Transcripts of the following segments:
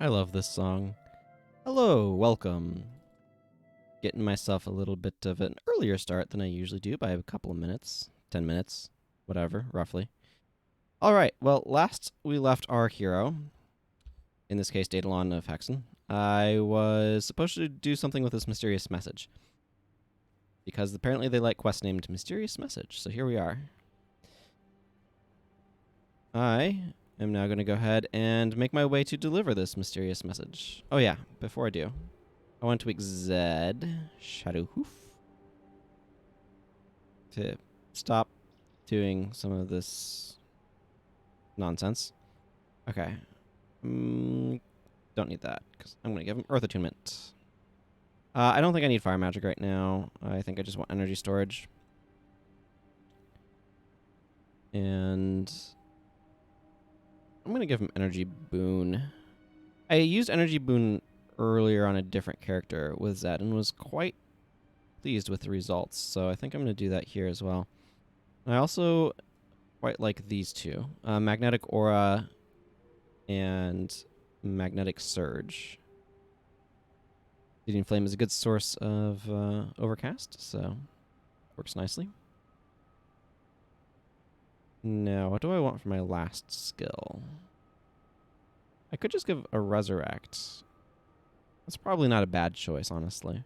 I love this song. Hello, welcome. Getting myself a little bit of an earlier start than I usually do by a couple of minutes. 10 minutes, whatever, roughly. Alright, well, last we left our hero, in this case Daedolon of Hexen, I was supposed to do something with this mysterious message. Because apparently they like quests named Mysterious Message, so here we are. I am now going to go ahead and make my way to deliver this mysterious message. Oh yeah, before I do, I want to tweak Z, Shadow Hoof, to stop doing some of this nonsense. Okay. Don't need that, because I'm going to give him Earth Attunement. I don't think I need Fire Magic right now. I think I just want energy storage. And I'm going to give him Energy Boon. I used Energy Boon earlier on a different character with Zed and was quite pleased with the results, so I think I'm going to do that here as well. I also quite like these two, Magnetic Aura and Magnetic Surge. Leading Flame is a good source of Overcast, so works nicely. Now, what do I want for my last skill? I could just give a Resurrect. That's probably not a bad choice, honestly.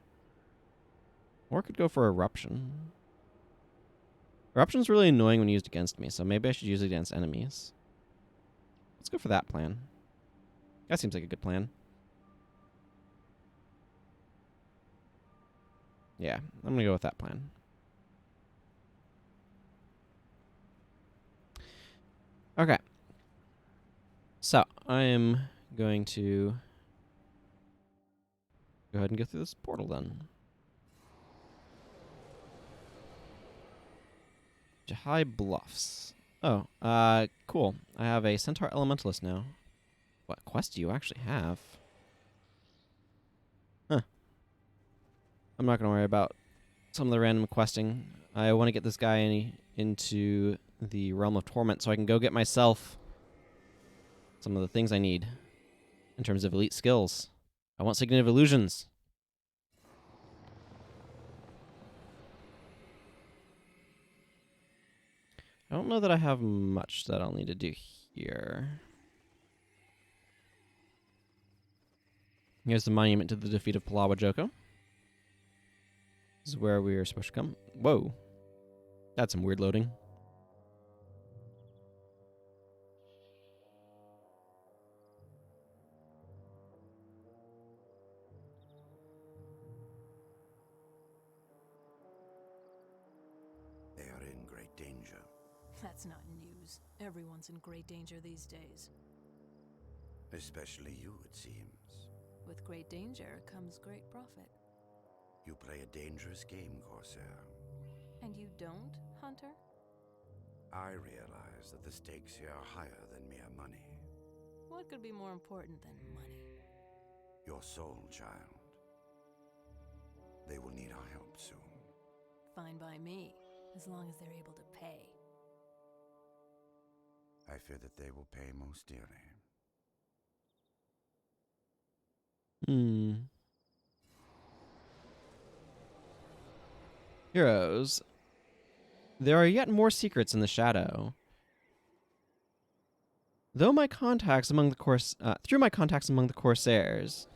Or I could go for Eruption. Eruption's really annoying when used against me, so maybe I should use it against enemies. Let's go for that plan. That seems like a good plan. Yeah, I'm going to go with that plan. Okay. So, I am going to go ahead and go through this portal then. Jahai Bluffs. Oh, cool. I have a Centaur Elementalist now. What quest do you actually have? Huh. I'm not going to worry about some of the random questing. I want to get this guy into the Realm of Torment so I can go get myself some of the things I need in terms of elite skills. I want Signative Illusions. I don't know that I have much that I'll need to do here. Here's the monument to the defeat of Palawa Joko. This is where we are supposed to come. Whoa. That's some weird loading. They are in great danger. That's not news. Everyone's in great danger these days. Especially you, it seems. With great danger comes great profit. You play a dangerous game, Corsair. And you don't, Hunter? I realize that the stakes here are higher than mere money. What could be more important than money? Your soul, child. They will need our help soon. Fine by me, as long as they're able to pay. I fear that they will pay most dearly. Heroes. There are yet more secrets in the shadow. Through my contacts among the Corsairs,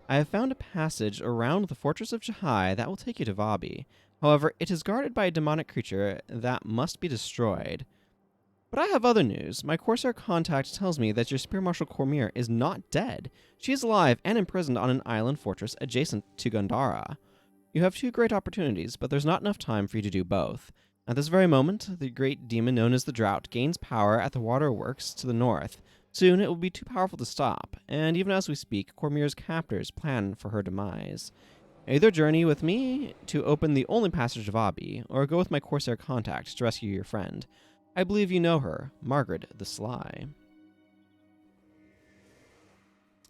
I have found a passage around the Fortress of Jahai that will take you to Vabbi. However, it is guarded by a demonic creature that must be destroyed. But I have other news. My Corsair contact tells me that your Spear Marshal Cormyr is not dead. She is alive and imprisoned on an island fortress adjacent to Gandhara. You have two great opportunities, but there's not enough time for you to do both. At this very moment, the great demon known as the Drought gains power at the waterworks to the north. Soon it will be too powerful to stop, and even as we speak, Cormyr's captors plan for her demise. Either journey with me to open the only passage to Vabbi, or go with my Corsair contact to rescue your friend. I believe you know her, Margrid the Sly.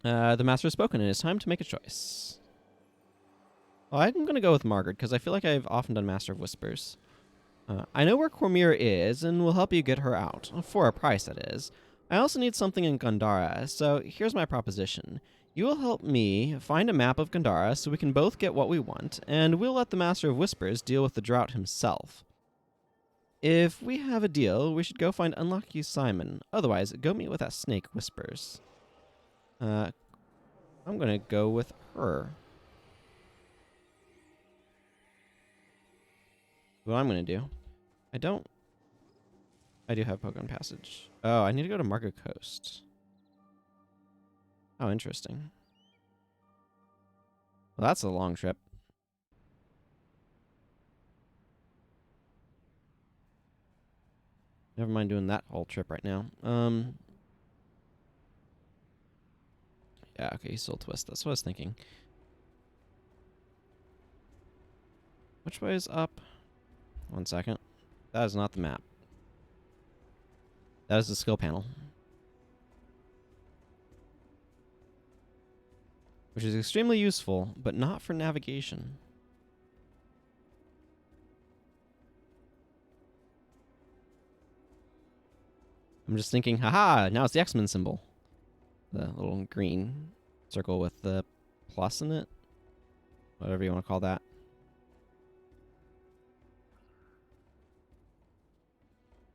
The Master has spoken, and it's time to make a choice. Well, I'm going to go with Margrid, because I feel like I've often done Master of Whispers. I know where Cormyr is, and will help you get her out. For a price, that is. I also need something in Gandhara, so here's my proposition. You will help me find a map of Gandara so we can both get what we want, and we'll let the Master of Whispers deal with the drought himself. If we have a deal, we should go find Unlucky Simon. Otherwise, go meet with that snake Whispers. I'm gonna go with her. What I'm gonna do. I do have Pokemon Passage. Oh, I need to go to Margrid Coast. Oh, interesting. Well, that's a long trip. Never mind doing that whole trip right now. Yeah, okay, Soul Twist. That's what I was thinking. Which way is up? 1 second. That is not the map. That is the skill panel. Which is extremely useful, but not for navigation. I'm just thinking, haha, now it's the X-Men symbol. The little green circle with the plus in it. Whatever you want to call that.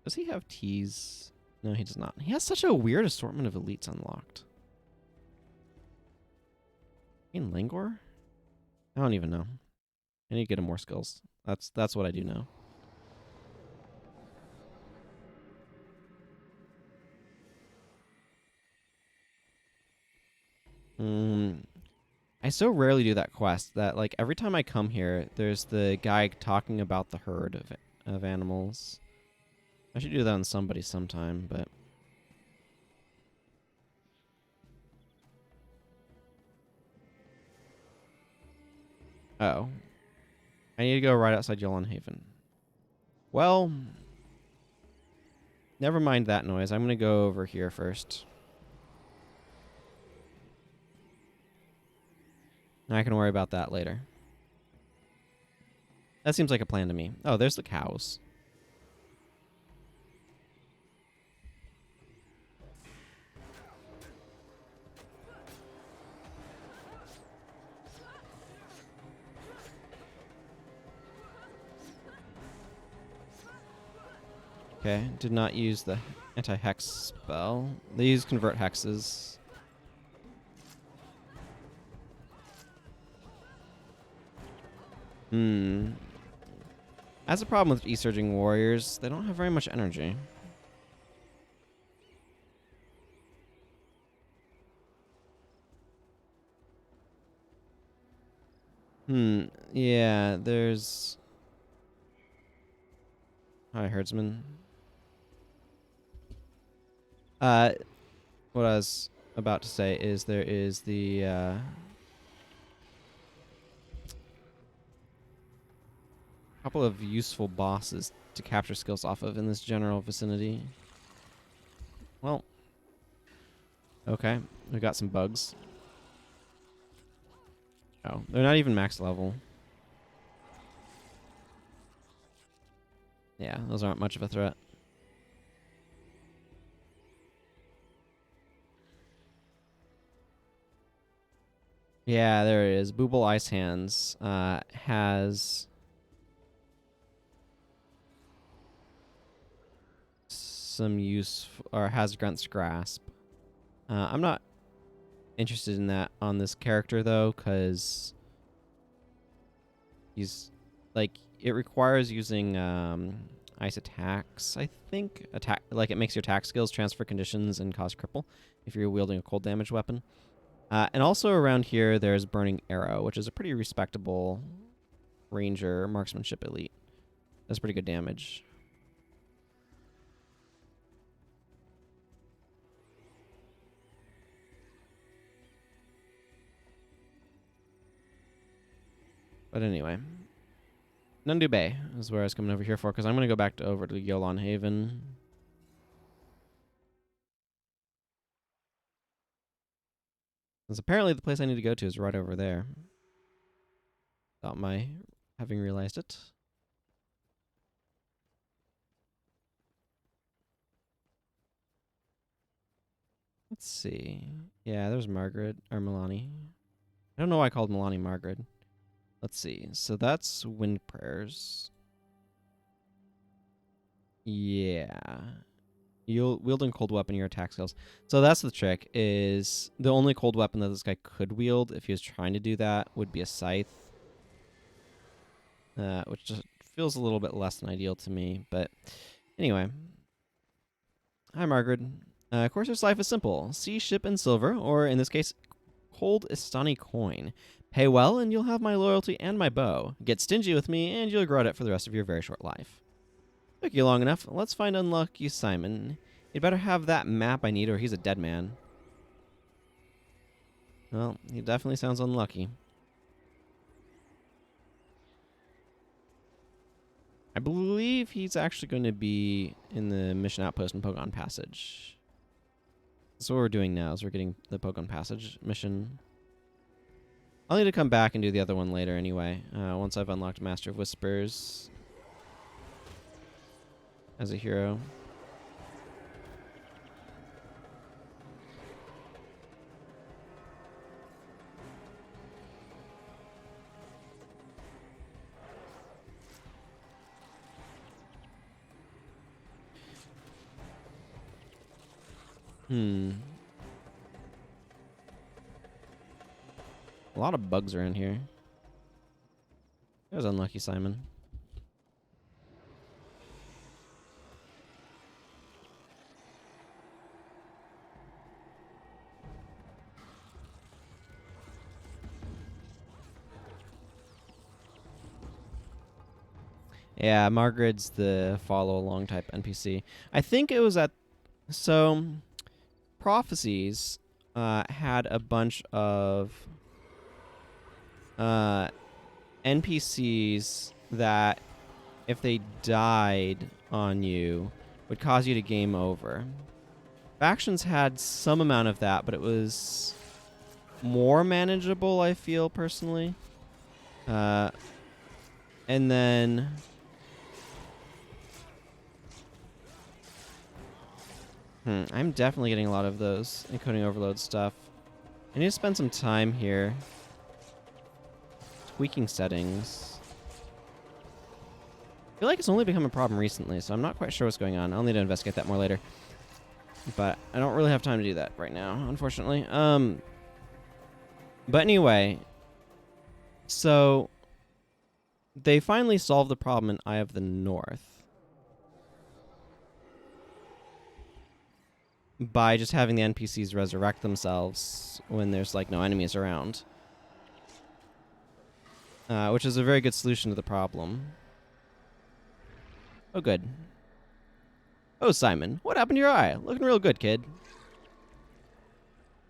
Does he have T's? No, he does not. He has such a weird assortment of elites unlocked. In Langor? I don't even know. I need to get him more skills. That's what I do know. I so rarely do that quest that, like, every time I come here, there's the guy talking about the herd of animals. I should do that on somebody sometime, but... Oh. I need to go right outside Yolon Haven. Well... Never mind that noise. I'm going to go over here first. I can worry about that later. That seems like a plan to me. Oh, there's the cows. Okay, did not use the anti-hex spell. They use convert hexes. That's a problem with E-Surging Warriors. They don't have very much energy. Yeah, there's... Hi, herdsman. What I was about to say is there is the, couple of useful bosses to capture skills off of in this general vicinity. Well, okay, we got some bugs. Oh, they're not even max level. Yeah, those aren't much of a threat. Yeah, there it is. Booble Ice Hands has some use, or has Grunt's Grasp. I'm not interested in that on this character, though, because he's, like, it requires using ice attacks, I think. Like, it makes your attack skills transfer conditions and cause cripple if you're wielding a cold damage weapon. And also around here, there's Burning Arrow, which is a pretty respectable ranger marksmanship elite. That's pretty good damage. But anyway, Nundu Bay is where I was coming over here for, because I'm going to go back over to Yolon Haven. Because apparently the place I need to go to is right over there. Without my having realized it. Let's see. Yeah, there's Margrid, or Milani. I don't know why I called Milani Margrid. Let's see. So that's Wind Prayers. Yeah. You'll wielding cold weapon, your attack skills. So that's the trick, is the only cold weapon that this guy could wield if he was trying to do that would be a scythe. Which just feels a little bit less than ideal to me. But anyway. Hi, Margaret. Corsair's life is simple. Sea, ship, and silver, or in this case, cold Istani coin. Pay well, and you'll have my loyalty and my bow. Get stingy with me, and you'll regret it for the rest of your very short life. Took you long enough. Let's find unlucky Simon. You'd better have that map I need, or he's a dead man. Well, he definitely sounds unlucky. I believe he's actually going to be in the mission outpost in Pogon Passage. So what we're doing now is we're getting the Pogon Passage mission. I'll need to come back and do the other one later anyway, once I've unlocked Master of Whispers as a hero. A lot of bugs are in here. There's unlucky Simon. Yeah, Margaret's the follow-along type NPC. I think it was at... So, Prophecies had a bunch of NPCs that, if they died on you, would cause you to game over. Factions had some amount of that, but it was more manageable, I feel, personally. And then... I'm definitely getting a lot of those encoding overload stuff. I need to spend some time here tweaking settings. I feel like it's only become a problem recently, so I'm not quite sure what's going on. I'll need to investigate that more later. But I don't really have time to do that right now, unfortunately. But anyway, so they finally solved the problem in Eye of the North by just having the NPCs resurrect themselves when there's like no enemies around. Which is a very good solution to the problem. Oh, good. Oh, Simon, what happened to your eye? Looking real good, kid.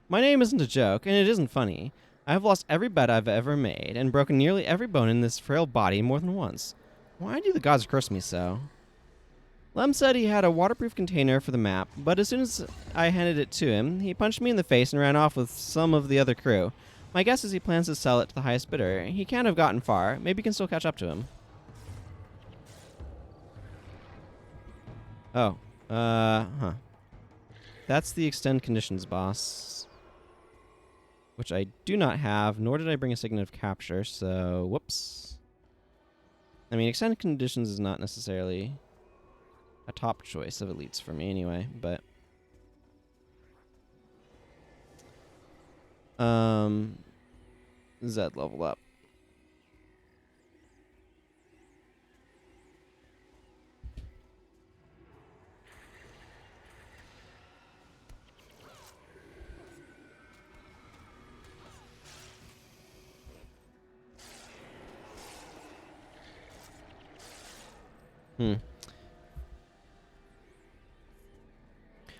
My name isn't a joke, and it isn't funny. I've lost every bet I've ever made, and broken nearly every bone in this frail body more than once. Why do the gods curse me so? Lem said he had a waterproof container for the map, but as soon as I handed it to him, he punched me in the face and ran off with some of the other crew. My guess is he plans to sell it to the highest bidder. He can't have gotten far. Maybe you can still catch up to him. Oh. Huh. That's the extend conditions boss, which I do not have, nor did I bring a signet of capture, so whoops. I mean, extend conditions is not necessarily a top choice of elites for me anyway, but Zed leveled up.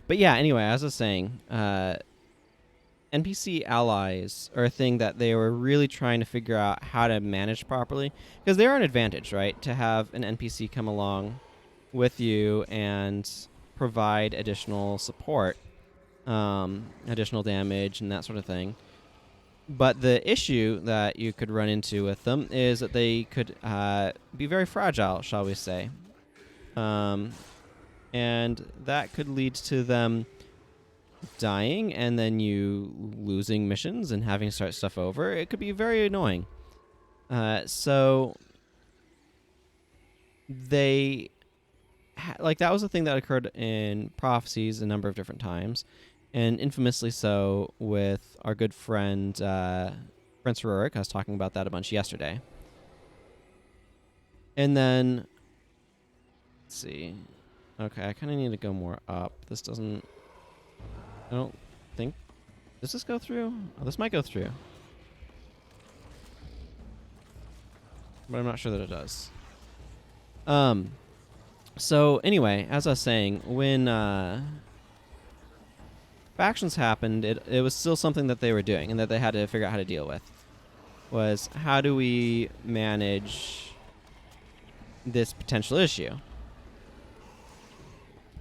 But yeah, anyway, as I was saying, NPC allies are a thing that they were really trying to figure out how to manage properly, because they are an advantage, right? To have an NPC come along with you and provide additional support, additional damage, and that sort of thing. But the issue that you could run into with them is that they could be very fragile, shall we say. And that could lead to them dying and then you losing missions and having to start stuff over, it could be very annoying. So they like that was a thing that occurred in prophecies a number of different times, and infamously so with our good friend Prince Rurik. I was talking about that a bunch yesterday. And then let's see. Okay, I kind of need to go more up. This doesn't. I don't think. Does this go through? Oh, this might go through. But I'm not sure that it does. So anyway, as I was saying, when factions happened, it was still something that they were doing and that they had to figure out how to deal with. Was how do we manage this potential issue?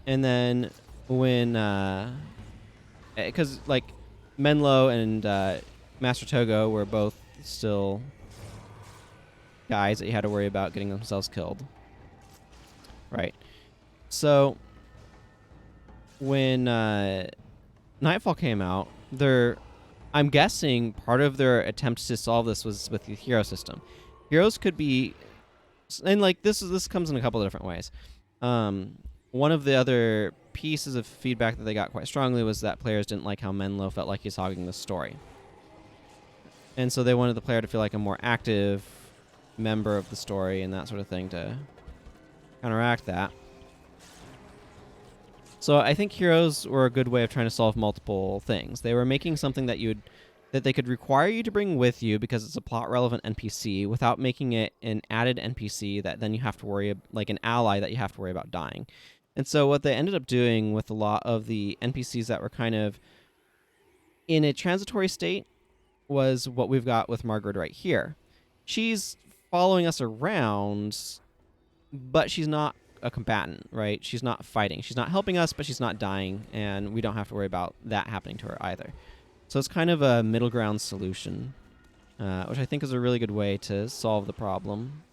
And then when, because like Menlo and Master Togo were both still guys that you had to worry about getting themselves killed. Right. So when Nightfall came out, I'm guessing part of their attempt to solve this was with the hero system. Heroes could be, and like this comes in a couple of different ways. One of the other pieces of feedback that they got quite strongly was that players didn't like how Menlo felt like he's hogging the story. And so they wanted the player to feel like a more active member of the story and that sort of thing to counteract that. So I think heroes were a good way of trying to solve multiple things. They were making something that they could require you to bring with you because it's a plot relevant NPC without making it an added NPC that then you have to worry, like an ally that you have to worry about dying. And so what they ended up doing with a lot of the NPCs that were kind of in a transitory state was what we've got with Margrid right here. She's following us around, but she's not a combatant, right? She's not fighting. She's not helping us, but she's not dying, and we don't have to worry about that happening to her either. So it's kind of a middle ground solution, which I think is a really good way to solve the problem.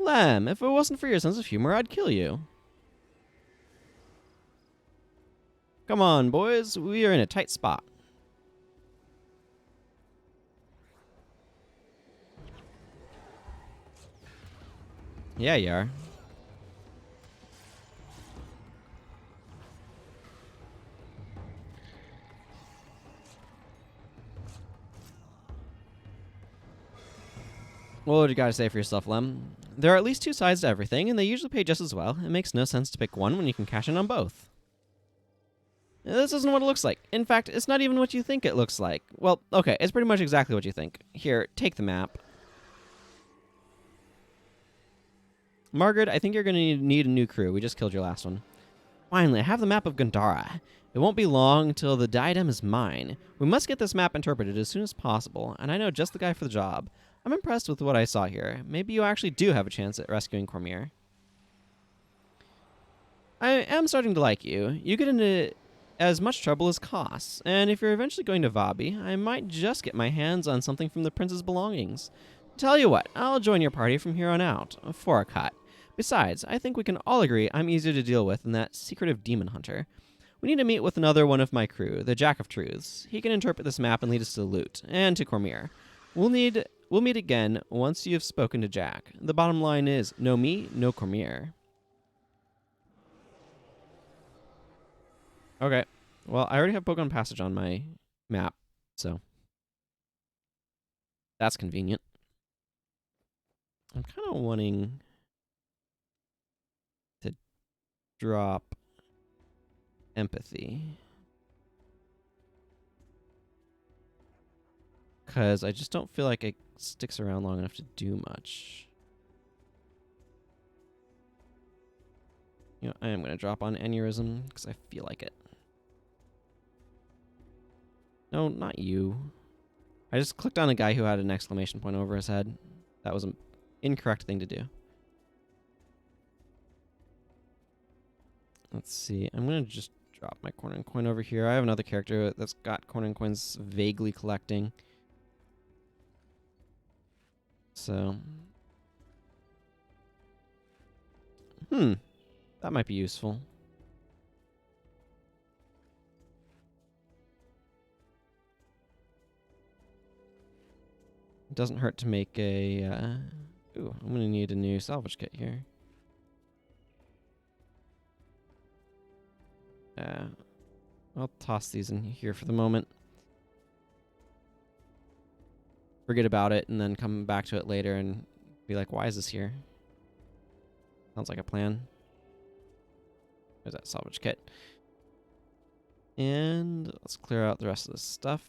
Lem, if it wasn't for your sense of humor, I'd kill you. Come on, boys. We are in a tight spot. Yeah, you are. What would you gotta say for yourself, Lem? There are at least two sides to everything, and they usually pay just as well. It makes no sense to pick one when you can cash in on both. This isn't what it looks like. In fact, it's not even what you think it looks like. Well, okay, it's pretty much exactly what you think. Here, take the map. Margrid, I think you're going to need a new crew. We just killed your last one. Finally, I have the map of Gandara. It won't be long until the diadem is mine. We must get this map interpreted as soon as possible, and I know just the guy for the job. I'm impressed with what I saw here. Maybe you actually do have a chance at rescuing Cormier. I am starting to like you. You get into as much trouble as costs, and if you're eventually going to Vabbi, I might just get my hands on something from the prince's belongings. Tell you what, I'll join your party from here on out, for a cut. Besides, I think we can all agree I'm easier to deal with than that secretive demon hunter. We need to meet with another one of my crew, the Jack of Truths. He can interpret this map and lead us to the loot, and to Cormier. We'll meet again once you've spoken to Jack. The bottom line is, no me, no Cormier. Okay. Well, I already have Pokemon Passage on my map, so that's convenient. I'm kind of wanting to drop empathy, because I just don't feel like it sticks around long enough to do much. You know, I am going to drop on aneurysm because I feel like it. No, not you. I just clicked on a guy who had an exclamation point over his head. That was an incorrect thing to do. Let's see. I'm going to just drop my Kourna coin over here. I have another character that's got Kourna coins vaguely collecting. So That might be useful. It doesn't hurt to make a... Ooh, I'm going to need a new salvage kit here. I'll toss these in here for the moment. Forget about it and then come back to it later and be like, why is this here? Sounds like a plan. There's that salvage kit. And let's clear out the rest of this stuff.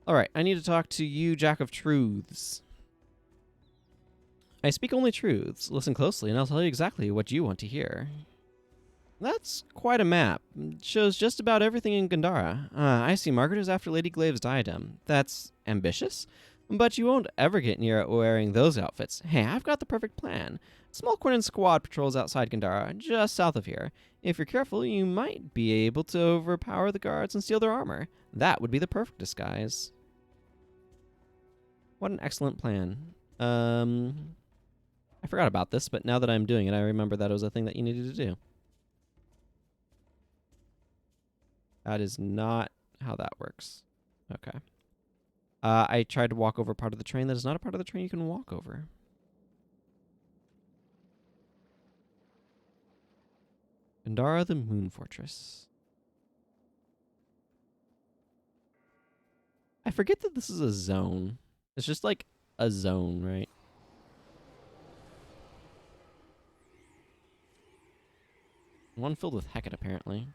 Alright, I need to talk to you, Jack of Truths. I speak only truths. Listen closely and I'll tell you exactly what you want to hear. That's quite a map. It shows just about everything in Gandara. I see Margrid is after Lady Glaive's diadem. That's ambitious, but you won't ever get near it wearing those outfits. Hey, I've got the perfect plan. A small Kournan squad patrols outside Gandara, just south of here. If you're careful, you might be able to overpower the guards and steal their armor. That would be the perfect disguise. What an excellent plan. I forgot about this, but now that I'm doing it, I remember that it was a thing that you needed to do. That is not how that works. Okay. I tried to walk over part of the train. That is not a part of the train you can walk over. Gandara, the Moon Fortress. I forget that this is a zone. It's just like a zone, right? One filled with Hecate, apparently.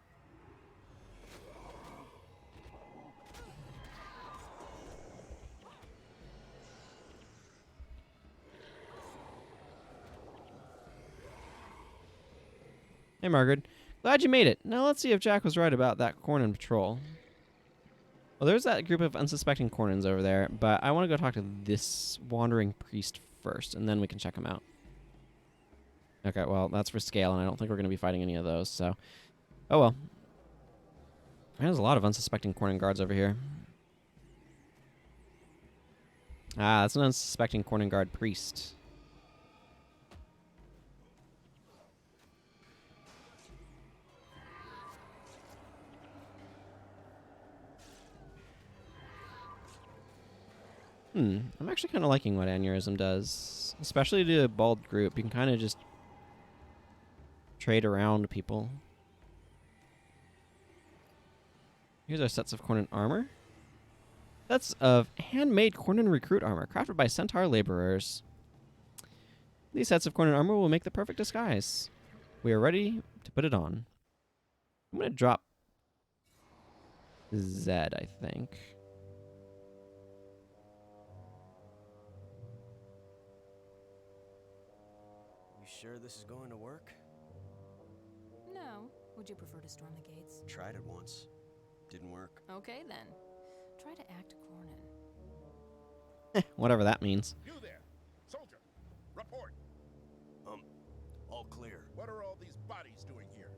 Hey, Margrid. Glad you made it. Now let's see if Jack was right about that Kournan patrol. Well, there's that group of unsuspecting Kournans over there, but I want to go talk to this wandering priest first, and then we can check him out. Okay, well, that's for scale, and I don't think we're going to be fighting any of those, so... Oh, well. There's a lot of unsuspecting Kournan guards over here. Ah, that's an unsuspecting Kournan guard priest. I'm actually kind of liking what Aneurysm does. Especially to a bald group. You can kind of just trade around people. Here's our sets of Kournan armor. Sets of handmade Kournan recruit armor, crafted by centaur laborers. These sets of Kournan armor will make the perfect disguise. We are ready to put it on. I'm going to drop Zed, I think. Sure this is going to work? No. Would you prefer to storm the gates? Tried it once. Didn't work. Okay, then. Try to act Kournan. Whatever that means. You there, soldier, report. All clear. What are all these bodies doing here?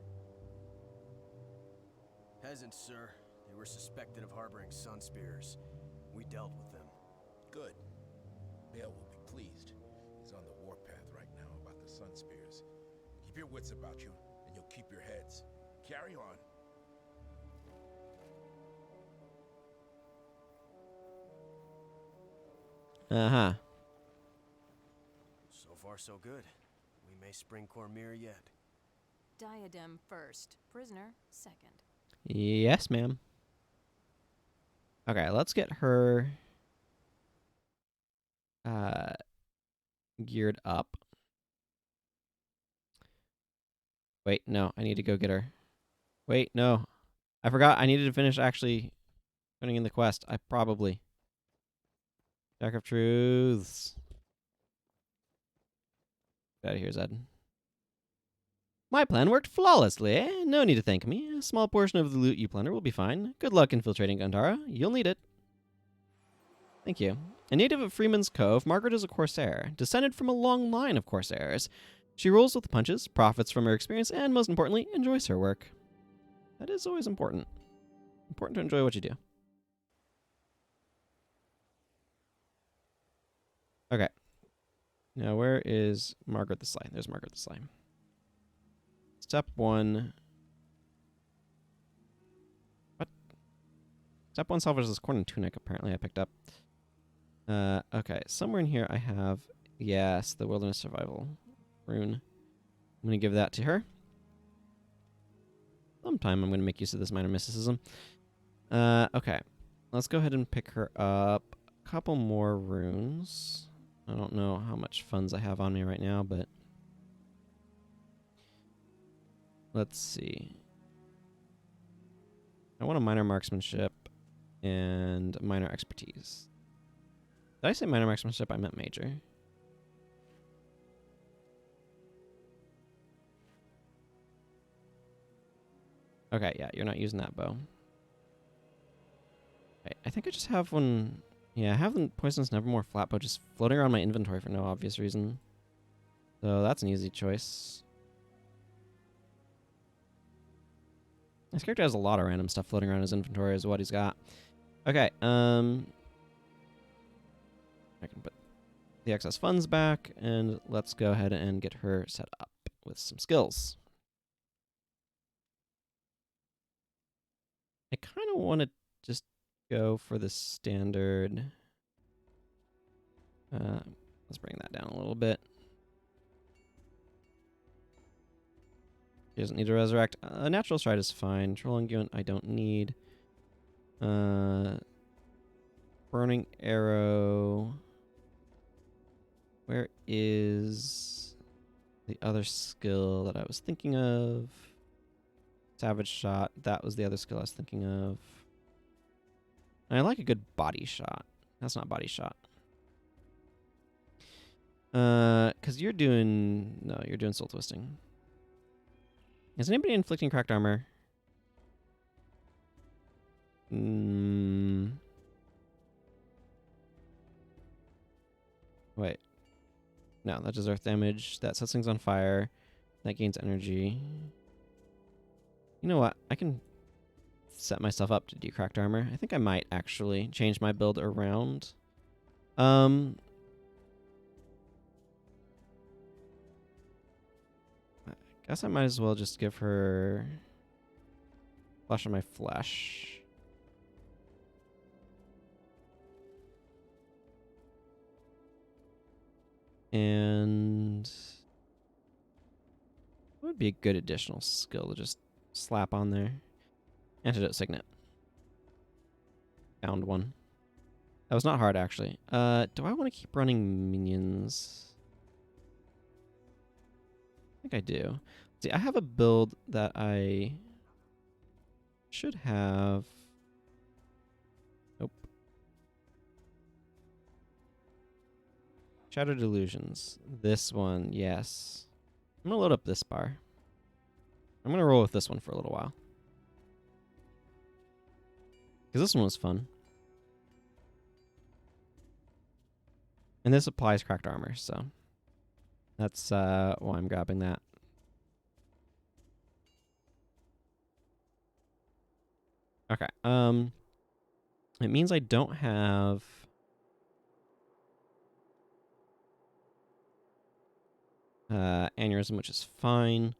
Peasants, sir. They were suspected of harboring sun spears. We dealt with them. Good. Bale will be pleased. He's on the warpath right now about the sun spears. Keep your wits about you, and you'll keep your heads. Carry on. Uh-huh. So far, so good. We may spring Cormyr yet. Diadem first. Prisoner second. Yes, ma'am. Okay, let's get her geared up. Wait, no, I need to go get her. Wait, no. I forgot I needed to finish actually putting in the quest. I probably. Jack of Truths. Get out of here, Zed. My plan worked flawlessly, eh? No need to thank me. A small portion of the loot you plunder will be fine. Good luck infiltrating Gandara. You'll need it. Thank you. A native of Freeman's Cove, Margrid is a corsair, descended from a long line of corsairs. She rolls with the punches, profits from her experience, and most importantly, enjoys her work. That is always important. Important to enjoy what you do. Okay. Now, where is Margrid the Sly? There's Margrid the Sly. Step 1. What? Step 1 salvages this Kourna tunic, apparently I picked up. Okay, somewhere in here I have, yes, the Wilderness Survival rune. I'm going to give that to her. Sometime I'm going to make use of this minor mysticism. Okay, let's go ahead and pick her up. A couple more runes. I don't know how much funds I have on me right now, but let's see. I want a minor marksmanship and minor expertise. Did I say minor marksmanship? I meant major. Okay, yeah, you're not using that bow. Okay, I think I just have one. Yeah, I have the Poisonous Nevermore flat bow just floating around my inventory for no obvious reason. So that's an easy choice. This character has a lot of random stuff floating around his inventory is what he's got. Okay, I can put the excess funds back, and let's go ahead and get her set up with some skills. I kind of want to just go for the standard. Let's bring that down a little bit. He doesn't need to resurrect. Natural Stride is fine. Troll Unguent I don't need. Burning Arrow. Where is the other skill that I was thinking of? Savage Shot. That was the other skill I was thinking of. And I like a good body shot. That's not body shot. Because you're doing... No, you're doing Soul Twisting. Is anybody inflicting cracked armor? Wait. No, that does earth damage. That sets things on fire. That gains energy. You know what? I can set myself up to do cracked armor. I think I might actually change my build around. I guess I might as well just give her Flesh on my flesh. And what would be a good additional skill to just slap on there? Antidote Signet. Found one. That was not hard, actually. Do I want to keep running minions? I think I do. See, I have a build that I should have. Nope. Shattered Illusions. This one, yes. I'm going to load up this bar. I'm going to roll with this one for a little while. Because this one was fun. And this applies cracked armor, so that's why I'm grabbing that. Okay. It means I don't have aneurysm, which is fine.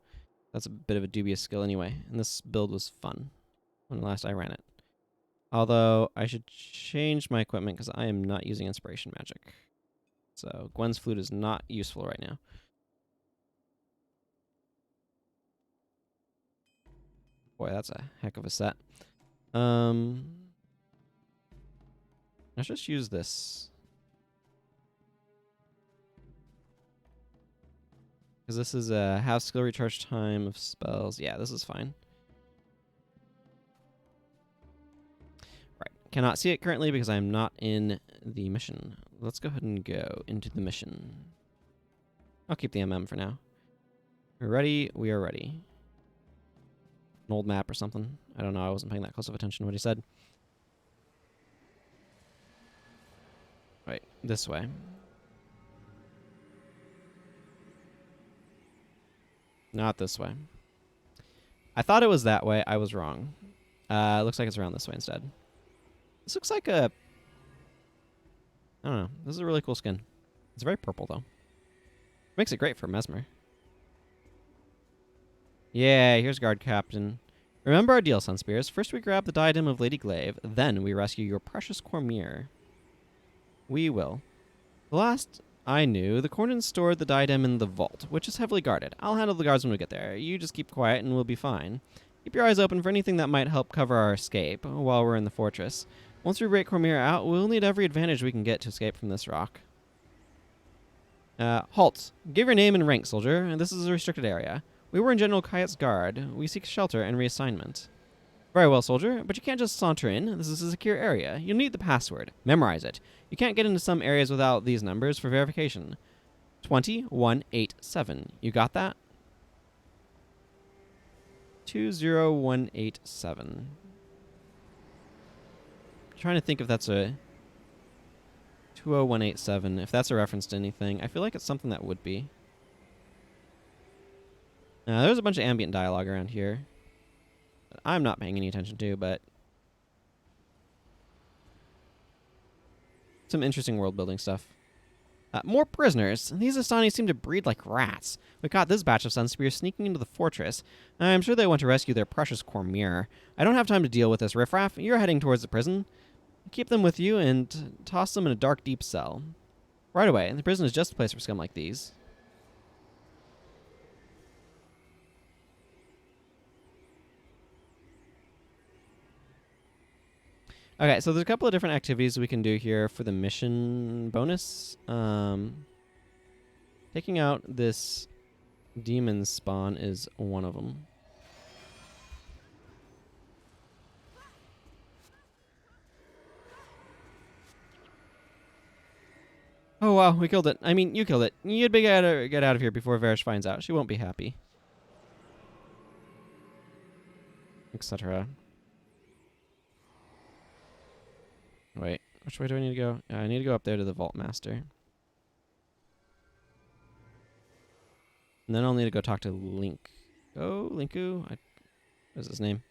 That's a bit of a dubious skill anyway, and this build was fun when last I ran it. Although I should change my equipment because I am not using inspiration magic. So Gwen's flute is not useful right now. Boy, that's a heck of a set. Let's just use this. Because this is a half skill recharge time of spells. Yeah, this is fine. Right. Cannot see it currently because I am not in the mission. Let's go ahead and go into the mission. I'll keep the MM for now. We're ready. We are ready. An old map or something. I don't know. I wasn't paying that close of attention to what he said. Right. This way. Not this way. I thought it was that way. I was wrong. Looks like it's around this way instead. This looks like a... I don't know. This is a really cool skin. It's very purple, though. Makes it great for Mesmer. Yeah, here's Guard Captain. Remember our deal, Sunspears. First we grab the diadem of Lady Glaive, then we rescue your precious Cormier. We will. The last I knew, the Kournans stored the diadem in the vault, which is heavily guarded. I'll handle the guards when we get there. You just keep quiet and we'll be fine. Keep your eyes open for anything that might help cover our escape while we're in the fortress. Once we break Cormier out, we'll need every advantage we can get to escape from this rock. Halt. Give your name and rank, soldier. This is a restricted area. We were in General Kayet's guard. We seek shelter and reassignment. Very well, soldier, but you can't just saunter in. This is a secure area. You'll need the password. Memorize it. You can't get into some areas without these numbers for verification. 20187. You got that? 20187. Trying to think if that's a 20187. If that's a reference to anything, I feel like it's something that would be. There's a bunch of ambient dialogue around here that I'm not paying any attention to, but some interesting world building stuff. More prisoners. These Astani seem to breed like rats. We caught this batch of Sunspears sneaking into the fortress. I'm sure they want to rescue their precious Cormier. I don't have time to deal with this riffraff. You're heading towards the prison. Keep them with you and toss them in a dark, deep cell. Right away. The prison is just a place for scum like these. Okay, so there's a couple of different activities we can do here for the mission bonus. Taking out this demon spawn is one of them. Oh wow, we killed it. I mean, you killed it. You'd better get out of here before Varish finds out. She won't be happy. Etc. Wait, which way do I need to go? I need to go up there to the Vault Master. And then I'll need to go talk to Link. Oh, Linku? What's his name?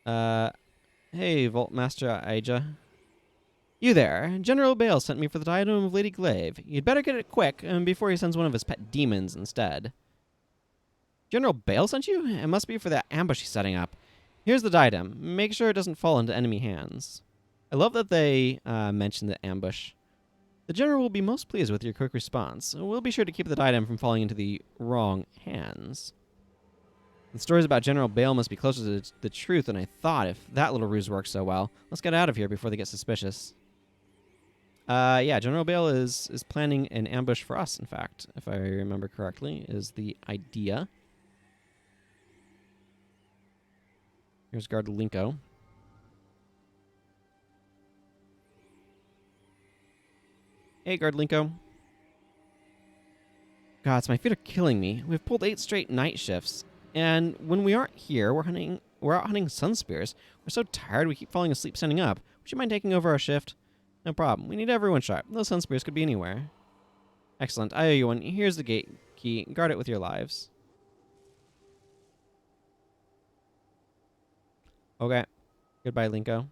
Hey, Vault Master Aija. You there. General Bale sent me for the diadem of Lady Glaive. You'd better get it quick before he sends one of his pet demons instead. General Bale sent you? It must be for that ambush he's setting up. Here's the diadem. Make sure it doesn't fall into enemy hands. I love that they mentioned the ambush. The general will be most pleased with your quick response. We'll be sure to keep the diadem from falling into the wrong hands. The stories about General Bale must be closer to the truth than I thought if that little ruse works so well. Let's get out of here before they get suspicious. Yeah, General Bale is planning an ambush for us, in fact, if I remember correctly, is the idea. Here's Guard Linko. Hey, Guard Linko. God, my feet are killing me. We've pulled 8 straight night shifts, and when we aren't here, we're out hunting Sunspears. We're so tired we keep falling asleep standing up. Would you mind taking over our shift? No problem. We need everyone sharp. Those Sunspears could be anywhere. Excellent. I owe you one. Here's the gate key. Guard it with your lives. Okay. Goodbye, Linko.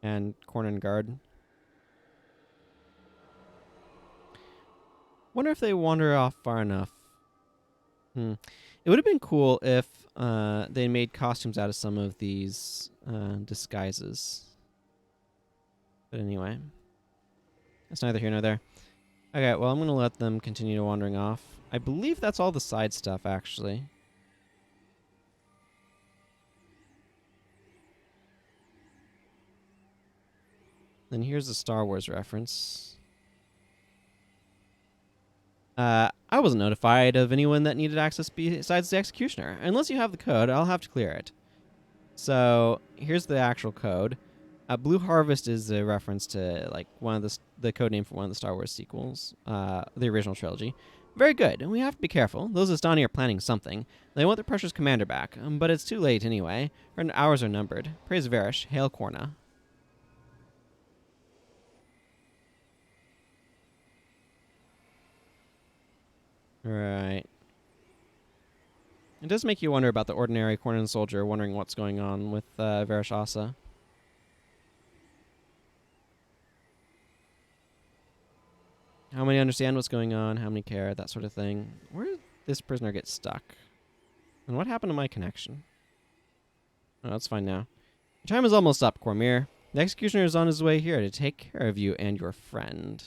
And Kourna and guard. Wonder if they wander off far enough. It would have been cool if they made costumes out of some of these disguises. But anyway, that's neither here nor there. Okay, well, I'm going to let them continue wandering off. I believe that's all the side stuff, actually. Then here's the Star Wars reference. I wasn't notified of anyone that needed access besides the Executioner. Unless you have the code, I'll have to clear it. So here's the actual code. Blue Harvest is a reference to like one of the code name for one of the Star Wars sequels, the original trilogy. Very good. We have to be careful. Those Astani are planning something. They want their precious commander back, but it's too late anyway. Our hours are numbered. Praise Varish. Hail Kourna. Right. It does make you wonder about the ordinary Kournan soldier, wondering what's going on with Varish Asa. How many understand what's going on? How many care? That sort of thing. Where did this prisoner get stuck? And what happened to my connection? Oh, that's fine now. Your time is almost up, Cormyr. The executioner is on his way here to take care of you and your friend.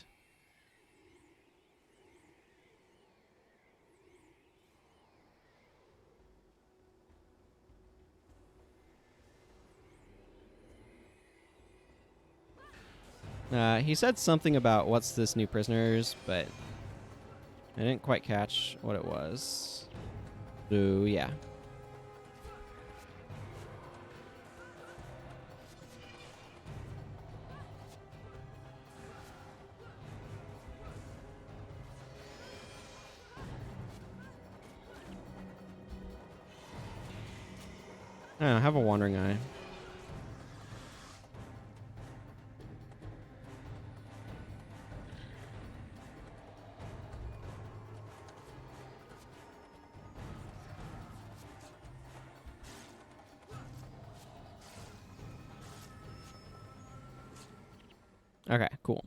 He said something about what's this new prisoners, but I didn't quite catch what it was. So, yeah. I don't know, have a wandering eye. Okay, cool.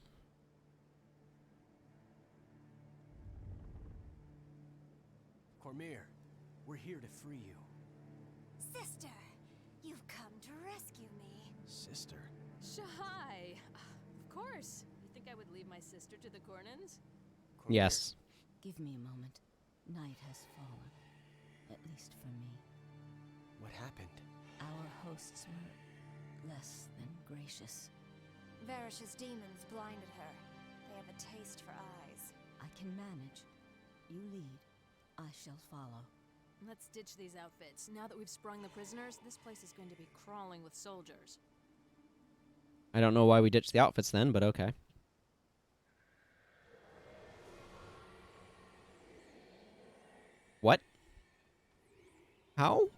Cormyr, we're here to free you. Sister, you've come to rescue me. Sister? Shahai! Of course. You think I would leave my sister to the Kournans? Cormyr, Yes. Give me a moment. Night has fallen. At least for me. what happened? Our hosts were less than gracious. Varish's demons blinded her. They have a taste for eyes. I can manage. You lead. I shall follow. Let's ditch these outfits. Now that we've sprung the prisoners, this place is going to be crawling with soldiers. I don't know why we ditched the outfits then, but okay. What? How?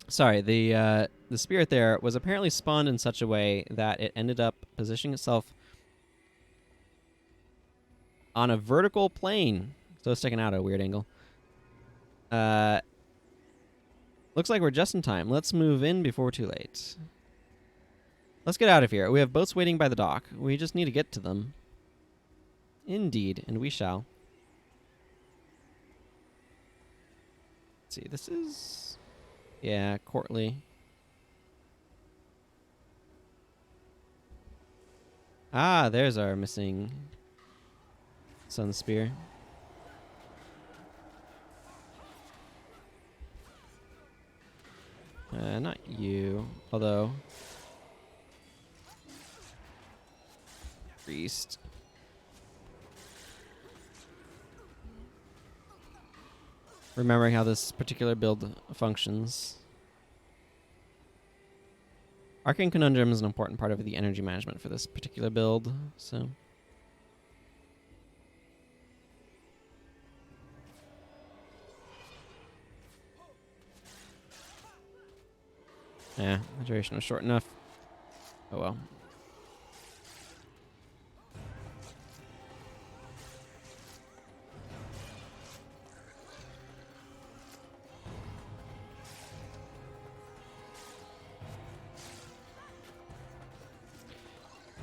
Sorry, the spirit there was apparently spawned in such a way that it ended up positioning itself on a vertical plane. So it's sticking out at a weird angle. Looks like we're just in time. Let's move in before we're too late. Let's get out of here. We have boats waiting by the dock. We just need to get to them. Indeed, and we shall. Let's see, this is... yeah, courtly. Ah, there's our missing sun spear. Not you, although... priest. Remembering how this particular build functions. Arcane Conundrum is an important part of the energy management for this particular build, so... yeah, the duration was short enough. Oh well.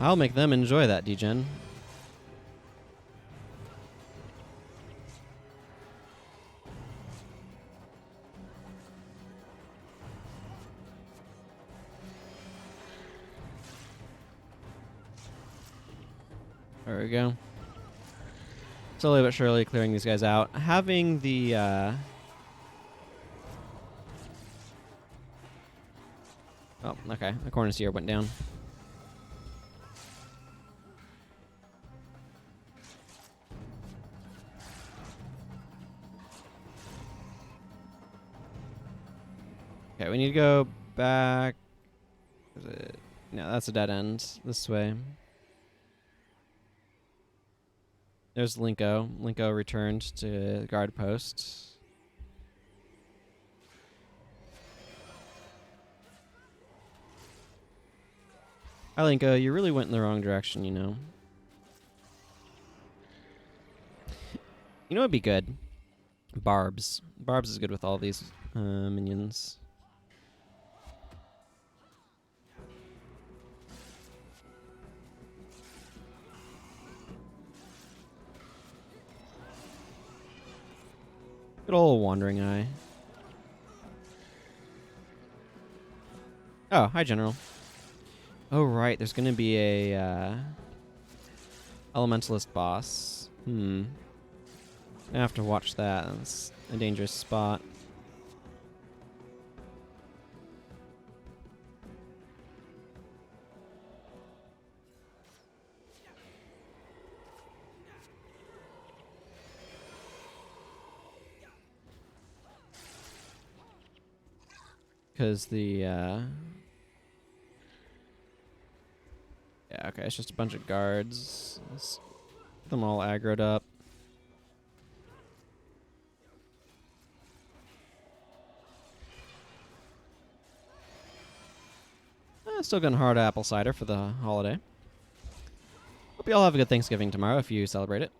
I'll make them enjoy that, degen. There we go. Slowly but surely clearing these guys out. Having the... oh, okay. The corner seer went down. Okay, we need to go back. Is it? No, that's a dead end. This way. There's Linko. Linko returned to the guard post. Hi, Linko. You really went in the wrong direction, you know. You know what'd be good? Barbs. Barbs is good with all these minions. Good old Wandering Eye. Oh, hi, General. Oh, right. There's going to be a Elementalist boss. I have to watch that. That's a dangerous spot. Because the, yeah, okay, it's just a bunch of guards. Let's get them all aggroed up. Still getting hard apple cider for the holiday. Hope you all have a good Thanksgiving tomorrow if you celebrate it.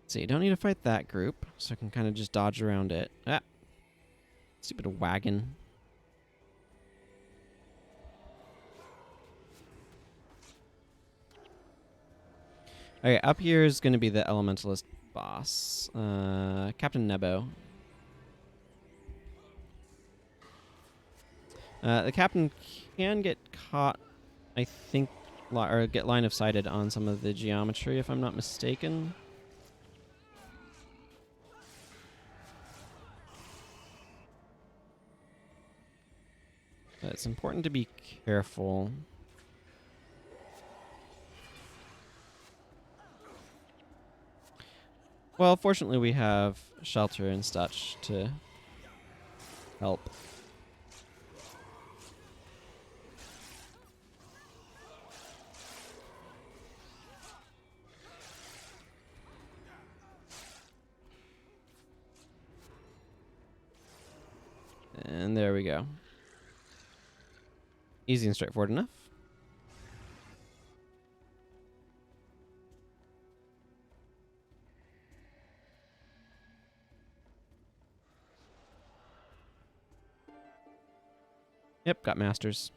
See, you don't need to fight that group, so I can kind of just dodge around it. Ah, stupid wagon. Okay, up here is going to be the Elementalist boss, Captain Nebo. The captain can get caught, I think, or get line of sighted on some of the geometry, if I'm not mistaken. But it's important to be careful. Well, fortunately we have shelter and such to help. And there we go. Easy and straightforward enough. Yep, got masters.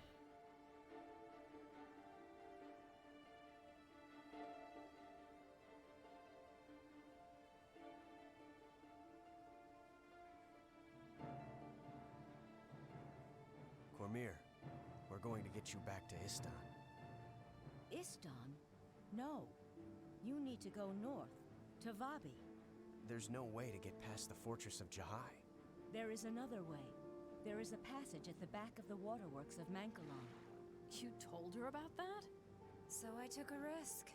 Cormyr, we're going to get you back to Istan. Istan? No. You need to go north, to Vabbi. There's no way to get past the fortress of Jahai. There is another way. There is a passage at the back of the waterworks of Mankalon. You told her about that? So I took a risk.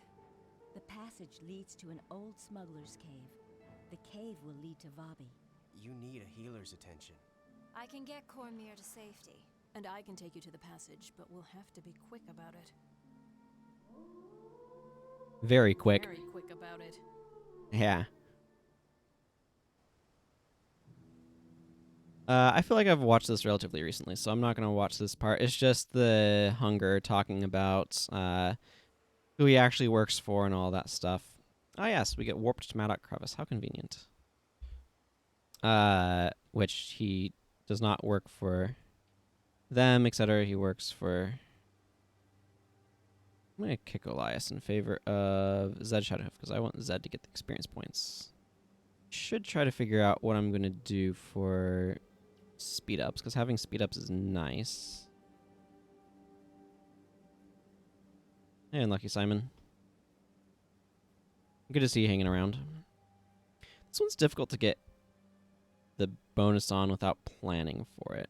The passage leads to an old smuggler's cave. The cave will lead to Vabbi. You need a healer's attention. I can get Cormyr to safety. And I can take you to the passage, but we'll have to be quick about it. Very quick. Very quick about it. Yeah. I feel like I've watched this relatively recently, so I'm not going to watch this part. It's just the Hunger talking about who he actually works for and all that stuff. Ah, yes, we get warped to Maddock Crevice. How convenient. Which he does not work for them, etc. He works for... I'm going to kick Elias in favor of Zed Shadowhoof, because I want Zed to get the experience points. Should try to figure out what I'm going to do for speed ups, because having speed ups is nice. Hey, Unlucky Simon. Good to see you hanging around. This one's difficult to get the bonus on without planning for it.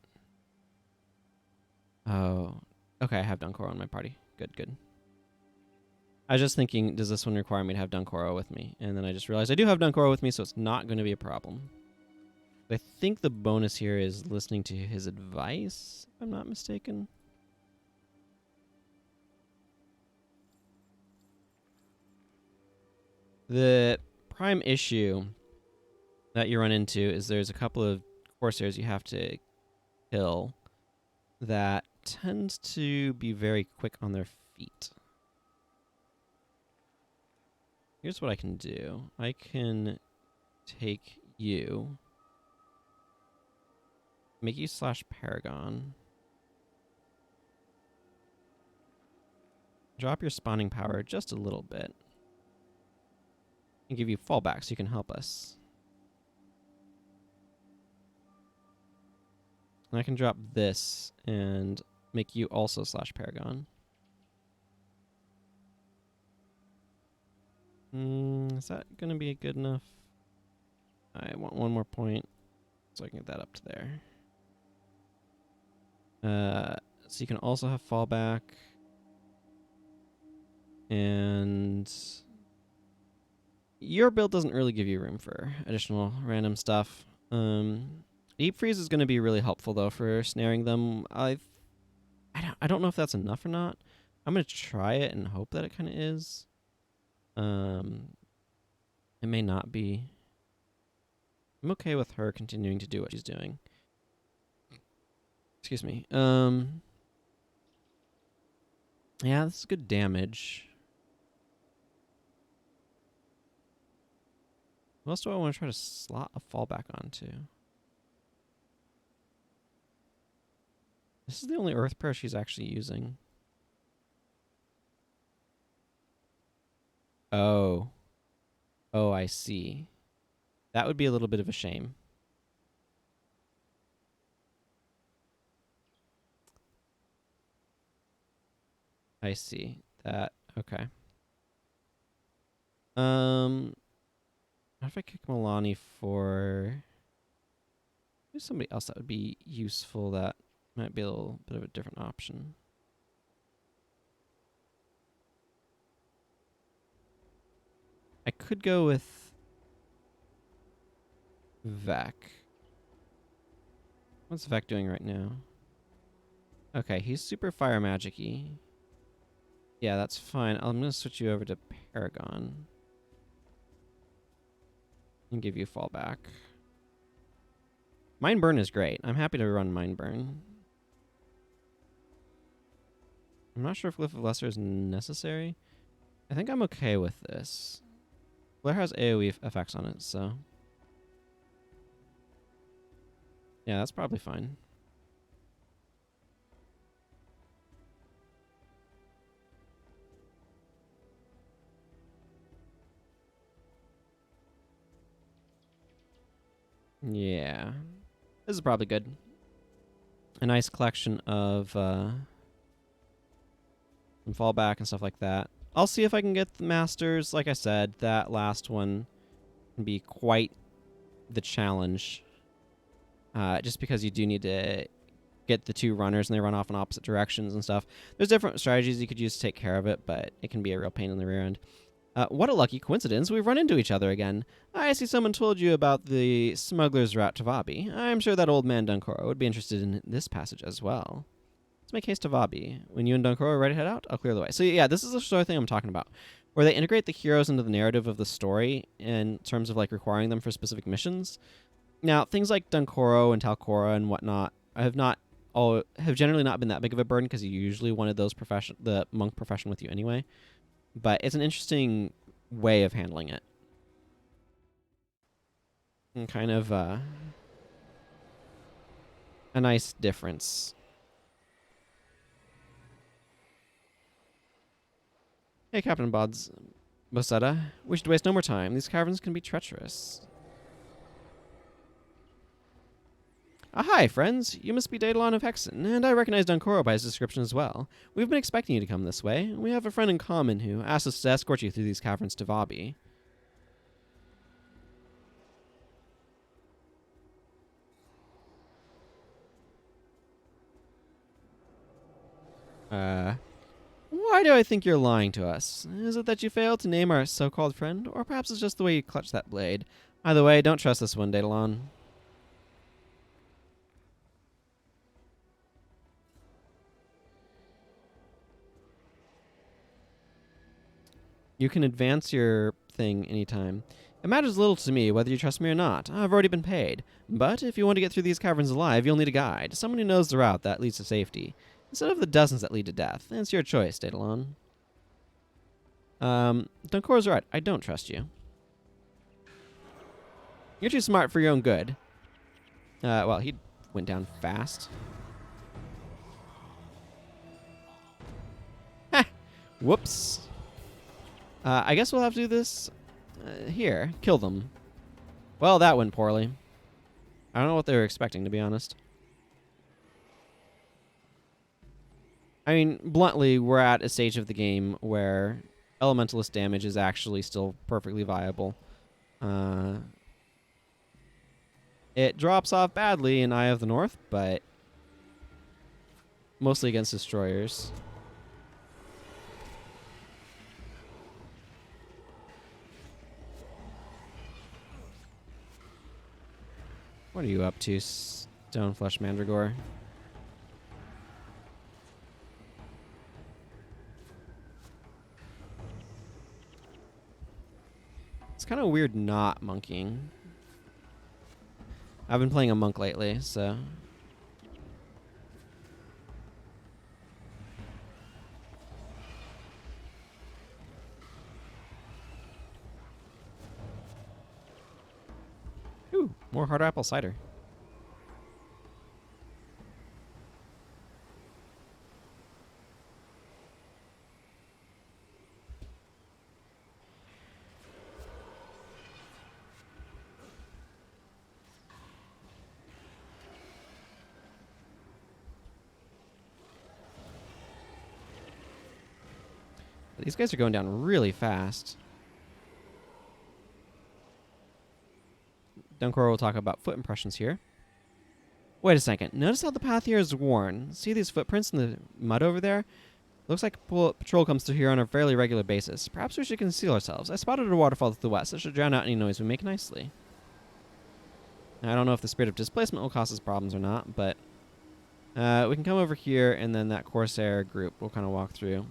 Oh, okay, I have Dunkoro in my party. Good, good. I was just thinking, does this one require me to have Dunkoro with me? And then I just realized I do have Dunkoro with me, so it's not going to be a problem. I think the bonus here is listening to his advice, if I'm not mistaken. The prime issue that you run into is there's a couple of Corsairs you have to kill that tend to be very quick on their feet. Here's what I can do. I can take you, make you /Paragon, drop your spawning power just a little bit. And give you fallback so you can help us. And I can drop this and make you also slash Paragon. Is that going to be good enough? I want one more point so I can get that up to there. So you can also have fallback. And your build doesn't really give you room for additional random stuff. Deep freeze is going to be really helpful though for snaring them. I don't know if that's enough or not. I'm going to try it and hope that it kind of is. It may not be. I'm okay with her continuing to do what she's doing. Excuse me. Yeah, this is good damage. What else do I want to try to slot a fallback onto? This is the only earth prayer she's actually using. Oh. Oh, I see. That would be a little bit of a shame. I see. That, okay. What if I kick Milani for maybe somebody else that would be useful that might be a little bit of a different option? I could go with Vec. What's Vec doing right now? Okay, he's super fire magic-y. Yeah, that's fine. I'm going to switch you over to Paragon. And give you fallback. Mind Burn is great. I'm happy to run Mind Burn. I'm not sure if Glyph of Lesser is necessary. I think I'm okay with this. Blair has AoE effects on it, so... yeah, that's probably fine. Yeah. This is probably good. A nice collection of some fallback and stuff like that. I'll see if I can get the Masters. Like I said, that last one can be quite the challenge. Just because you do need to get the two runners and they run off in opposite directions and stuff. There's different strategies you could use to take care of it, but it can be a real pain in the rear end. What a lucky coincidence, we've run into each other again. I see someone told you about the smuggler's route to Vabbi. I'm sure that old man Dunkoro would be interested in this passage as well. Let's make haste to Vabbi. When you and Dunkoro are ready to head out, I'll clear the way. So yeah, this is the sort of thing I'm talking about, where they integrate the heroes into the narrative of the story in terms of like requiring them for specific missions. Now, things like Dunkoro and Talcora and whatnot have generally not been that big of a burden because you usually wanted the monk profession with you anyway. But it's an interesting way of handling it. And kind of a nice difference. Hey, Captain Bosetta. We should waste no more time. These caverns can be treacherous. Hi, friends. You must be Daedolon of Hexen, and I recognize Dunkoro by his description as well. We've been expecting you to come this way. We have a friend in common who asked us to escort you through these caverns to Vabbi. Why do I think you're lying to us? Is it that you failed to name our so-called friend, or perhaps it's just the way you clutched that blade? Either way, don't trust this one, Daedolon. You can advance your thing anytime. It matters little to me whether you trust me or not. I've already been paid. But if you want to get through these caverns alive, you'll need a guide. Someone who knows the route that leads to safety. Instead of the dozens that lead to death. It's your choice, Daedolon. Dunkoro's right. I don't trust you. You're too smart for your own good. Well, he went down fast. Ha! Whoops. I guess we'll have to do this here. Kill them. Well, that went poorly. I don't know what they were expecting, to be honest. I mean, bluntly, we're at a stage of the game where elementalist damage is actually still perfectly viable. It drops off badly in Eye of the North, but mostly against destroyers. What are you up to, Stoneflesh Mandragore? It's kind of weird not monkeying. I've been playing a monk lately, so... Ooh, more hard apple cider. These guys are going down really fast. Dunkor will talk about foot impressions here. Wait a second. Notice how the path here is worn. See these footprints in the mud over there? Looks like patrol comes through here on a fairly regular basis. Perhaps we should conceal ourselves. I spotted a waterfall to the west that should drown out any noise we make nicely. Now, I don't know if the spirit of displacement will cause us problems or not, but we can come over here, and then that Corsair group will kind of walk through.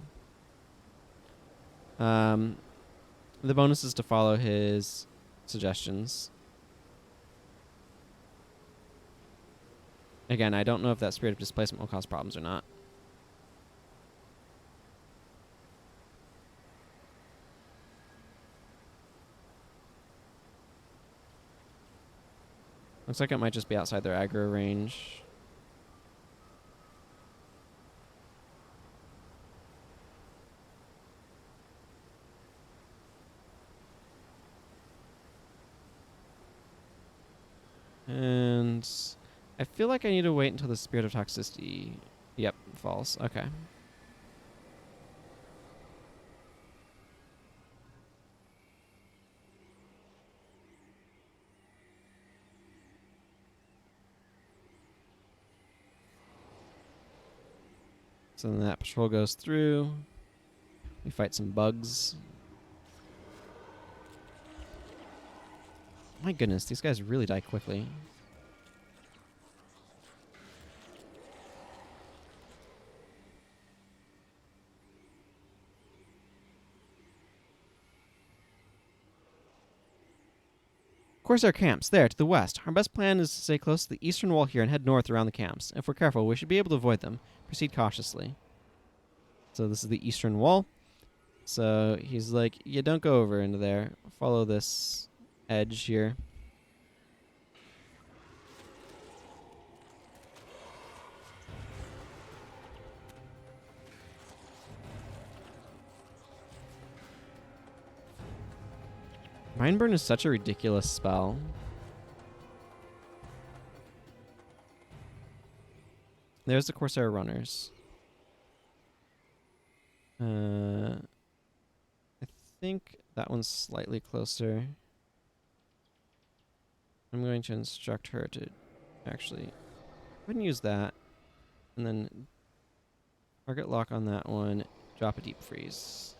The bonus is to follow his suggestions. Again, I don't know if that spirit of displacement will cause problems or not. Looks like it might just be outside their aggro range. And I feel like I need to wait until the spirit of toxicity... Yep, falls. Okay. So then that patrol goes through. We fight some bugs. My goodness, these guys really die quickly. Corsair camps, there, to the west. Our best plan is to stay close to the eastern wall here and head north around the camps. If we're careful, we should be able to avoid them. Proceed cautiously. So this is the eastern wall. So he's like, yeah, don't go over into there. Follow this edge here. Mindburn is such a ridiculous spell. There's the Corsair runners. I think that one's slightly closer. I'm going to instruct her to actually go ahead and use that. And then target lock on that one. Drop a deep freeze.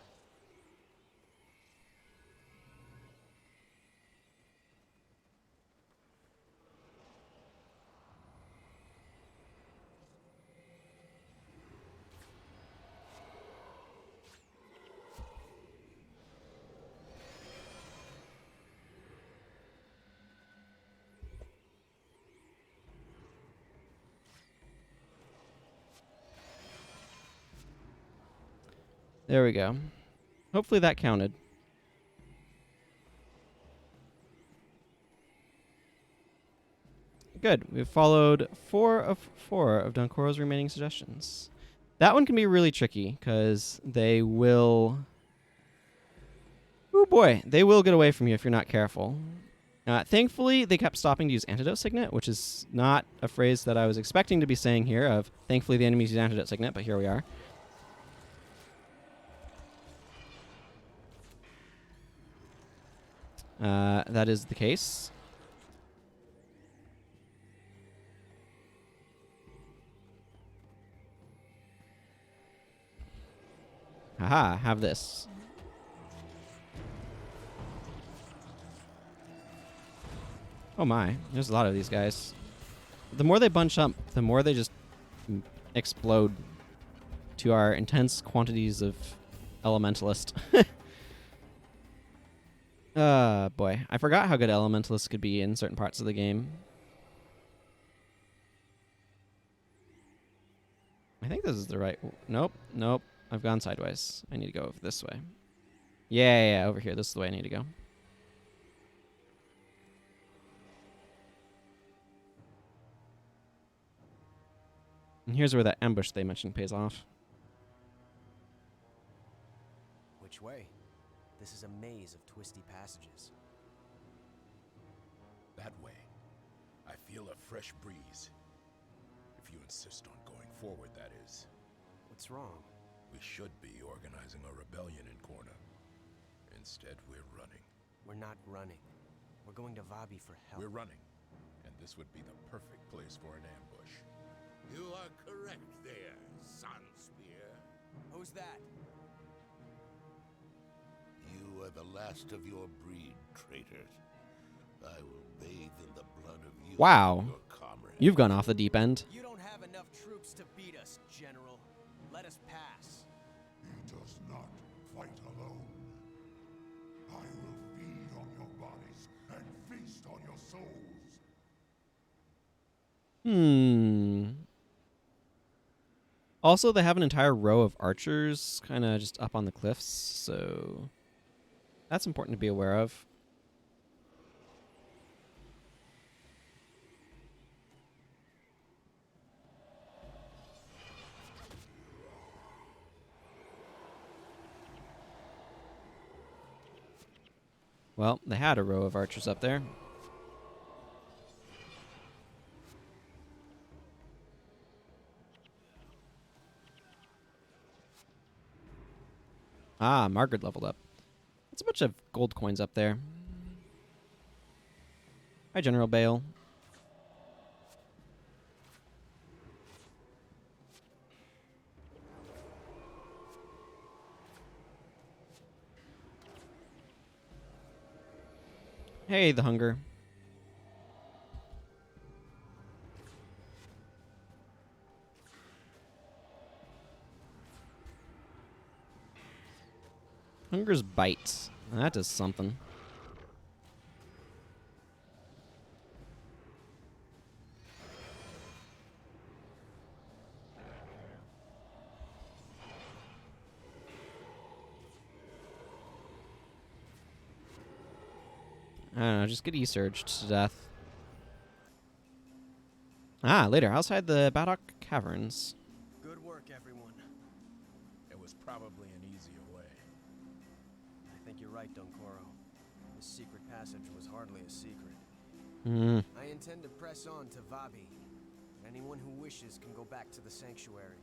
There we go. Hopefully that counted. Good. We've followed 4 of Dunkoro's remaining suggestions. That one can be really tricky because they will... Oh boy, they will get away from you if you're not careful. Thankfully, they kept stopping to use Antidote Signet, which is not a phrase that I was expecting to be saying here of, thankfully the enemies use Antidote Signet, but here we are. That is the case. Haha, have this. Oh my, there's a lot of these guys. The more they bunch up, the more they just explode to our intense quantities of Elementalist. Boy. I forgot how good Elementalists could be in certain parts of the game. I think this is the right... Nope, nope. I've gone sideways. I need to go over this way. Yeah, over here. This is the way I need to go. And here's where that ambush they mentioned pays off. Which way? This is a maze of twisty passages. That way. I feel a fresh breeze. If you insist on going forward, that is. What's wrong? We should be organizing a rebellion in Kourna. Instead, we're running. We're not running. We're going to Vabbi for help. We're running. And this would be the perfect place for an ambush. You are correct there, Sunspear. Who's that? You are the last of your breed, traitors. I will bathe in the blood of you. Wow. And your comrades. You've gone off the deep end. You don't have enough troops to beat us, General. Let us pass. He does not fight alone. I will feed on your bodies and feast on your souls. Also, they have an entire row of archers kind of just up on the cliffs, so that's important to be aware of. Well, they had a row of archers up there. Ah, Margrid leveled up. That's a bunch of gold coins up there. Hi, General Bale. Hey, the hunger. Hunger's bite. That does something. I don't know, just get E-surged to death. Ah, later, outside the Baddock Caverns. Good work, everyone. It was probably an easier way. I think you're right, Doncoro. This secret passage was hardly a secret. I intend to press on to Vabbi. Anyone who wishes can go back to the sanctuary.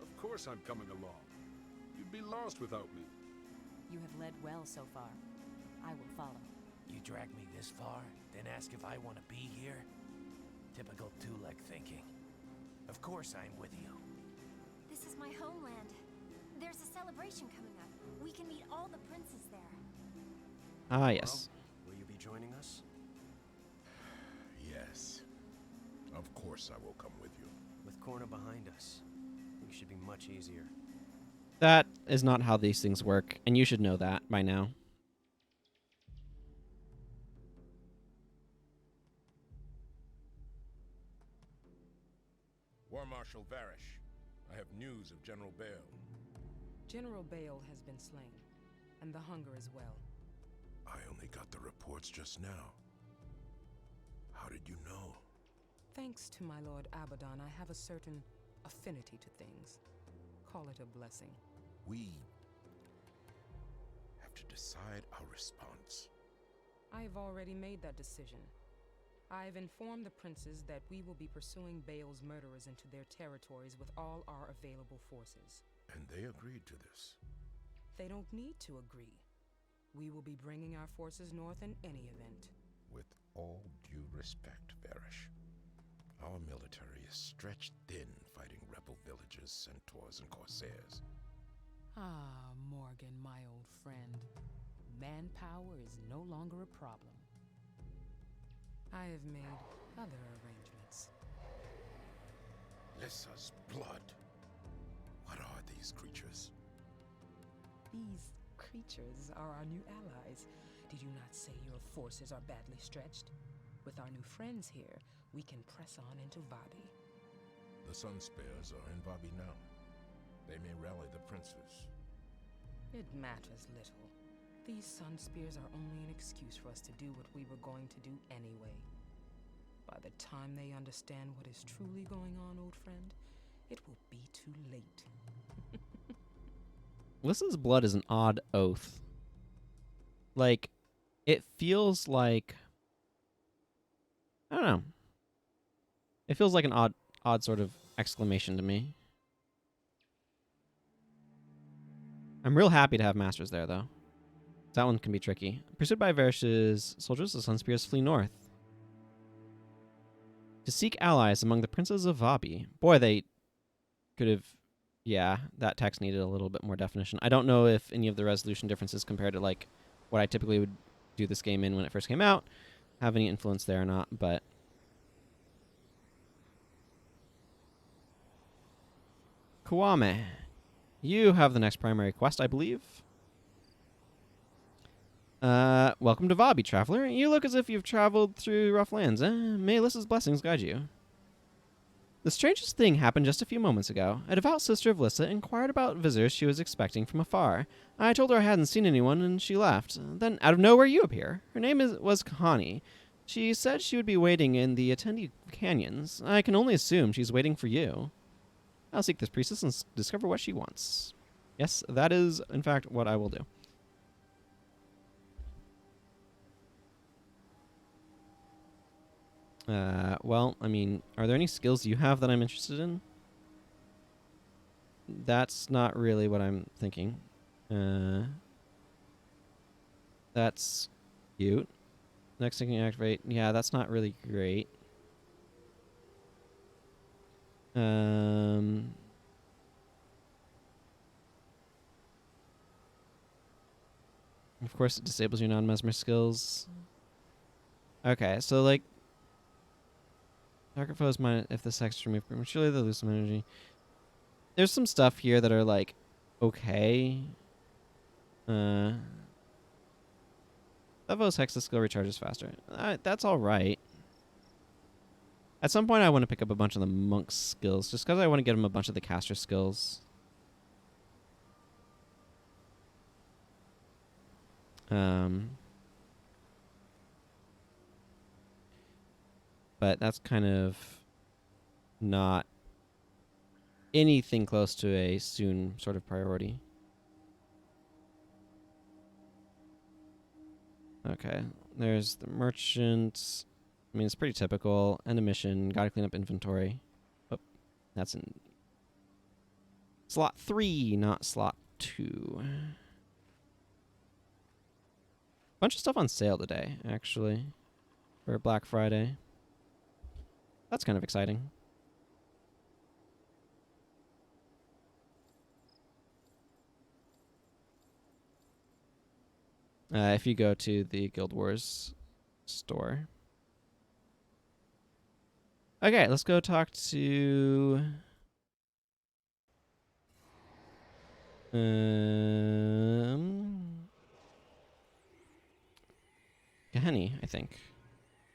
Of course I'm coming along. You'd be lost without me. You have led well so far. I will follow. You drag me this far, then ask if I want to be here? Typical two-leg thinking. Of course I'm with you. This is my homeland. There's a celebration coming up. We can meet all the princes there. Ah, yes. Will you be joining us? Yes. Of course I will come with you. With Kourna behind us, things should be much easier. That is not how these things work, and you should know that by now. War Marshal Varish, I have news of General Bale. General Bale has been slain, and the hunger as well. I only got the reports just now. How did you know? Thanks to my Lord Abaddon, I have a certain affinity to things. Call it a blessing. We have to decide our response. I have already made that decision. I have informed the princes that we will be pursuing Baal's murderers into their territories with all our available forces. And they agreed to this. They don't need to agree. We will be bringing our forces north in any event. With all due respect, Varish, our military is stretched thin fighting rebel villages, centaurs, and corsairs. Ah, Morgan, my old friend. Manpower is no longer a problem. I have made other arrangements. Lissa's blood. What are these creatures? These creatures are our new allies. Did you not say your forces are badly stretched? With our new friends here, we can press on into Vabbi. The Sun Spears are in Vabbi now. They may rally the princes. It matters little. These Sun Spears are only an excuse for us to do what we were going to do anyway. By the time they understand what is truly going on, old friend, it will be too late. Lissa's blood is an odd oath. Like, it feels like... I don't know. It feels like an odd sort of exclamation to me. I'm real happy to have masters there, though. That one can be tricky. Pursued by Varish's soldiers, the Sun Spears flee north to seek allies among the princes of Vabbi. Boy, they could have... Yeah, that text needed a little bit more definition. I don't know if any of the resolution differences compared to, like, what I typically would do this game in when it first came out have any influence there or not, but... Kwame, you have the next primary quest, I believe. Welcome to Vabbi, traveler. You look as if you've traveled through rough lands. May Lissa's blessings guide you. The strangest thing happened just a few moments ago. A devout sister of Lissa inquired about visitors she was expecting from afar. I told her I hadn't seen anyone, and she left. Then, out of nowhere, you appear. Her name was Kahani. She said she would be waiting in the Attendee Canyons. I can only assume she's waiting for you. I'll seek this priestess and discover what she wants. Yes, that is, in fact, what I will do. Well, I mean, are there any skills you have that I'm interested in? That's not really what I'm thinking. That's cute. Next thing you activate. Yeah, that's not really great. Of course, it disables your non-mesmer skills. Okay, so, like, target foes might if this text is removed prematurely, they lose some energy. There's some stuff here that are like, okay. That foe's Hexa skill recharges faster. That's alright. At some point I want to pick up a bunch of the monk's skills, just because I want to get him a bunch of the caster skills. But that's kind of not anything close to a soon sort of priority. Okay, there's the merchant. I mean, it's pretty typical. End of mission. Gotta clean up inventory. Oh, that's in slot 3, not slot 2. Bunch of stuff on sale today, actually, for Black Friday. That's kind of exciting. If you go to the Guild Wars store. Okay, let's go talk to... Kahani, I think.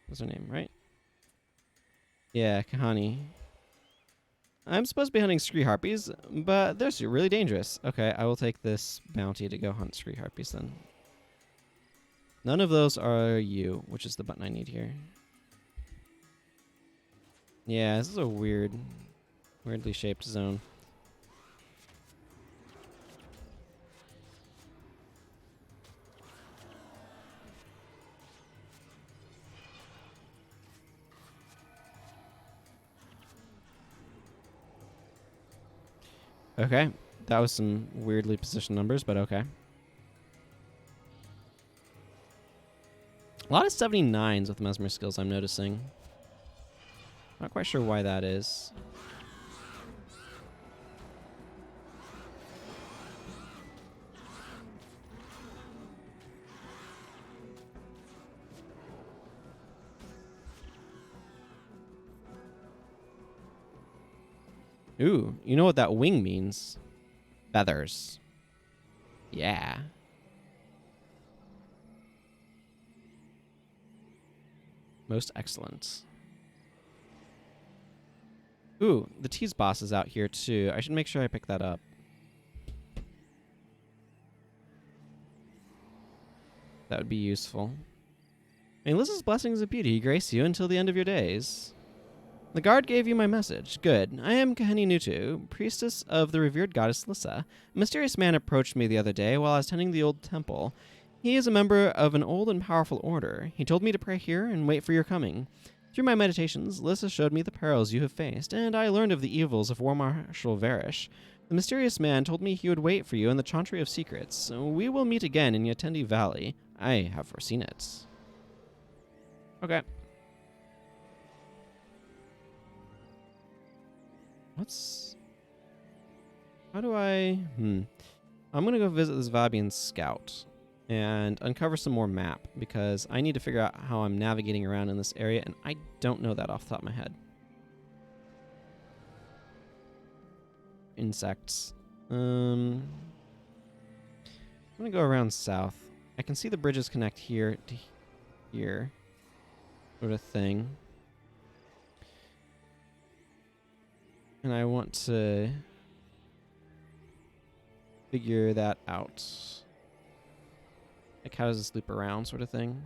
What's her name, right? Yeah, Kahani. I'm supposed to be hunting scree harpies, but they're really dangerous. Okay, I will take this bounty to go hunt scree harpies then. None of those are you, which is the button I need here. Yeah, this is a weird Weirdly shaped zone. Okay. That was some weirdly positioned numbers, but okay. A lot of 79s with Mesmer skills, I'm noticing. Not quite sure why that is. Ooh, you know what that wing means? Feathers. Yeah. Most excellent. Ooh, the tease boss is out here too. I should make sure I pick that up. That would be useful. May Lyssa's blessings of beauty grace you until the end of your days. The guard gave you my message. Good. I am Kaheni Nutu, priestess of the revered goddess Lyssa. A mysterious man approached me the other day while I was tending the old temple. He is a member of an old and powerful order. He told me to pray here and wait for your coming. Through my meditations, Lyssa showed me the perils you have faced, and I learned of the evils of War Marshal Varish. The mysterious man told me he would wait for you in the Chantry of Secrets. We will meet again in Yatendi Valley. I have foreseen it. Okay. How do I... I'm going to go visit this Vabbi and scout and uncover some more map because I need to figure out how I'm navigating around in this area, and I don't know that off the top of my head. Insects. I'm going to go around south. I can see the bridges connect here to here. Sort of thing. And I want to figure that out. Like, how does this loop around, sort of thing?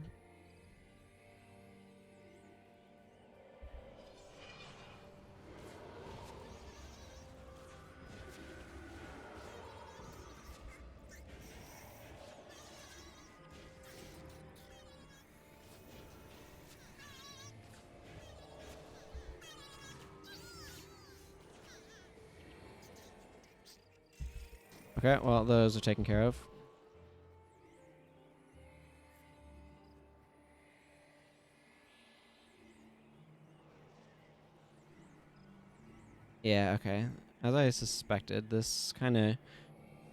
Okay, well, those are taken care of. Yeah, okay. As I suspected, this kind of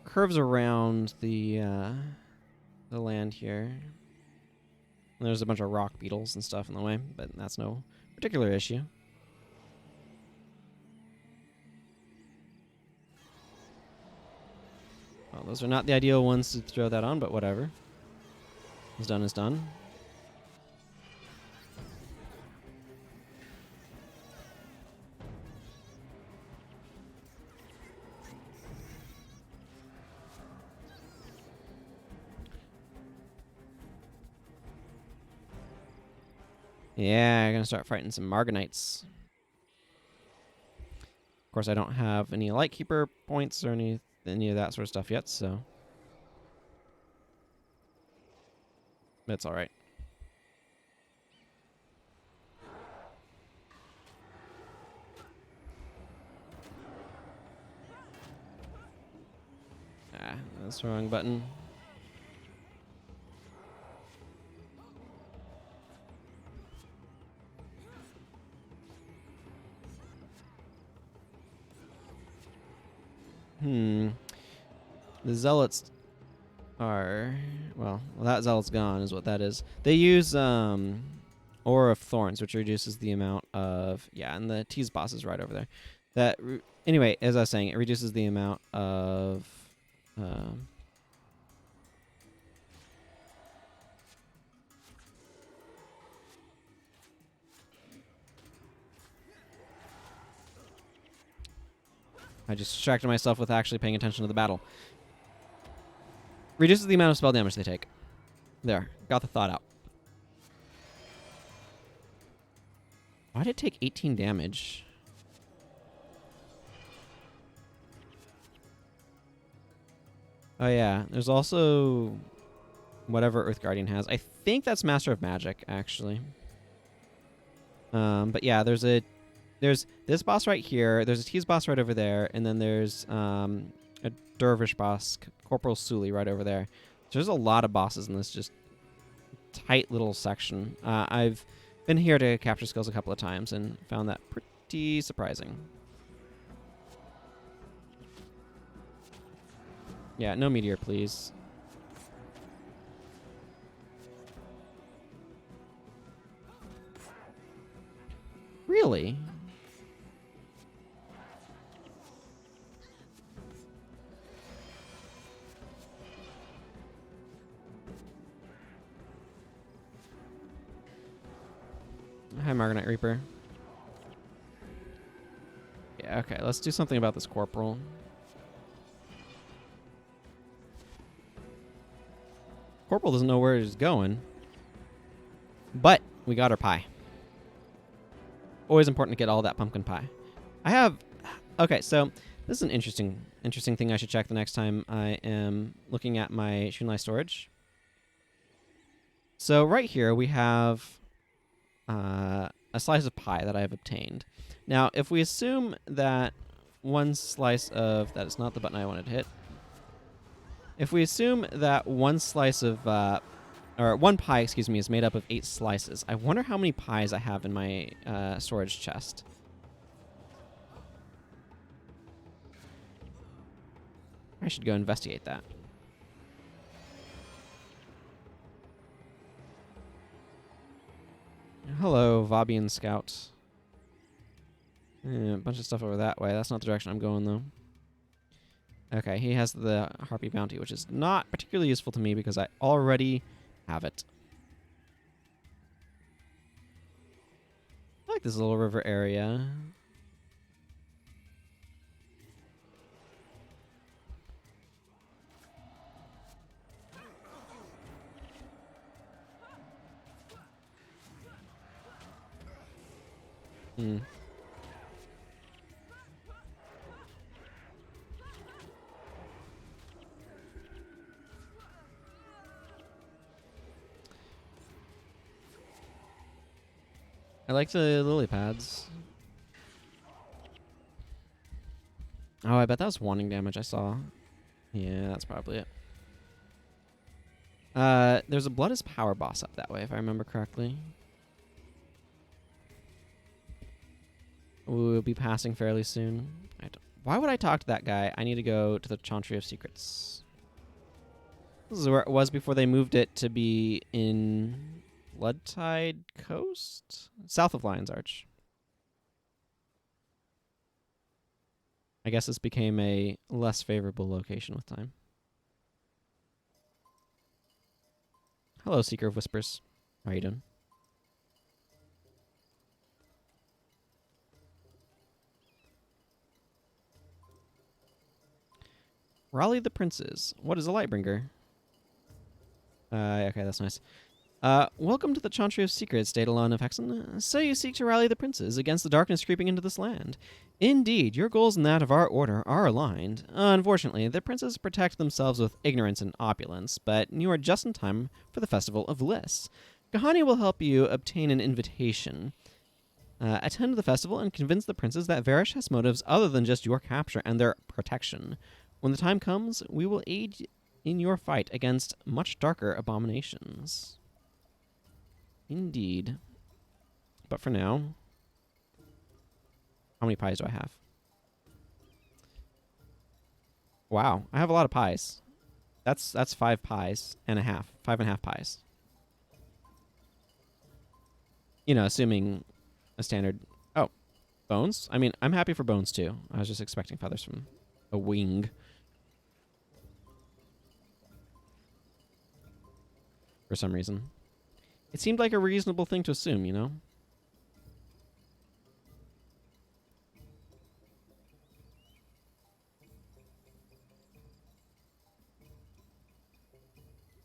curves around the land here. And there's a bunch of rock beetles and stuff in the way, but that's no particular issue. Well, those are not the ideal ones to throw that on, but whatever. What's done is done. Yeah, I'm gonna start fighting some Margonites. Of course, I don't have any Lightkeeper points or any of that sort of stuff yet, so it's all right. Ah, that's the wrong button. The Zealots are... Well, that Zealot's gone is what that is. They use Aura of Thorns, which reduces the amount of... Yeah, and the tease boss is right over there. Anyway, as I was saying, it reduces the amount of... I just distracted myself with actually paying attention to the battle. Reduces the amount of spell damage they take. There. Got the thought out. Why did it take 18 damage? Oh yeah, there's also whatever Earth Guardian has. I think that's Master of Magic, actually. But yeah, there's this boss right here. There's a tease boss right over there, and then there's a dervish boss, Corporal Suli, right over there. So there's a lot of bosses in this just tight little section. I've been here to capture skills a couple of times and found that pretty surprising. Yeah, no meteor, please. Really? Hi, Margrid Reaper. Yeah, okay, let's do something about this corporal. Corporal doesn't know where he's going. But we got our pie. Always important to get all that pumpkin pie. I have... Okay, so this is an interesting thing I should check the next time I am looking at my Shunlai storage. So right here we have a slice of pie that I have obtained. Now, if we assume that one slice of... That is not the button I wanted to hit. If we assume that one slice of... or one pie, excuse me, is made up of 8 slices, I wonder how many pies I have in my storage chest. I should go investigate that. Hello, Vabbi and Scout. A bunch of stuff over that way. That's not the direction I'm going, though. Okay, he has the Harpy Bounty, which is not particularly useful to me because I already have it. I like this little river area. I like the lily pads. Oh, I bet that was wanting damage I saw. Yeah, that's probably it. There's a Blood is Power boss up that way, if I remember correctly. We'll be passing fairly soon. Why would I talk to that guy? I need to go to the Chantry of Secrets. This is where it was before they moved it to be in Bloodtide Coast? South of Lion's Arch. I guess this became a less favorable location with time. Hello, Seeker of Whispers. How are you doing? Raleigh the Princes. What is a Lightbringer? Okay, that's nice. Welcome to the Chantry of Secrets, Daedolon of Hexen. So you seek to rally the princes against the darkness creeping into this land. Indeed, your goals and that of our order are aligned. Unfortunately, the princes protect themselves with ignorance and opulence, but you are just in time for the Festival of Liss. Kahani will help you obtain an invitation. Attend the festival and convince the princes that Varish has motives other than just your capture and their protection. When the time comes, we will aid in your fight against much darker abominations. Indeed. But for now, how many pies do I have? Wow, I have a lot of pies. That's 5 pies and a half. 5.5 pies. You know, assuming a standard... Oh, bones? I mean, I'm happy for bones, too. I was just expecting feathers from a wing. For some reason. It seemed like a reasonable thing to assume, you know?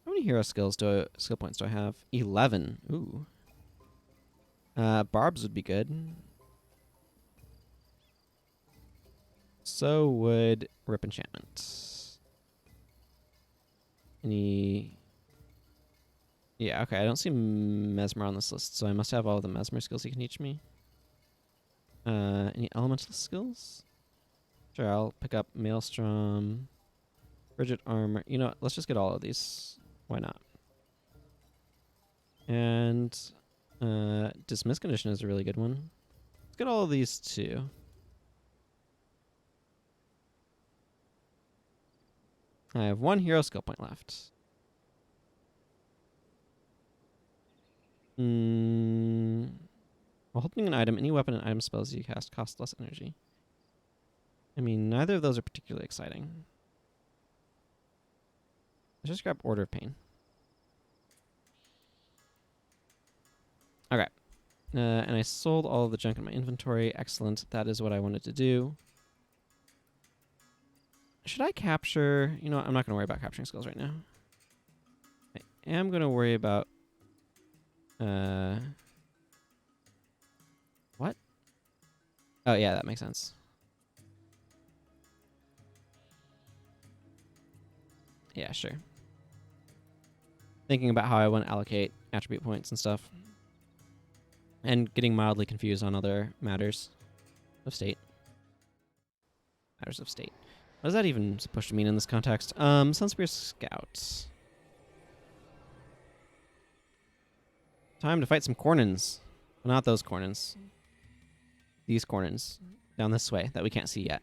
How many hero skill points do I have? 11. Ooh. Barbs would be good. So would Rip Enchantment. any... Yeah, okay, I don't see Mesmer on this list, so I must have all the Mesmer skills he can teach me. Any elemental skills? Sure, I'll pick up Maelstrom, Rigid Armor. You know what? Let's just get all of these. Why not? And Dismiss Condition is a really good one. Let's get all of these too. I have 1 hero skill point left. While holding an item, any weapon and item spells you cast cost less energy. I mean, neither of those are particularly exciting. Let's just grab Order of Pain. Okay. And I sold all of the junk in my inventory. Excellent. That is what I wanted to do. Should I capture... You know what? I'm not going to worry about capturing skills right now. I am going to worry about... What? Oh, yeah, that makes sense. Yeah, sure. Thinking about how I want to allocate attribute points and stuff. And getting mildly confused on other matters of state. Matters of state. What is that even supposed to mean in this context? Sunspear Scouts. Time to fight some Kournans. Well, not those Kournans. These Kournans. Down this way that we can't see yet.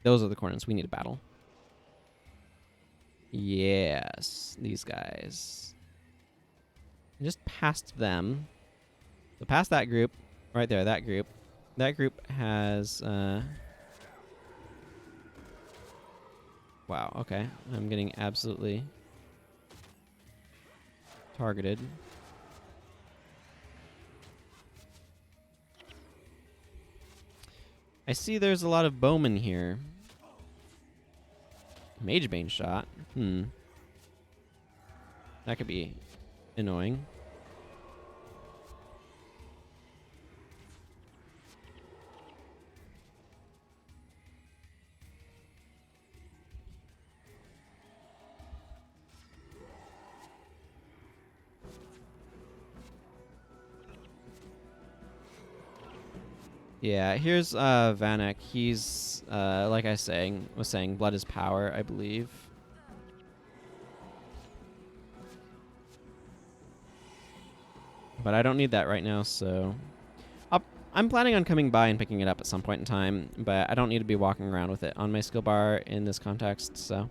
Those are the Kournans we need to battle. Yes. These guys. And just past them. So past that group. Right there, that group. That group has... Wow, okay. I'm getting absolutely targeted. I see there's a lot of bowmen here. Magebane shot. That could be annoying. Yeah, here's Vanek. He's like I was saying, blood is power, I believe. But I don't need that right now, so I'm planning on coming by and picking it up at some point in time, but I don't need to be walking around with it on my skill bar in this context, so.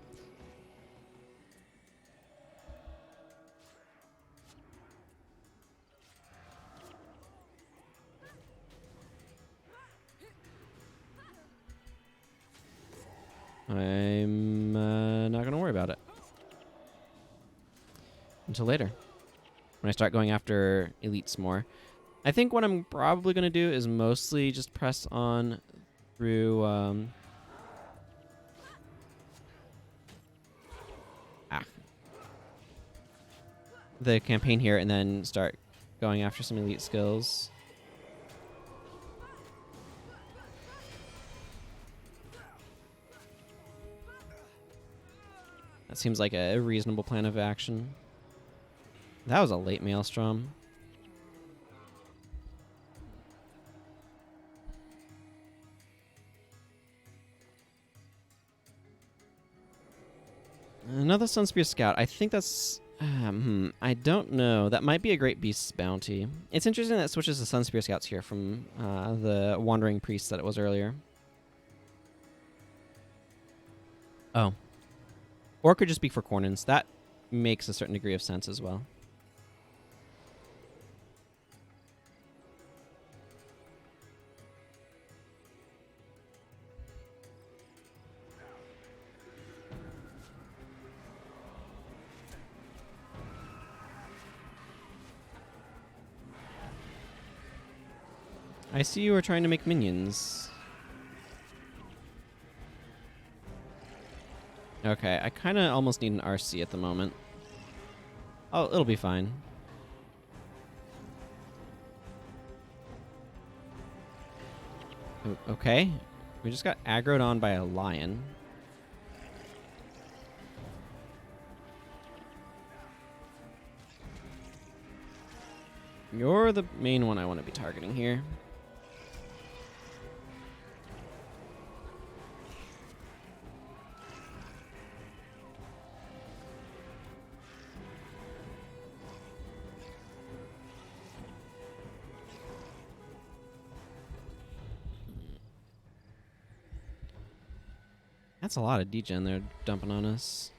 I'm not going to worry about it. Until later. When I start going after elites more. I think what I'm probably going to do is mostly just press on through... the campaign here and then start going after some elite skills. That seems like a reasonable plan of action. That was a late Maelstrom. Another Sunspear Scout. I think that's... I don't know. That might be a Great Beast's bounty. It's interesting that it switches to Sunspear Scouts here from the Wandering Priest that it was earlier. Oh. Or it could just be for Kournans. That makes a certain degree of sense as well. I see you are trying to make minions. Okay, I kind of almost need an RC at the moment. Oh, it'll be fine. Okay, we just got aggroed on by a lion. You're the main one I want to be targeting here. That's a lot of degen they're dumping on us.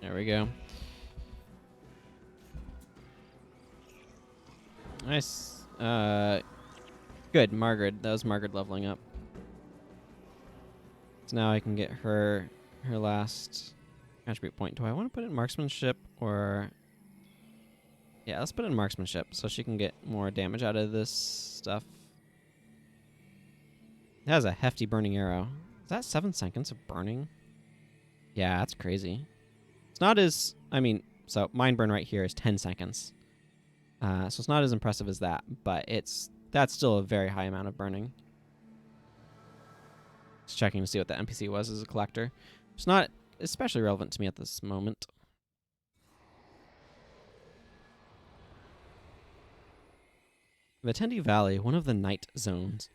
There we go. Nice. Good, Margrid. That was Margrid leveling up. So now I can get her last attribute point. Do I want to put it in marksmanship or... Yeah, let's put it in marksmanship so she can get more damage out of this stuff. It has a hefty burning arrow. Is that 7 seconds of burning? Yeah, that's crazy. It's not as... I mean, so mind burn right here is 10 seconds. So it's not as impressive as that, but that's still a very high amount of burning. Just checking to see what the NPC was as a collector. It's not especially relevant to me at this moment. Vitendi Valley, one of the night zones.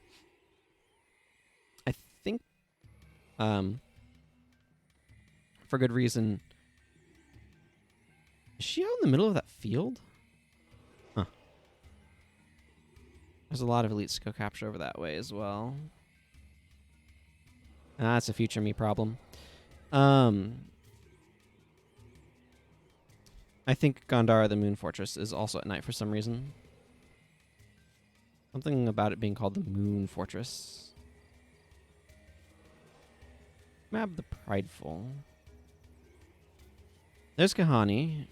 I think, for good reason. Is she out in the middle of that field? Huh. There's a lot of elites to go capture over that way as well. That's a future me problem. I think Gondara, the Moon Fortress, is also at night for some reason. Something about it being called the Moon Fortress. Mab the Prideful. There's Kahani.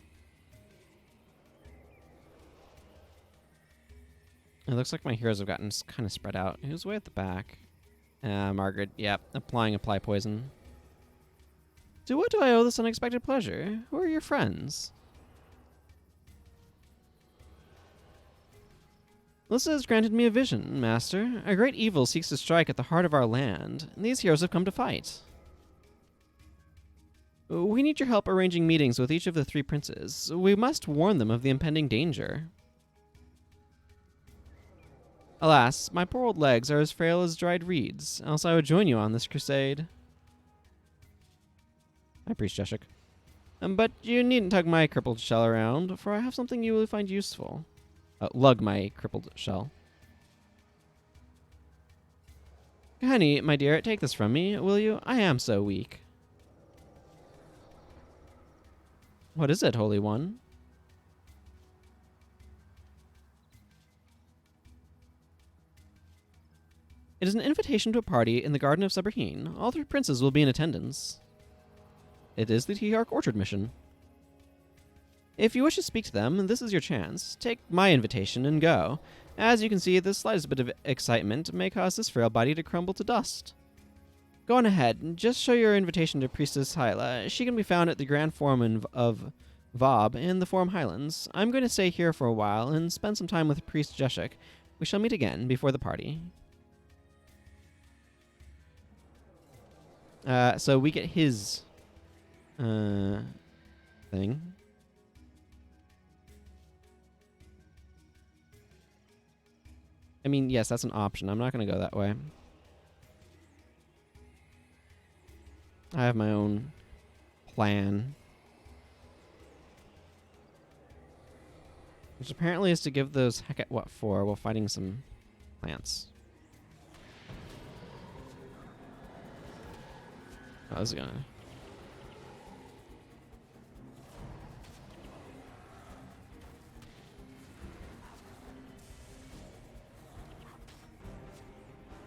It looks like my heroes have gotten kind of spread out. Who's way at the back? Margrid. Yep, apply poison. To what do I owe this unexpected pleasure? Who are your friends? Lyssa has granted me a vision, Master. A great evil seeks to strike at the heart of our land, and these heroes have come to fight. We need your help arranging meetings with each of the 3 princes. We must warn them of the impending danger. Alas, my poor old legs are as frail as dried reeds, else I would join you on this crusade. I Priest Jeshik. But you needn't tug my crippled shell around, for I have something you will find useful. Lug my crippled shell. Honey, my dear, take this from me, will you? I am so weak. What is it, Holy One? It is an invitation to a party in the Garden of Sabraheen. All 3 princes will be in attendance. It is the Tehark Orchard mission. If you wish to speak to them, this is your chance. Take my invitation and go. As you can see, the slightest bit of excitement may cause this frail body to crumble to dust. Go on ahead, and just show your invitation to Priestess Hyla. She can be found at the Grand Forum of Vab in the Forum Highlands. I'm going to stay here for a while and spend some time with Priest Jeshik. We shall meet again before the party. So we get his thing. I mean, yes, that's an option. I'm not going to go that way. I have my own plan. Which apparently is to give those Heket what for while fighting some plants. Oh, this is gonna...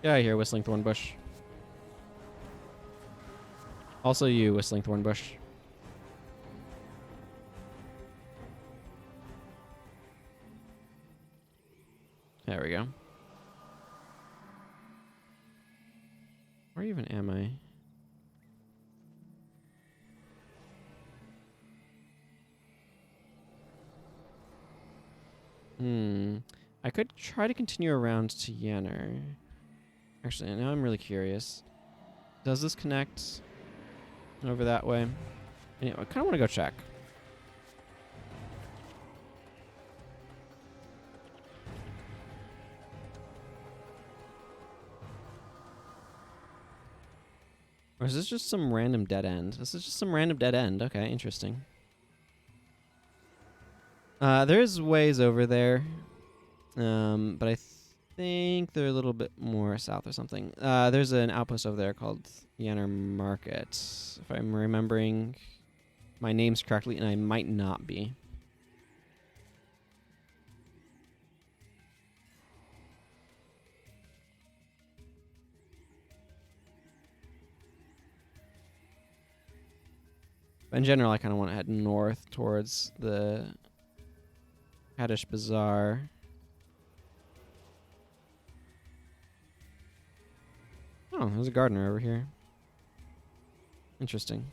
Get out of here, Whistling Thornbush. Also you, Whistling Thornbush. There we go. Where even am I? I could try to continue around to Yenner. Actually, now I'm really curious. Does this connect over that way? Anyway, I kind of want to go check. Or is this just some random dead end? This is just some random dead end. Okay, interesting. There's ways over there. But I think they're a little bit more south or something. There's an outpost over there called Yenner Market. If I'm remembering my names correctly, and I might not be. But in general, I kind of want to head north towards the Haddish Bazaar. Oh, there's a gardener over here. Interesting.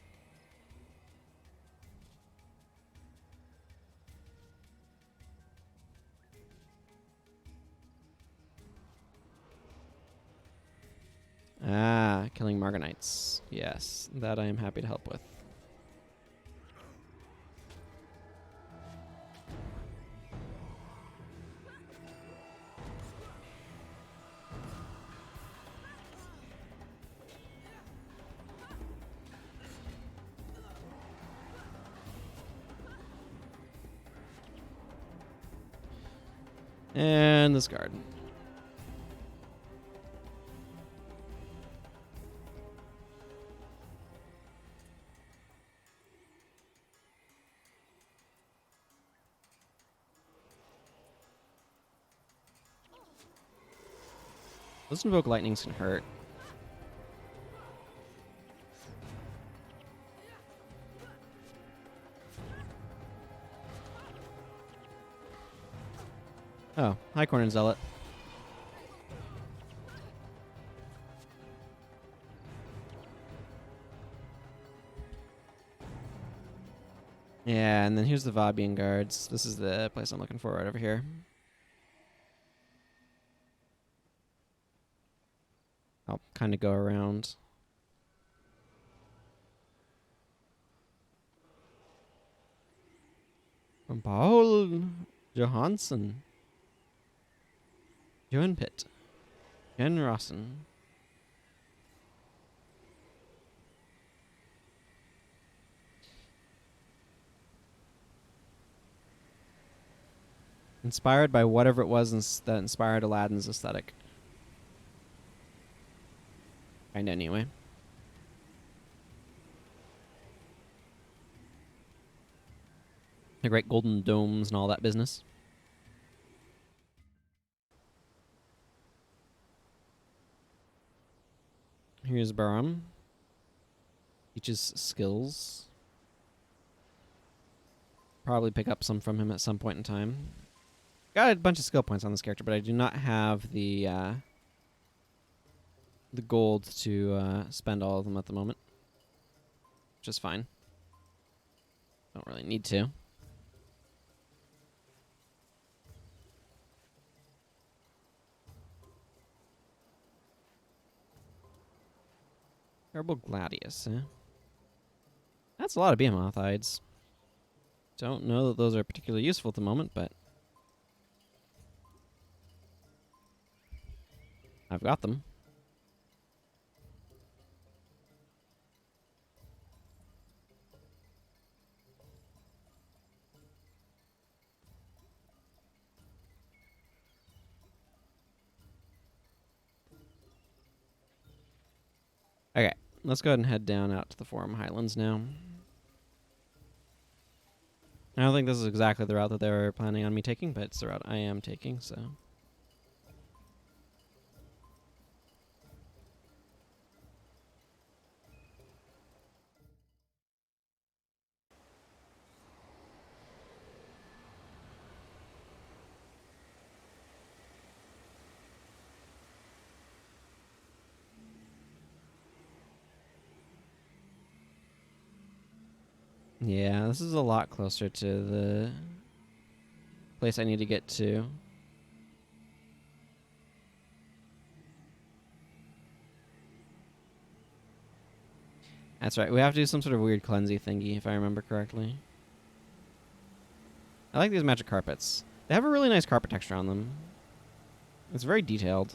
Ah, killing Margonites. Yes, that I am happy to help with. And this garden. Those invoke lightnings can hurt. Oh, hi, Kourna Zealot. Yeah, and then here's the Vabbian guards. This is the place I'm looking for right over here. I'll kind of go around. Paul Johansson. Johan Pitt. Jen Rossen. Inspired by whatever it was that inspired Aladdin's aesthetic. Kinda anyway. The great golden domes and all that business. Here's Baram. Teaches skills. Probably pick up some from him at some point in time. Got a bunch of skill points on this character, but I do not have the gold to spend all of them at the moment. Which is fine. Don't really need to. Terrible Gladius, eh? That's a lot of behemoth hides. Don't know that those are particularly useful at the moment, but I've got them. Okay, let's go ahead and head down out to the Forum Highlands now. I don't think this is exactly the route that they were planning on me taking, but it's the route I am taking, so. Yeah, this is a lot closer to the place I need to get to. That's right. We have to do some sort of weird cleansy thingy, if I remember correctly. I like these magic carpets. They have a really nice carpet texture on them. It's very detailed.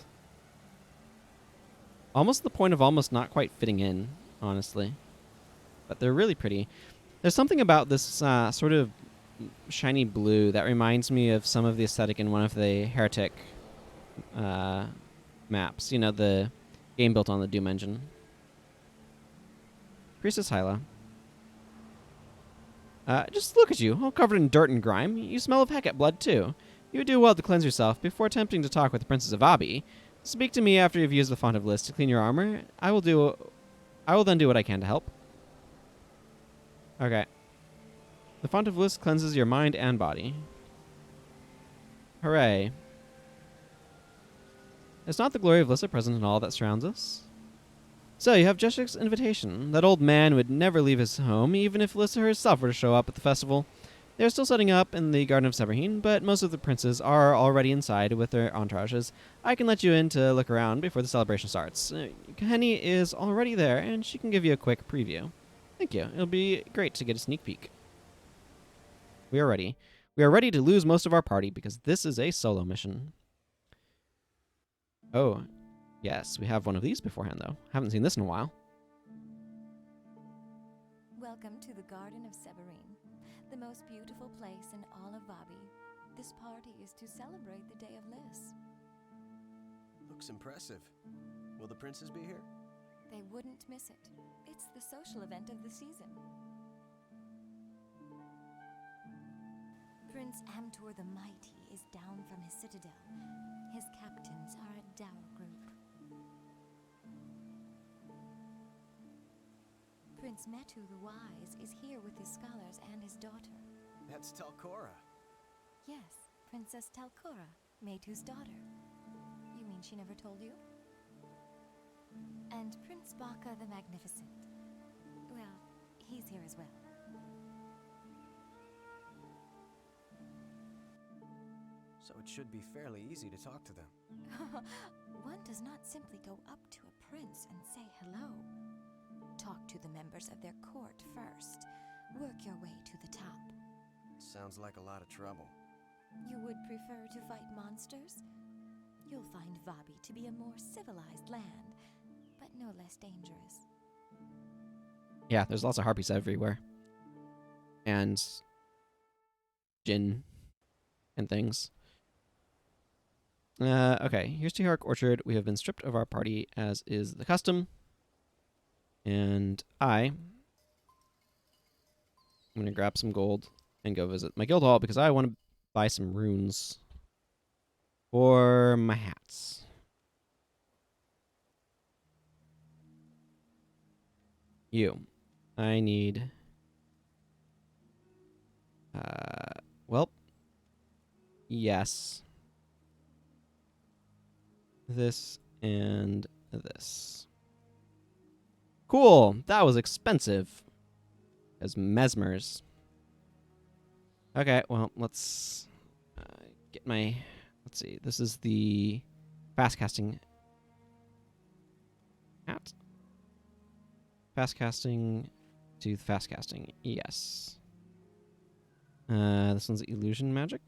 Almost to the point of almost not quite fitting in, honestly. But they're really pretty. There's something about this sort of shiny blue that reminds me of some of the aesthetic in one of the Heretic maps. You know, the game built on the Doom engine. Priestess Hyla. Just look at you, all covered in dirt and grime. You smell of Hecate blood, too. You would do well to cleanse yourself before attempting to talk with the Princess of Vabbi. Speak to me after you've used the Font of Bliss to clean your armor. I will then do what I can to help. Okay. The Font of Bliss cleanses your mind and body. Hooray. Is not the glory of Lissa present in all that surrounds us? So, you have Jeshik's invitation. That old man would never leave his home, even if Lissa herself were to show up at the festival. They are still setting up in the Garden of Severine, but most of the princes are already inside with their entourages. I can let you in to look around before the celebration starts. Henny is already there, and she can give you a quick preview. Thank you. It'll be great to get a sneak peek. We are ready. We are ready to lose most of our party, because this is a solo mission. Oh, yes, we have one of these beforehand, though. Haven't seen this in a while. Welcome to the Garden of Severine, the most beautiful place in all of Vabbi. This party is to celebrate the Day of Liss. Looks impressive. Will the princes be here? They wouldn't miss it. It's the social event of the season. Prince Amtor the Mighty is down from his citadel. His captains are a dour group. Prince Metu the Wise is here with his scholars and his daughter. That's Talcora. Yes, Princess Talcora, Metu's daughter. You mean she never told you? And Prince Baka the Magnificent. Well, he's here as well. So it should be fairly easy to talk to them. One does not simply go up to a prince and say hello. Talk to the members of their court first. Work your way to the top. Sounds like a lot of trouble. You would prefer to fight monsters? You'll find Vabbi to be a more civilized land, but no less dangerous. Yeah, there's lots of harpies everywhere. And Jinn and things. Okay, here's Tehark Orchard. We have been stripped of our party, as is the custom. And I'm going to grab some gold and go visit my guild hall because I want to buy some runes for my hats. I need... well, yes. This and this. Cool. That was expensive. As Mesmers. Okay, well, let's get my... Let's see. This is the fast casting hat. Fast casting to fast casting. Yes. This one's illusion magic.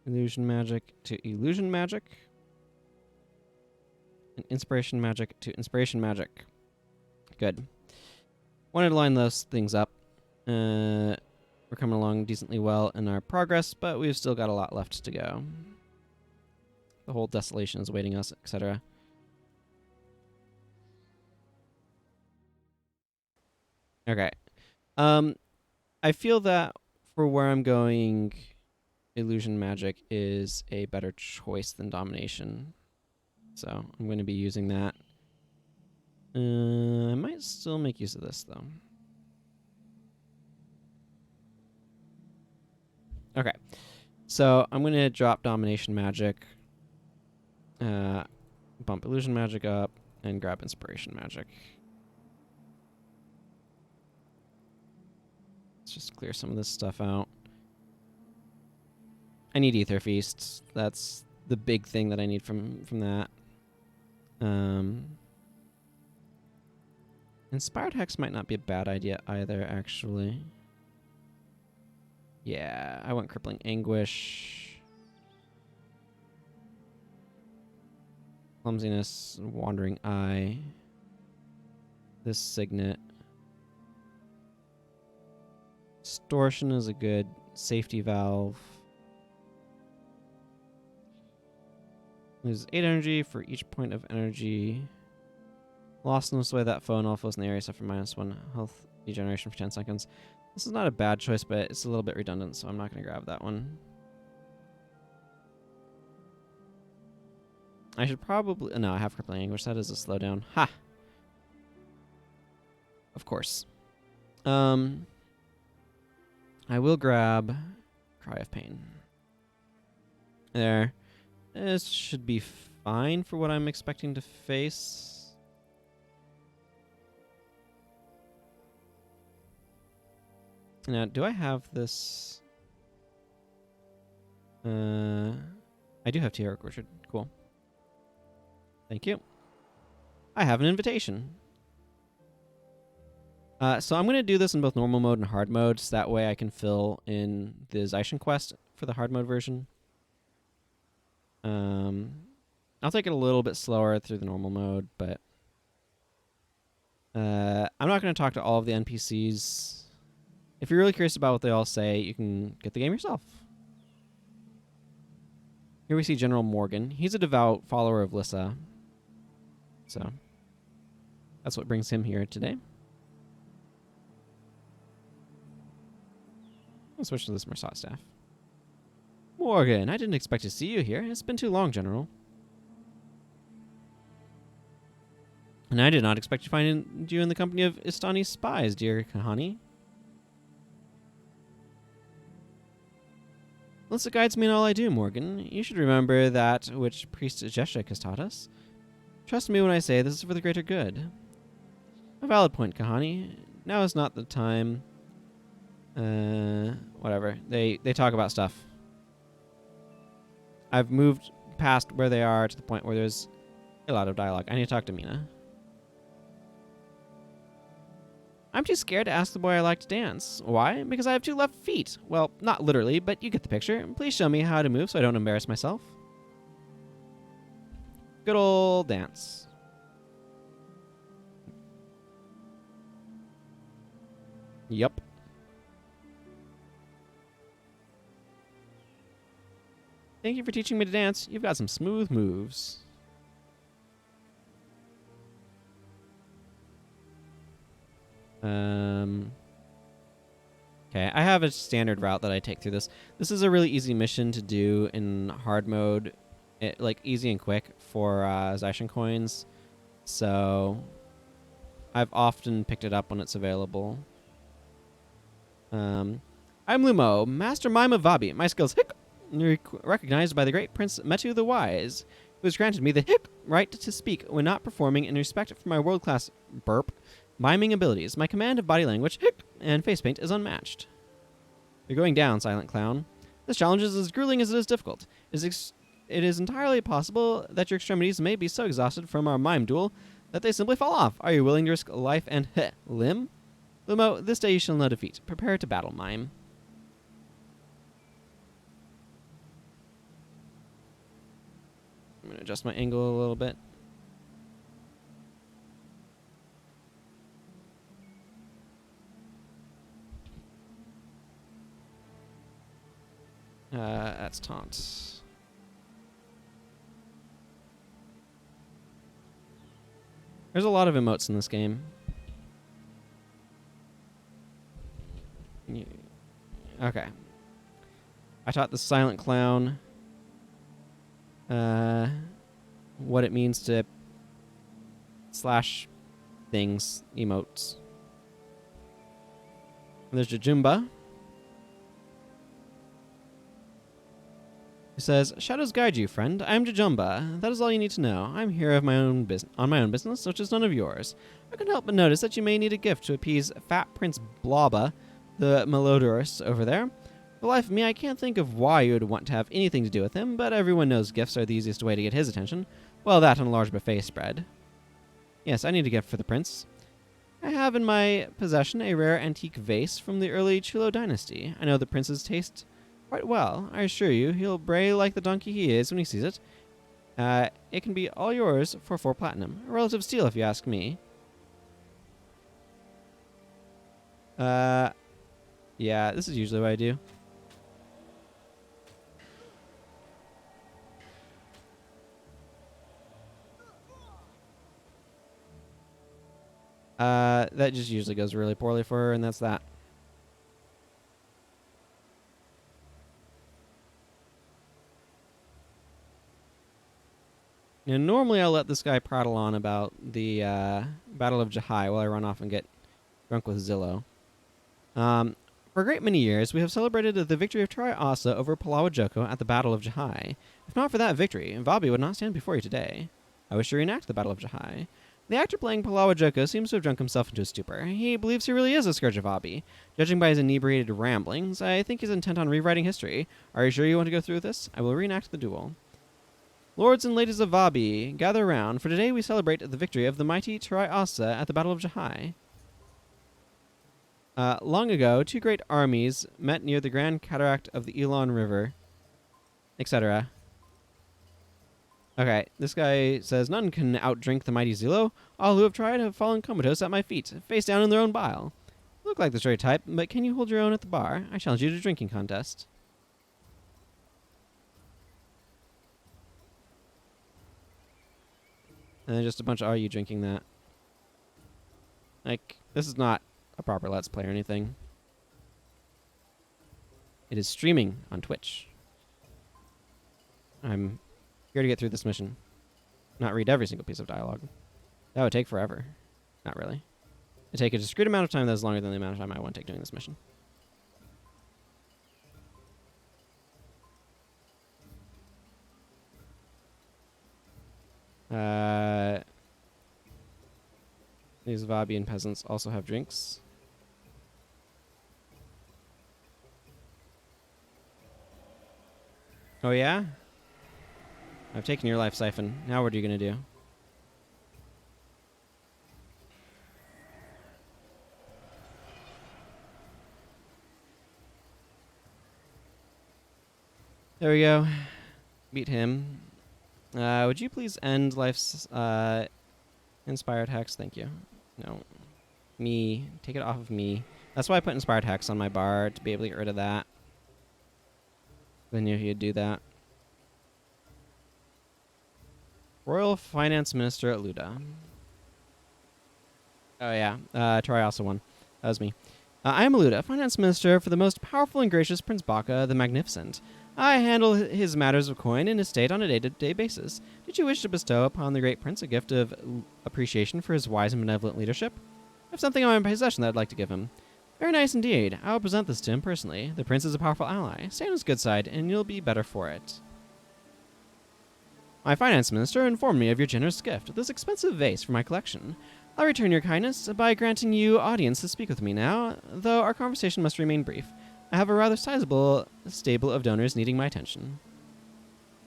Illusion magic to illusion magic. And inspiration magic to inspiration magic. Good. Wanted to line those things up. We're coming along decently well in our progress, but we've still got a lot left to go. The whole desolation is awaiting us, etc. Okay. I feel that for where I'm going, illusion magic is a better choice than domination. So I'm going to be using that. I might still make use of this, though. Okay. So I'm going to drop domination magic, bump illusion magic up, and grab inspiration magic. Let's just clear some of this stuff out. I need Ether Feast. That's the big thing that I need from that. Inspired Hex might not be a bad idea either, actually. Yeah, I want Crippling Anguish. Clumsiness, Wandering Eye. This Signet. Distortion is a good safety valve. Lose 8 energy for each point of energy. Lost in this way that foe and all foes in the area suffer -1 health regeneration for 10 seconds. This is not a bad choice, but it's a little bit redundant, so I'm not going to grab that one. I should probably... No, I have Crippling Anguish. That is a slowdown. Ha! Of course. I will grab Cry of Pain. There. This should be fine for what I'm expecting to face. Now, do I have this? I do have Teoric Orchard. Cool. Thank you. I have an invitation. So I'm going to do this in both normal mode and hard mode, so that way I can fill in the Zaishin quest for the hard mode version. I'll take it a little bit slower through the normal mode, but I'm not going to talk to all of the NPCs. If you're really curious about what they all say, you can get the game yourself. Here we see General Morgan. He's a devout follower of Lissa. So that's what brings him here today. I'll switch to this Mersat staff. Morgan, I didn't expect to see you here. It's been too long, General. And I did not expect to find you in the company of Istani spies, dear Kahani. Lissa guides me in all I do, Morgan. You should remember that which Priest Jeshik has taught us. Trust me when I say this is for the greater good. A valid point, Kahani. Now is not the time. Whatever. They talk about stuff. I've moved past where they are to the point where there's a lot of dialogue. I need to talk to Mina. I'm too scared to ask the boy I like to dance. Why? Because I have 2 left feet. Well, not literally, but you get the picture. Please show me how to move so I don't embarrass myself. Good old dance. Yup. Thank you for teaching me to dance. You've got some smooth moves. Okay, I have a standard route that I take through this. This is a really easy mission to do in hard mode, like easy and quick for Zaishin coins. So I've often picked it up when it's available. I'm Lumo, Master Mime of Vabbi. My skills recognized by the great Prince Metu the Wise, who has granted me the right to speak when not performing in respect for my world-class miming abilities. My command of body language and face paint is unmatched. You're going down, Silent Clown. This challenge is as grueling as it is difficult. It is entirely possible that your extremities may be so exhausted from our mime duel that they simply fall off. Are you willing to risk life and limb? Lumo, this day you shall know defeat. Prepare to battle, Mime. I'm going to adjust my angle a little bit. That's taunt. There's a lot of emotes in this game. Okay. I taught the Silent Clown what it means to slash things, emotes. And there's Jajumba. He says, "Shadows guide you, friend. I am Jajumba. That is all you need to know. I'm here on my own business, which is none of yours. I couldn't help but notice that you may need a gift to appease Fat Prince Blobba, the Melodorus over there. For the life of me, I can't think of why you would want to have anything to do with him, but everyone knows gifts are the easiest way to get his attention. Well, that and a large buffet spread. Yes, I need a gift for the prince. I have in my possession a rare antique vase from the early Chulo dynasty. I know the prince's taste quite well. I assure you, he'll bray like the donkey he is when he sees it. It can be all yours for 4 platinum. A relative steal, if you ask me. Yeah, this is usually what I do. That just usually goes really poorly for her, and that's that. Now, normally I'll let this guy prattle on about the Battle of Jahai while I run off and get drunk with Zillow. For a great many years, we have celebrated the victory of Trai Asa over Palawa Joko at the Battle of Jahai. If not for that victory, Vabbi would not stand before you today. I wish to reenact the Battle of Jahai. The actor playing Palawa Joko seems to have drunk himself into a stupor. He believes he really is a scourge of Vabbi. Judging by his inebriated ramblings, I think he's intent on rewriting history. Are you sure you want to go through with this? I will reenact the duel. Lords and ladies of Vabbi, gather around, for today we celebrate the victory of the mighty Trai Asa at the Battle of Jahai. Long ago, 2 great armies met near the Grand Cataract of the Elon River, etc. Okay, this guy says, none can outdrink the mighty Zillow. All who have tried have fallen comatose at my feet, face down in their own bile. You look like the straight type, but can you hold your own at the bar? I challenge you to a drinking contest. And then just a bunch of, are you drinking that? Like, this is not a proper Let's Play or anything. It is streaming on Twitch. I'm here to get through this mission. Not read every single piece of dialogue. That would take forever. Not really. It'd take a discrete amount of time that is longer than the amount of time I want to take doing this mission. These Vabbian peasants also have drinks. Oh yeah? I've taken your life siphon. Now what are you gonna do? There we go. Beat him. Would you please end life's inspired hex? Thank you. No. Me. Take it off of me. That's why I put inspired hex on my bar, to be able to get rid of that. Then knew he'd do that. Royal Finance Minister at Luda. Oh yeah, Trai also won. That was me. I am Luda, Finance Minister for the most powerful and gracious Prince Baka the Magnificent. I handle his matters of coin and estate on a day-to-day basis. Did you wish to bestow upon the great prince a gift of appreciation for his wise and benevolent leadership? I have something in my possession that I'd like to give him. Very nice indeed. I will present this to him personally. The prince is a powerful ally. Stay on his good side, and you'll be better for it. My finance minister informed me of your generous gift, this expensive vase for my collection. I'll return your kindness by granting you audience to speak with me now, though our conversation must remain brief. I have a rather sizable stable of donors needing my attention.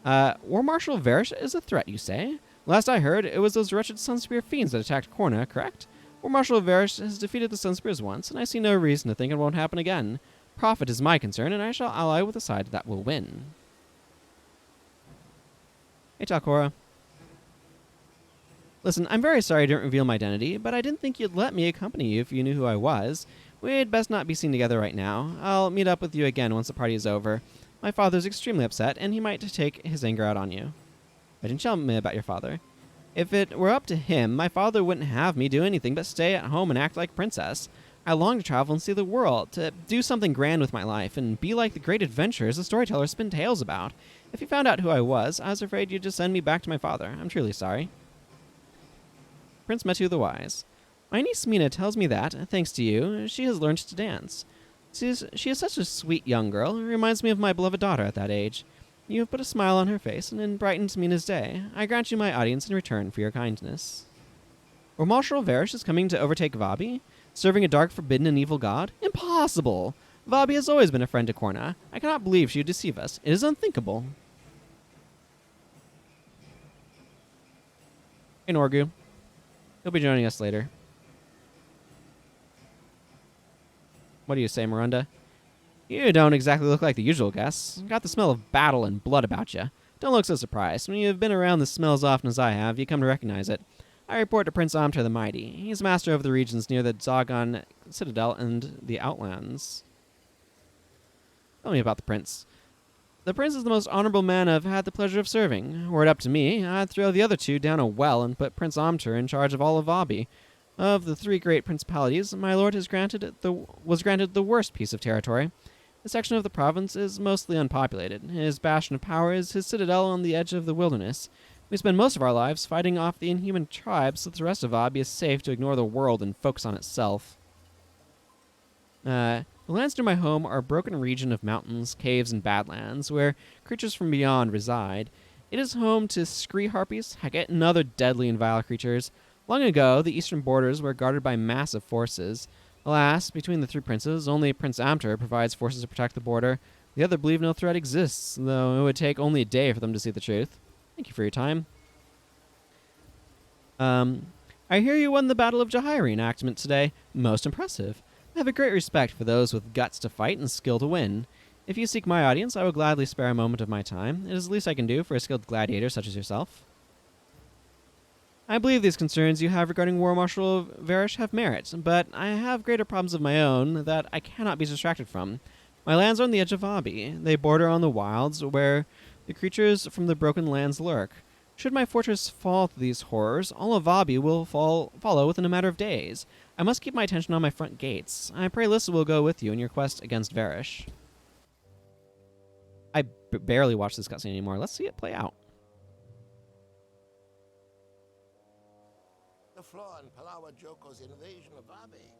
War Marshal Varish is a threat, you say? Last I heard, it was those wretched Sunspear fiends that attacked Kourna, correct? War Marshal Varish has defeated the Sunspears once, and I see no reason to think it won't happen again. Profit is my concern, and I shall ally with the side that will win. Hey, Takora. Listen, I'm very sorry I didn't reveal my identity, but I didn't think you'd let me accompany you if you knew who I was. We'd best not be seen together right now. I'll meet up with you again once the party is over. My father's extremely upset, and he might take his anger out on you. I didn't tell me about your father. If it were up to him, my father wouldn't have me do anything but stay at home and act like princess. I long to travel and see the world, to do something grand with my life, and be like the great adventures the storytellers spin tales about. If you found out who I was afraid you'd just send me back to my father. I'm truly sorry. Prince Metu the Wise. My niece Mina tells me that, thanks to you, she has learned to dance. She is such a sweet young girl, who reminds me of my beloved daughter at that age. You have put a smile on her face and brightened Mina's day. I grant you my audience in return for your kindness. Or Marshal Varish is coming to overtake Vabbi? Serving a dark, forbidden, and evil god? Impossible! Vabbi has always been a friend to Kourna. I cannot believe she would deceive us. It is unthinkable. Hey, Norgu. He'll be joining us later. What do you say, Miranda? You don't exactly look like the usual guests. Got the smell of battle and blood about you. Don't look so surprised. When you have been around the smell as often as I have, you come to recognize it. I report to Prince Amter the Mighty. He's master of the regions near the Zagon Citadel and the Outlands. Tell me about the prince. The prince is the most honorable man I've had the pleasure of serving. Were it up to me, I'd throw the other two down a well and put Prince Amter in charge of all of Vabbi. Of the 3 great principalities, my lord was granted the worst piece of territory. The section of the province is mostly unpopulated. His bastion of power is his citadel on the edge of the wilderness. We spend most of our lives fighting off the inhuman tribes so that the rest of Vabbi is safe to ignore the world and focus on itself. The lands near my home are a broken region of mountains, caves, and badlands, where creatures from beyond reside. It is home to scree harpies, Heket, and other deadly and vile creatures. Long ago, the eastern borders were guarded by massive forces. Alas, between the 3 princes, only Prince Amter provides forces to protect the border. The other believe no threat exists, though it would take only a day for them to see the truth. Thank you for your time. I hear you won the Battle of Jahai reenactment today. Most impressive. I have a great respect for those with guts to fight and skill to win. If you seek my audience, I will gladly spare a moment of my time. It is the least I can do for a skilled gladiator such as yourself. I believe these concerns you have regarding War Marshal Varish have merit, but I have greater problems of my own that I cannot be distracted from. My lands are on the edge of Vabbi. They border on the wilds where the creatures from the broken lands lurk. Should my fortress fall to these horrors, all of Vabbi will follow within a matter of days. I must keep my attention on my front gates. I pray Lissa will go with you in your quest against Varish. I barely watch this cutscene anymore. Let's see it play out. The flaw in Palawa Joko's invasion of Vabbi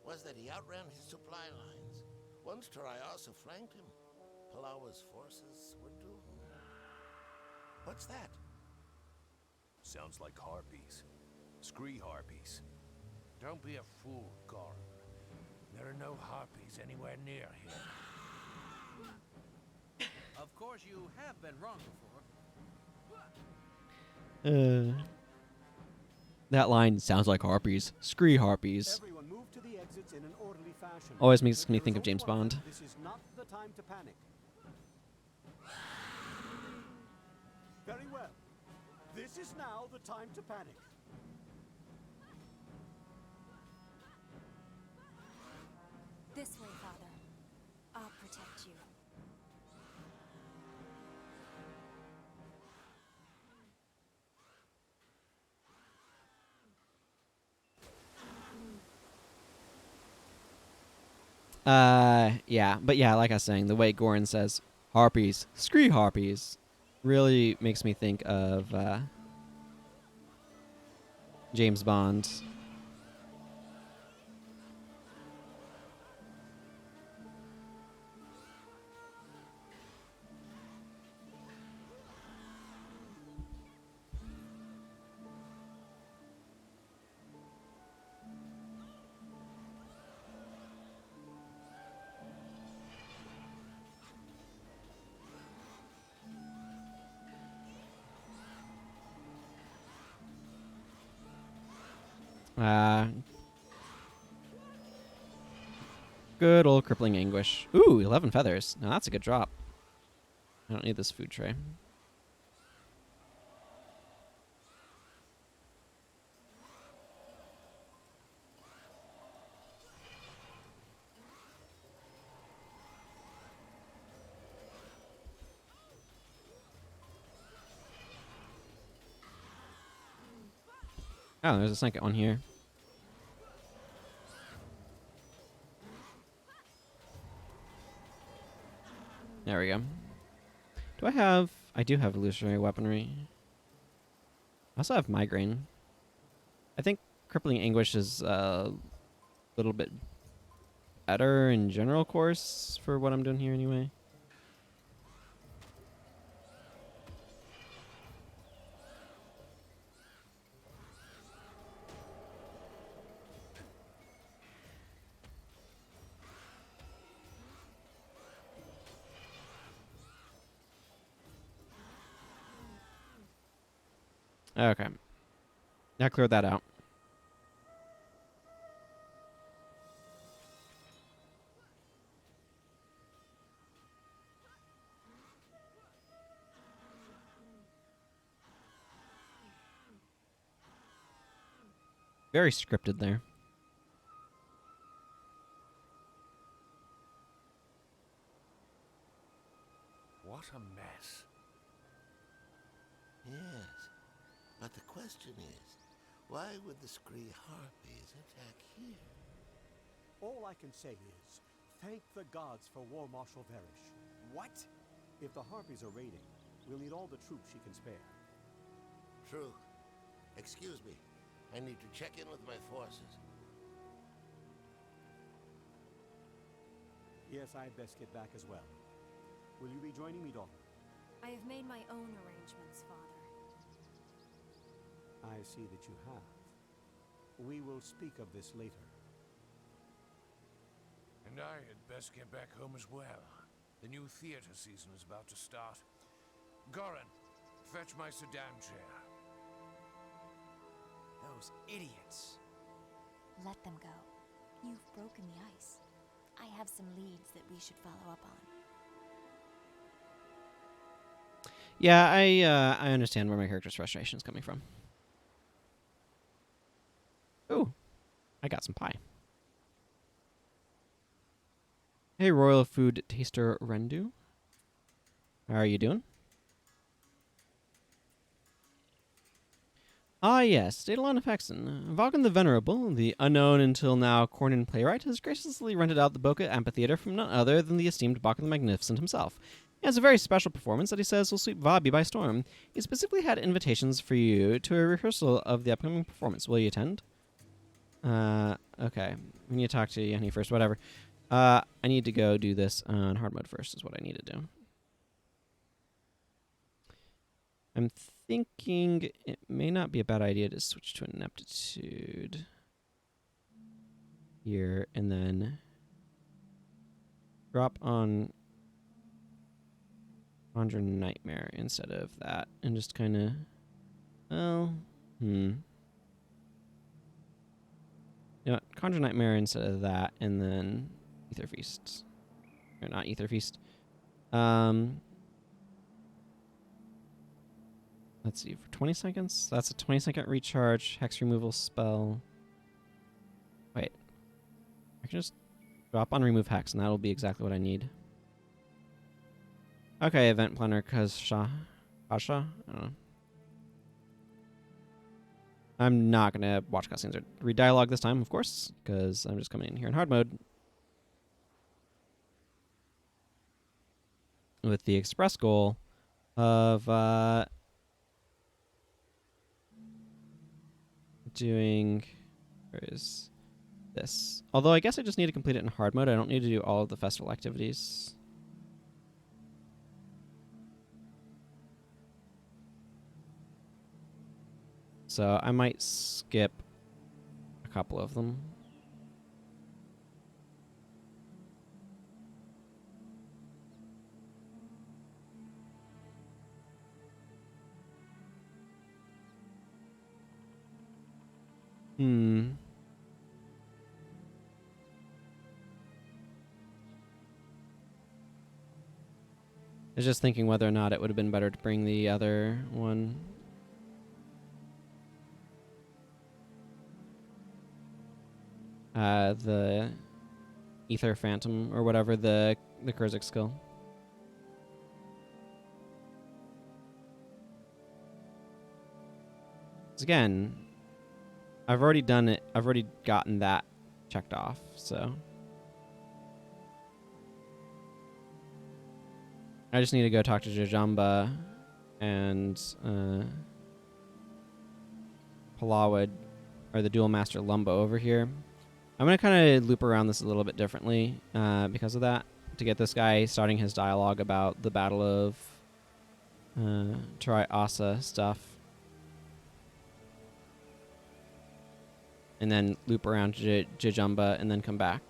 was that he outran his supply lines. Once Tarai also flanked him. Palawa's forces were doomed. What's that? Sounds like harpies. Scree harpies. Don't be a fool, Goran. There are no harpies anywhere near here. Of course, you have been wrong before. That line sounds like harpies. Scree harpies. Everyone move to the exits in an orderly fashion. Always makes me think of James Bond. This is not the time to panic. Very well. This is now the time to panic. This way, Father. I'll protect you. Yeah, but yeah, like I was saying, the way Goran says harpies, scree harpies, really makes me think of James Bond. Good old crippling anguish. Ooh, 11 feathers. Now that's a good drop. I don't need this food tray. Oh, there's a second one here. There we go. Do I have... I do have illusionary weaponry. I also have migraine. I think crippling anguish is a little bit better in general course for what I'm doing here anyway. Okay. Now cleared that out. Very scripted there. What a mess. Yes, but the question is, why would the Scree Harpies attack here? All I can say is, thank the gods for War Marshal Varish. What? If the Harpies are raiding, we'll need all the troops she can spare. True. Excuse me. I need to check in with my forces. Yes, I'd best get back as well. Will you be joining me, daughter? I have made my own arrangements, Father. I see that you have. We will speak of this later. And I had best get back home as well. The new theater season is about to start. Goran, fetch my sedan chair. Those idiots. Let them go. You've broken the ice. I have some leads that we should follow up on. Yeah, I understand where my character's frustration is coming from. Ooh, I got some pie. Hey, Royal Food Taster Rendu. How are you doing? Ah, yes, Daedalon of Hexen. Vulcan the Venerable, the unknown until now Kournan playwright, has graciously rented out the Boca Amphitheater from none other than the esteemed Baka the Magnificent himself. He has a very special performance that he says will sweep Vabbi by storm. He specifically had invitations for you to a rehearsal of the upcoming performance. Will you attend? Okay. We need to talk to Yanni first, whatever. I need to go do this on hard mode first is what I need to do. I'm thinking it may not be a bad idea to switch to ineptitude here and then drop on Conjure Nightmare instead of that and just kind of, well, You know what? Conjure Nightmare instead of that and then Ether Feast. Or not Ether Feast. Let's see, for 20 seconds? That's a 20-second recharge, hex removal spell. Wait. I can just drop on remove hex, and that'll be exactly what I need. Okay, event planner, Kasha? I don't know. I'm not going to watch cutscenes or read dialogue this time, of course, because I'm just coming in here in hard mode. With the express goal of doing, where is this? Although I guess I just need to complete it in hard mode. I don't need to do all of the festival activities. So I might skip a couple of them. I was just thinking whether or not it would have been better to bring the other one. The Ether Phantom or whatever, the Kurzik skill. Again, I've already done it. I've already gotten that checked off, so I just need to go talk to Jajamba and Palawad, or the Dual Master Lumbo over here. I'm going to kind of loop around this a little bit differently because of that, to get this guy starting his dialogue about the Battle of Try Asa stuff. And then loop around Jajamba and then come back.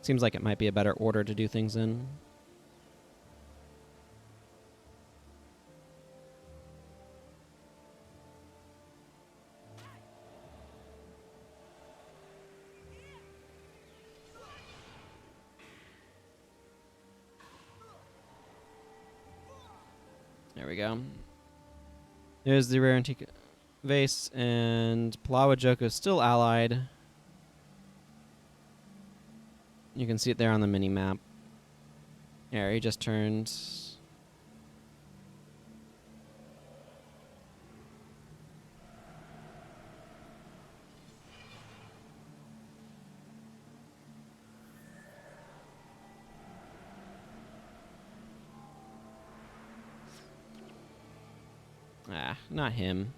Seems like it might be a better order to do things in. There we go. There's the rare antique vase, and Palawa Joko is still allied. You can see it there on the mini map. There, he just turned. Ah, not him.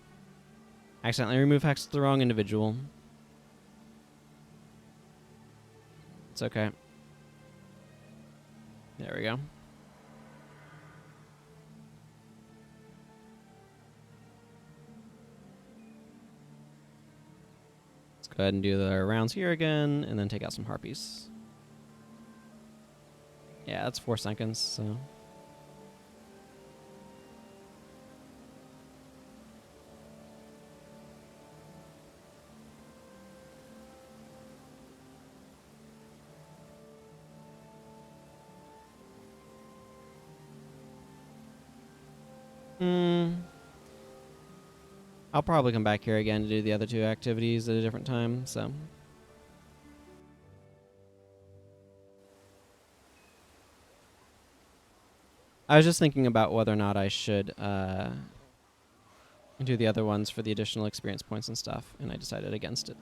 Accidentally remove hex to the wrong individual. It's okay. There we go. Let's go ahead and do the rounds here again, and then take out some harpies. Yeah, that's 4 seconds, so... I'll probably come back here again to do the other 2 activities at a different time, so... I was just thinking about whether or not I should do the other ones for the additional experience points and stuff, and I decided against it.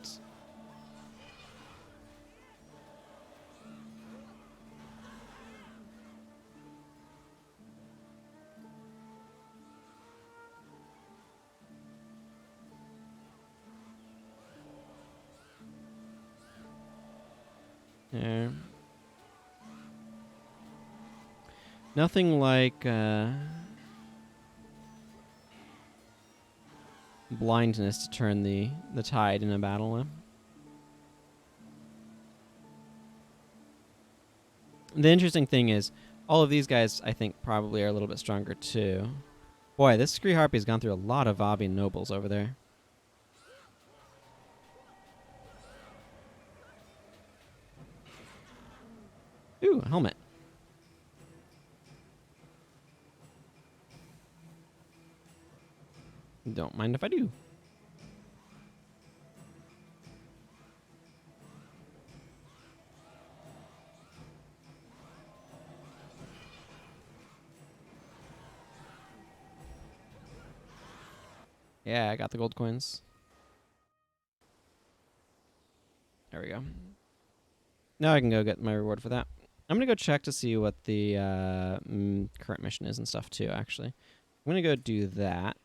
There. Nothing like blindness to turn the tide in a battle. The interesting thing is, all of these guys, I think, probably are a little bit stronger too. Boy, this Scree Harpy's gone through a lot of Vabbi nobles over there. Ooh, a helmet. Don't mind if I do. Yeah, I got the gold coins. There we go. Now I can go get my reward for that. I'm going to go check to see what the current mission is and stuff too, actually. I'm going to go do that.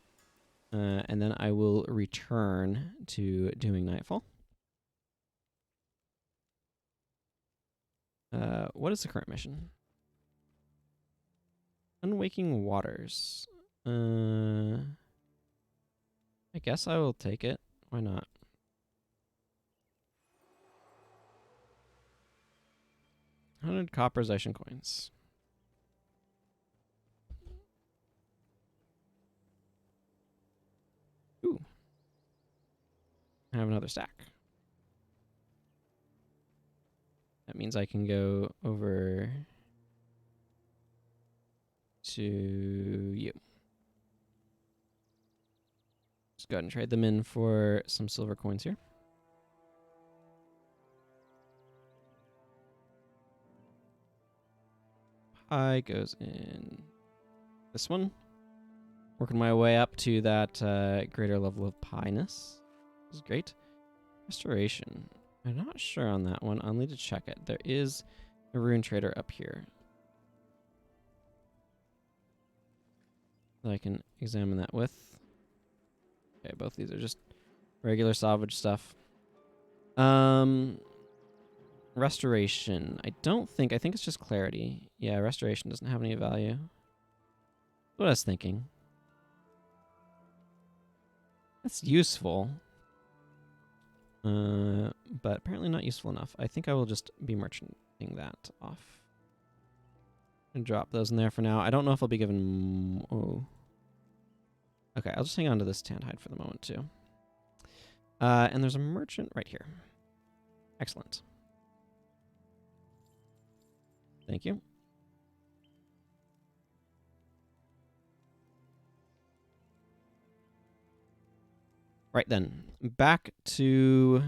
And then I will return to doing Nightfall. What is the current mission? Unwaking Waters. I guess I will take it. Why not? $100 copper Zyshen coins. Ooh. I have another stack. That means I can go over to you. Just go ahead and trade them in for some silver coins here. Pie goes in this one. Working my way up to that greater level of pie-ness. This is great. Restoration. I'm not sure on that one. I'll need to check it. There is a rune trader up here that I can examine that with. Okay, both these are just regular salvage stuff. Restoration. I think it's just clarity. Yeah, restoration doesn't have any value. That's what I was thinking. That's useful. But apparently not useful enough. I think I will just be merchant Ping that off. And drop those in there for now. I don't know if I'll be given... Oh. Okay, I'll just hang on to this tanned hide for the moment, too. And there's a merchant right here. Excellent. Thank you. Right then, back to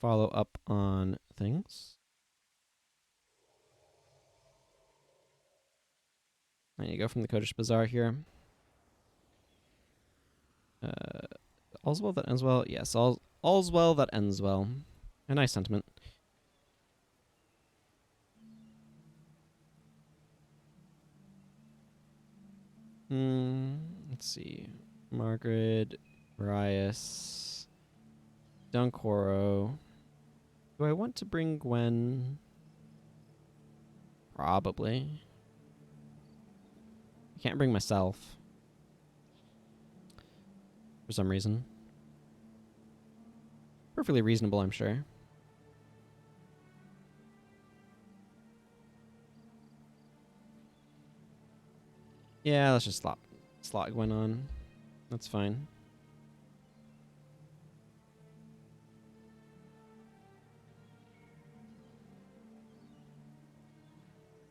follow up on things. There you go from the Kodesh Bazaar here. All's well that ends well. Yes, all's well that ends well. A nice sentiment. Let's see. Margrid, Rias, Dunkoro. Do I want to bring Gwen? Probably. I can't bring myself. For some reason. Perfectly reasonable, I'm sure. Yeah, let's just slot Gwen on. That's fine.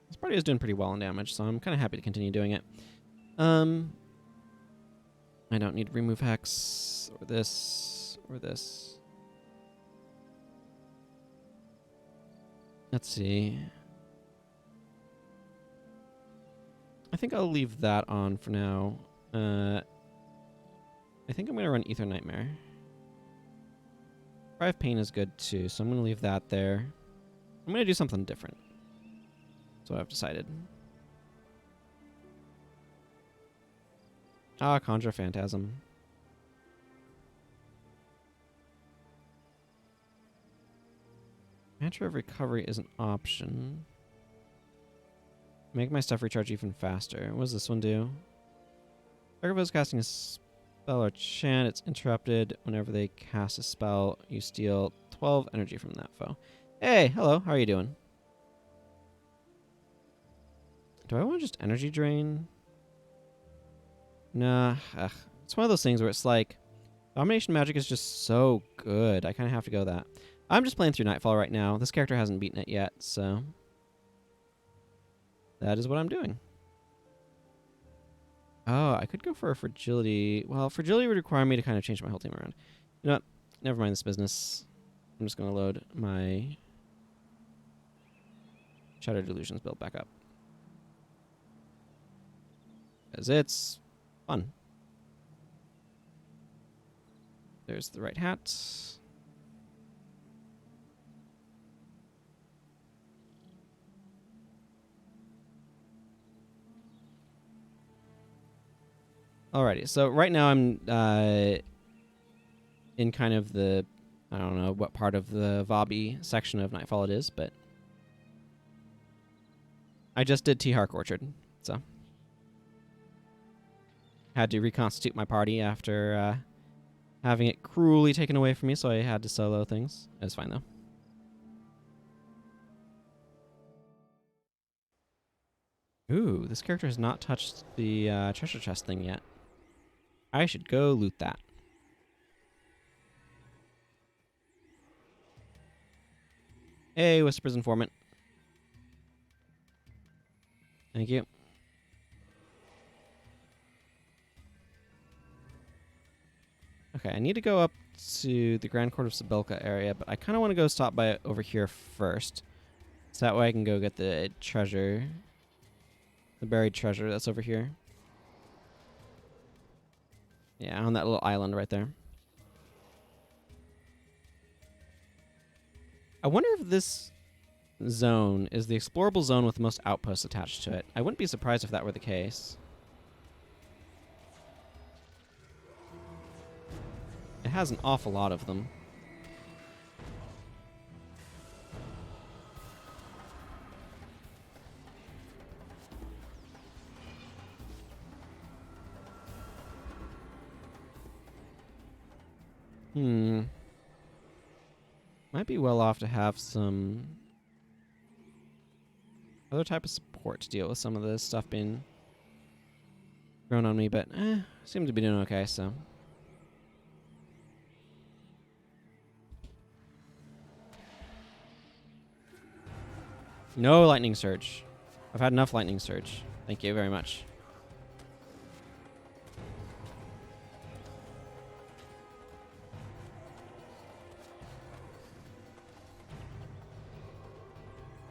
This party is doing pretty well in damage, so I'm kind of happy to continue doing it. I don't need to remove Hex, or this, or this. Let's see. I think I'll leave that on for now. I think I'm going to run Ether Nightmare. Cry of Pain is good too, so I'm going to leave that there. I'm going to do something different. That's what I've decided. Ah, Conjure Phantasm. Chantry of Recovery is an option. Make my stuff recharge even faster. What does this one do? Target is casting a spell or chant. It's interrupted. Whenever they cast a spell, you steal 12 energy from that foe. Hey, hello. How are you doing? Do I want to just energy drain? Nah. Ugh. It's one of those things where it's like, Domination Magic is just so good. I kind of have to go that. I'm just playing through Nightfall right now. This character hasn't beaten it yet, so that is what I'm doing. Oh, I could go for a Fragility. Well, Fragility would require me to kind of change my whole team around. You know what? Never mind this business. I'm just going to load my Shadow Delusions build back up. Because it's fun. There's the right hat. Alrighty, so right now I'm in kind of the, I don't know what part of the Vabbi section of Nightfall it is, but I just did T-Hark Orchard, so had to reconstitute my party after having it cruelly taken away from me, so I had to solo things. It was fine though. Ooh, this character has not touched the treasure chest thing yet. I should go loot that. Hey, Whisper's Informant. Thank you. Okay, I need to go up to the Grand Court of Sibylka area, but I kind of want to go stop by over here first. So that way I can go get the treasure. The buried treasure that's over here. Yeah, on that little island right there. I wonder if this zone is the explorable zone with the most outposts attached to it. I wouldn't be surprised if that were the case. It has an awful lot of them. Might be well off to have some other type of support to deal with some of this stuff being thrown on me, but seem to be doing okay, so. No lightning surge. I've had enough lightning surge. Thank you very much.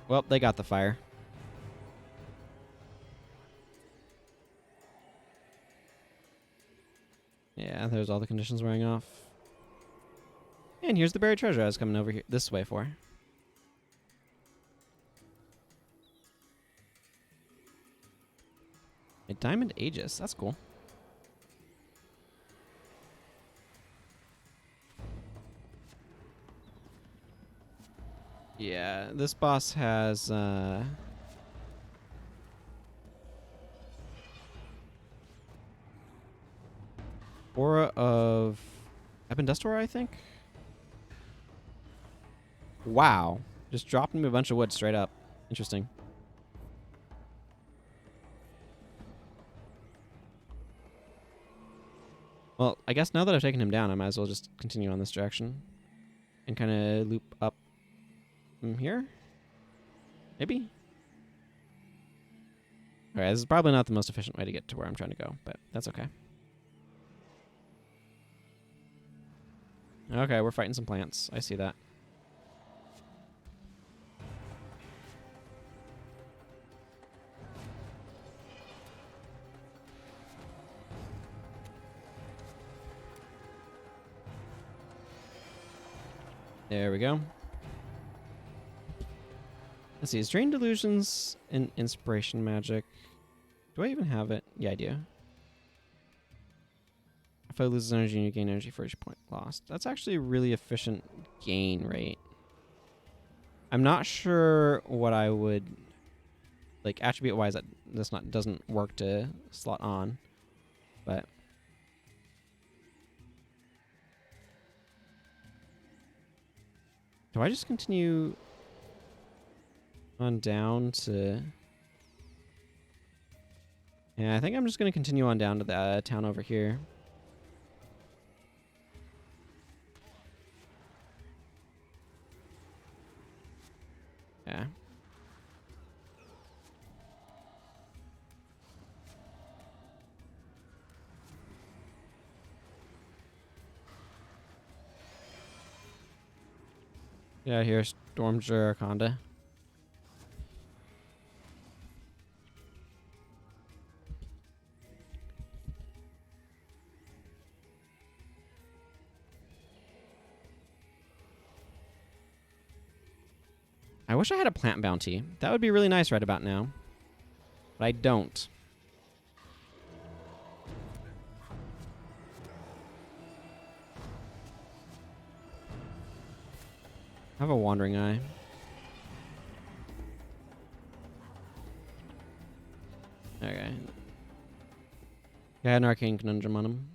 Well, they got the fire. Yeah, there's all the conditions wearing off. And here's the buried treasure I was coming over here this way for. A diamond Aegis. That's cool. Yeah, this boss has aura of Ebondestor, I think. Wow. Just dropping me a bunch of wood straight up. Interesting. Well, I guess now that I've taken him down, I might as well just continue on this direction. And kind of loop up from here? Maybe? Alright, this is probably not the most efficient way to get to where I'm trying to go, but that's okay. Okay, we're fighting some plants. I see that. There we go. Let's see, is Drain Delusions and Inspiration Magic? Do I even have it? Yeah, I do. If I lose energy, you gain energy for each point lost. That's actually a really efficient gain rate. I'm not sure what I would... Like, attribute-wise, that this doesn't work to slot on. But... Do I just continue on down to... Yeah, I think I'm just going to continue on down to the town over here. Yeah. Yeah, here, Stormjar Arconda. I wish I had a plant bounty. That would be really nice right about now. But I don't. I have a wandering eye. Okay. I had an arcane conundrum on him.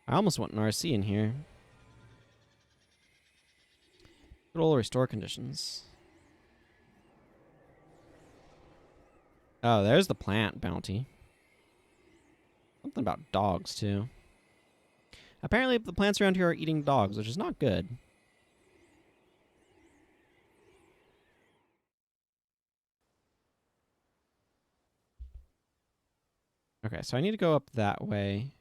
I almost want an RC in here. Good old restore conditions. Oh, there's the plant bounty. Something about dogs, too. Apparently, the plants around here are eating dogs, which is not good. Okay, so I need to go up that way.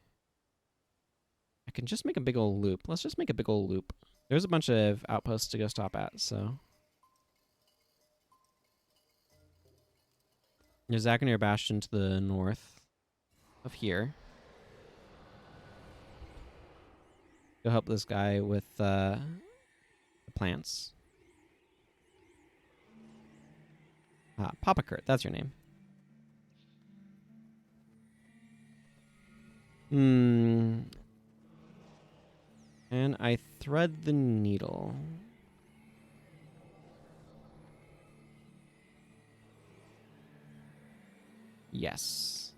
I can just make a big old loop. Let's just make a big old loop. There's a bunch of outposts to go stop at, so... There's Zaganir Bastion to the north of here. Go help this guy with the plants. Papa Kurt, that's your name. And I thread the needle. Yes.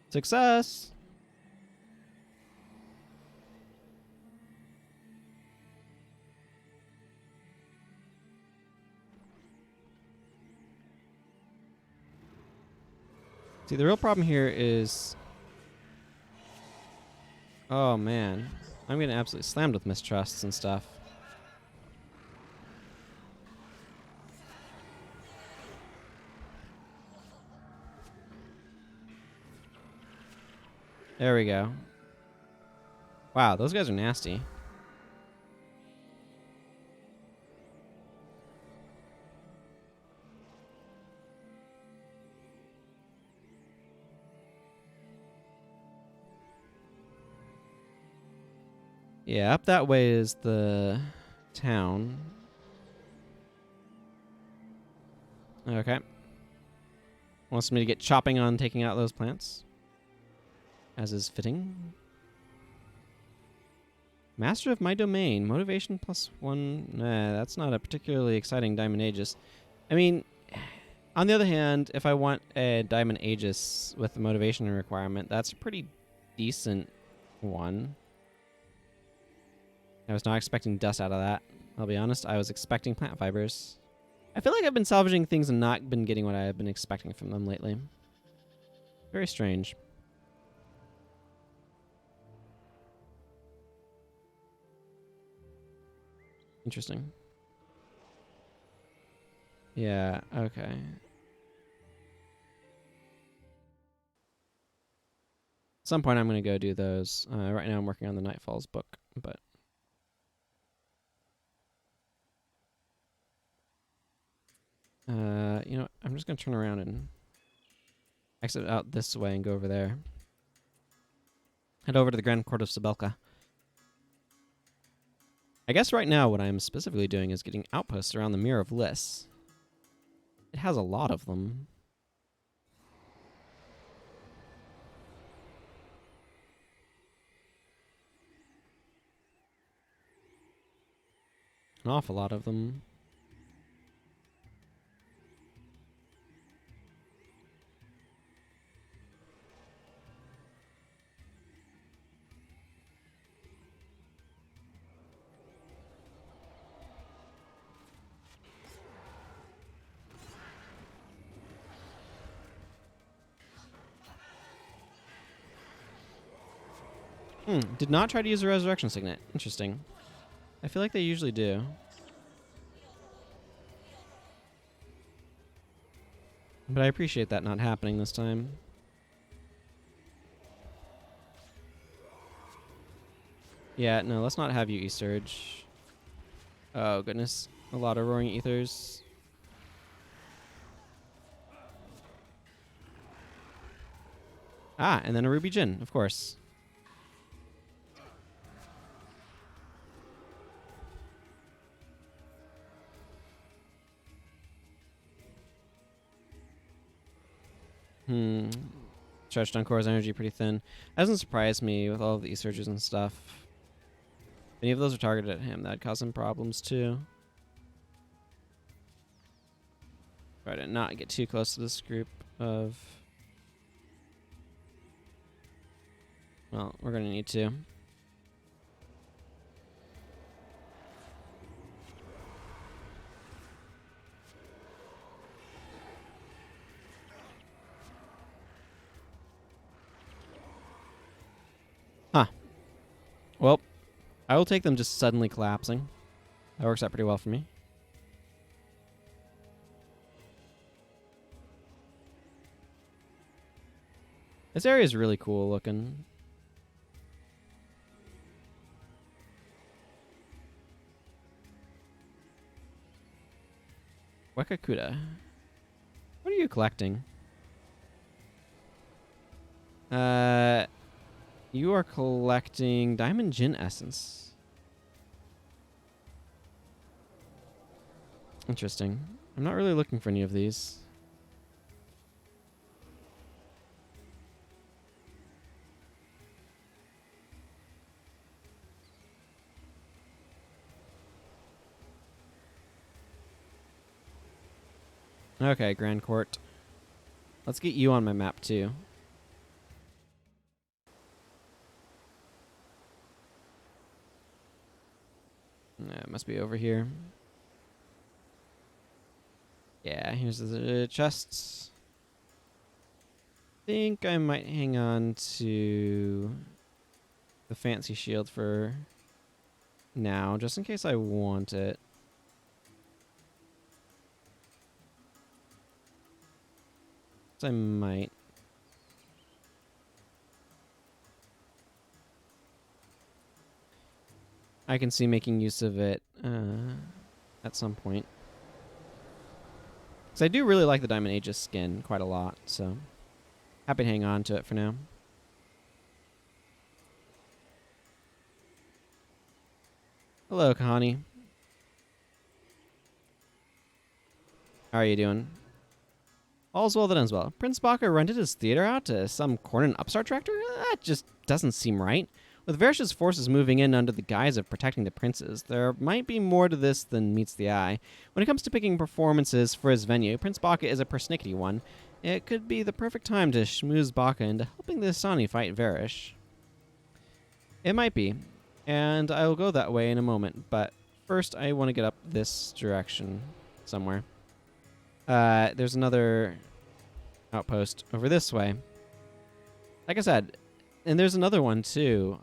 Success! See, the real problem here is... Oh, man. I'm getting absolutely slammed with mistrusts and stuff. There we go. Wow, those guys are nasty. Yeah, up that way is the town. Okay. Wants me to get chopping on taking out those plants. As is fitting. Master of my domain. Motivation +1. Nah, that's not a particularly exciting Diamond Aegis. I mean, on the other hand, if I want a Diamond Aegis with the motivation requirement, that's a pretty decent one. I was not expecting dust out of that. I'll be honest, I was expecting plant fibers. I feel like I've been salvaging things and not been getting what I have been expecting from them lately. Very strange. Interesting. Yeah, okay. At some point I'm going to go do those. Right now I'm working on the Nightfall's book, but... you know, I'm just going to turn around and exit out this way and go over there. Head over to the Grand Court of Sibelka. I guess right now what I'm specifically doing is getting outposts around the Mirror of Liss. It has a lot of them. An awful lot of them. Did not try to use a resurrection signet. Interesting. I feel like they usually do. But I appreciate that not happening this time. Yeah, no, let's not have you E-Surge. Oh, goodness. A lot of roaring ethers. Ah, and then a Ruby Djinn, of course. Stretched on Korra's energy pretty thin. That doesn't surprise me with all of the E-Surges and stuff. If any of those are targeted at him, that'd cause him problems too. Try to not get too close to this group of... Well, we're gonna need to. Huh. Well, I will take them just suddenly collapsing. That works out pretty well for me. This area is really cool looking. Wekakuda. What are you collecting? You are collecting Diamond Djinn Essence. Interesting. I'm not really looking for any of these. Okay, Grand Court. Let's get you on my map too. It must be over here. Yeah, here's the chests. think I might hang on to the fancy shield for now, just in case I want it. So I might. I can see making use of it at some point. Because I do really like the Diamond Aegis skin quite a lot, so happy to hang on to it for now. Hello, Kahani. How are you doing? All's well that ends well. Prince Baka rented his theater out to some Kourna upstart tractor? That just doesn't seem right. With Varish's forces moving in under the guise of protecting the princes, there might be more to this than meets the eye. When it comes to picking performances for his venue, Prince Baka is a persnickety one. It could be the perfect time to schmooze Baka into helping the Asani fight Varish. It might be, and I will go that way in a moment, but first I want to get up this direction somewhere. There's another outpost over this way. Like I said, and there's another one too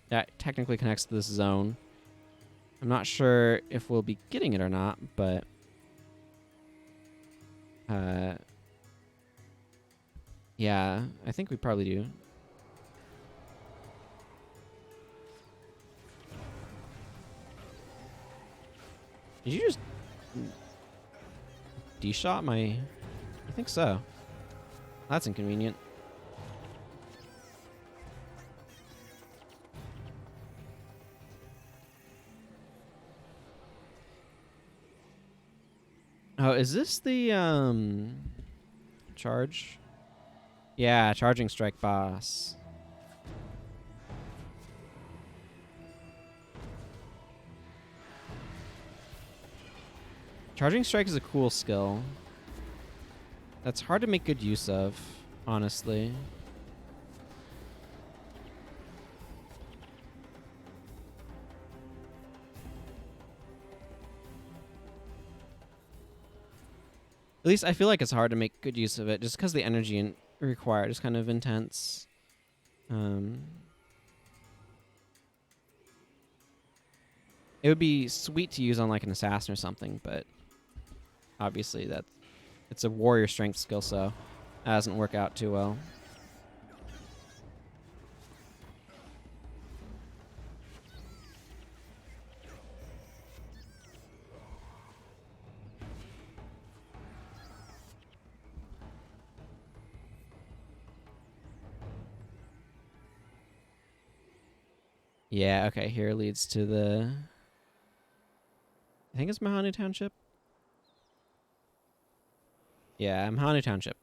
that technically connects to this zone. I'm not sure if we'll be getting it or not, but yeah, I think we probably do. Did you just D-shot my... I think so. That's inconvenient. Oh, is this the charge? Yeah, charging strike boss. Charging strike is a cool skill. That's hard to make good use of, honestly. At least I feel like it's hard to make good use of it, just because the energy required is kind of intense. It would be sweet to use on like an assassin or something, but obviously it's a warrior strength skill, so that doesn't work out too well. Yeah, okay, here leads to the... I think it's Mahanu Township? Yeah, Mahanu Township.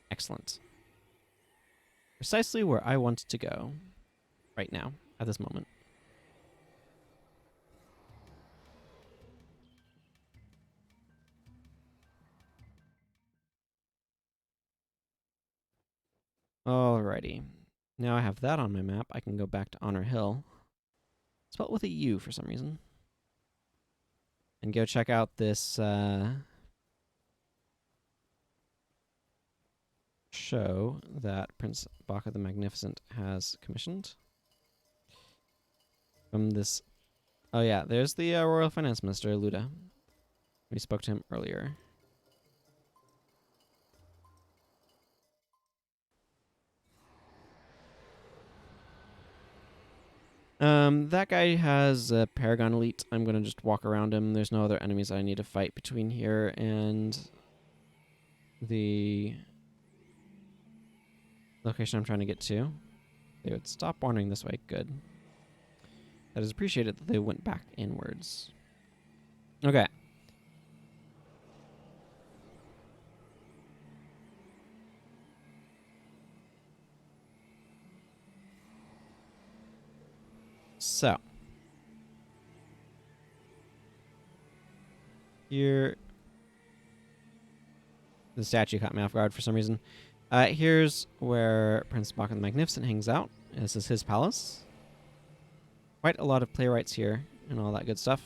Excellent. Precisely where I want to go. Right now, at this moment. Alrighty. Now I have that on my map, I can go back to Honor Hill. Spelled with a U for some reason. And go check out this show that Prince Baka the Magnificent has commissioned. From this... Oh yeah, there's the Royal Finance Minister, Luda. We spoke to him earlier. That guy has a Paragon Elite. I'm going to just walk around him. There's no other enemies I need to fight between here and the location I'm trying to get to. They would stop wandering this way. Good. That is appreciated that they went back inwards. Okay. So. Here. The statue caught me off guard for some reason. Here's where Prince Baka the Magnificent hangs out. This is his palace. Quite a lot of playwrights here and all that good stuff.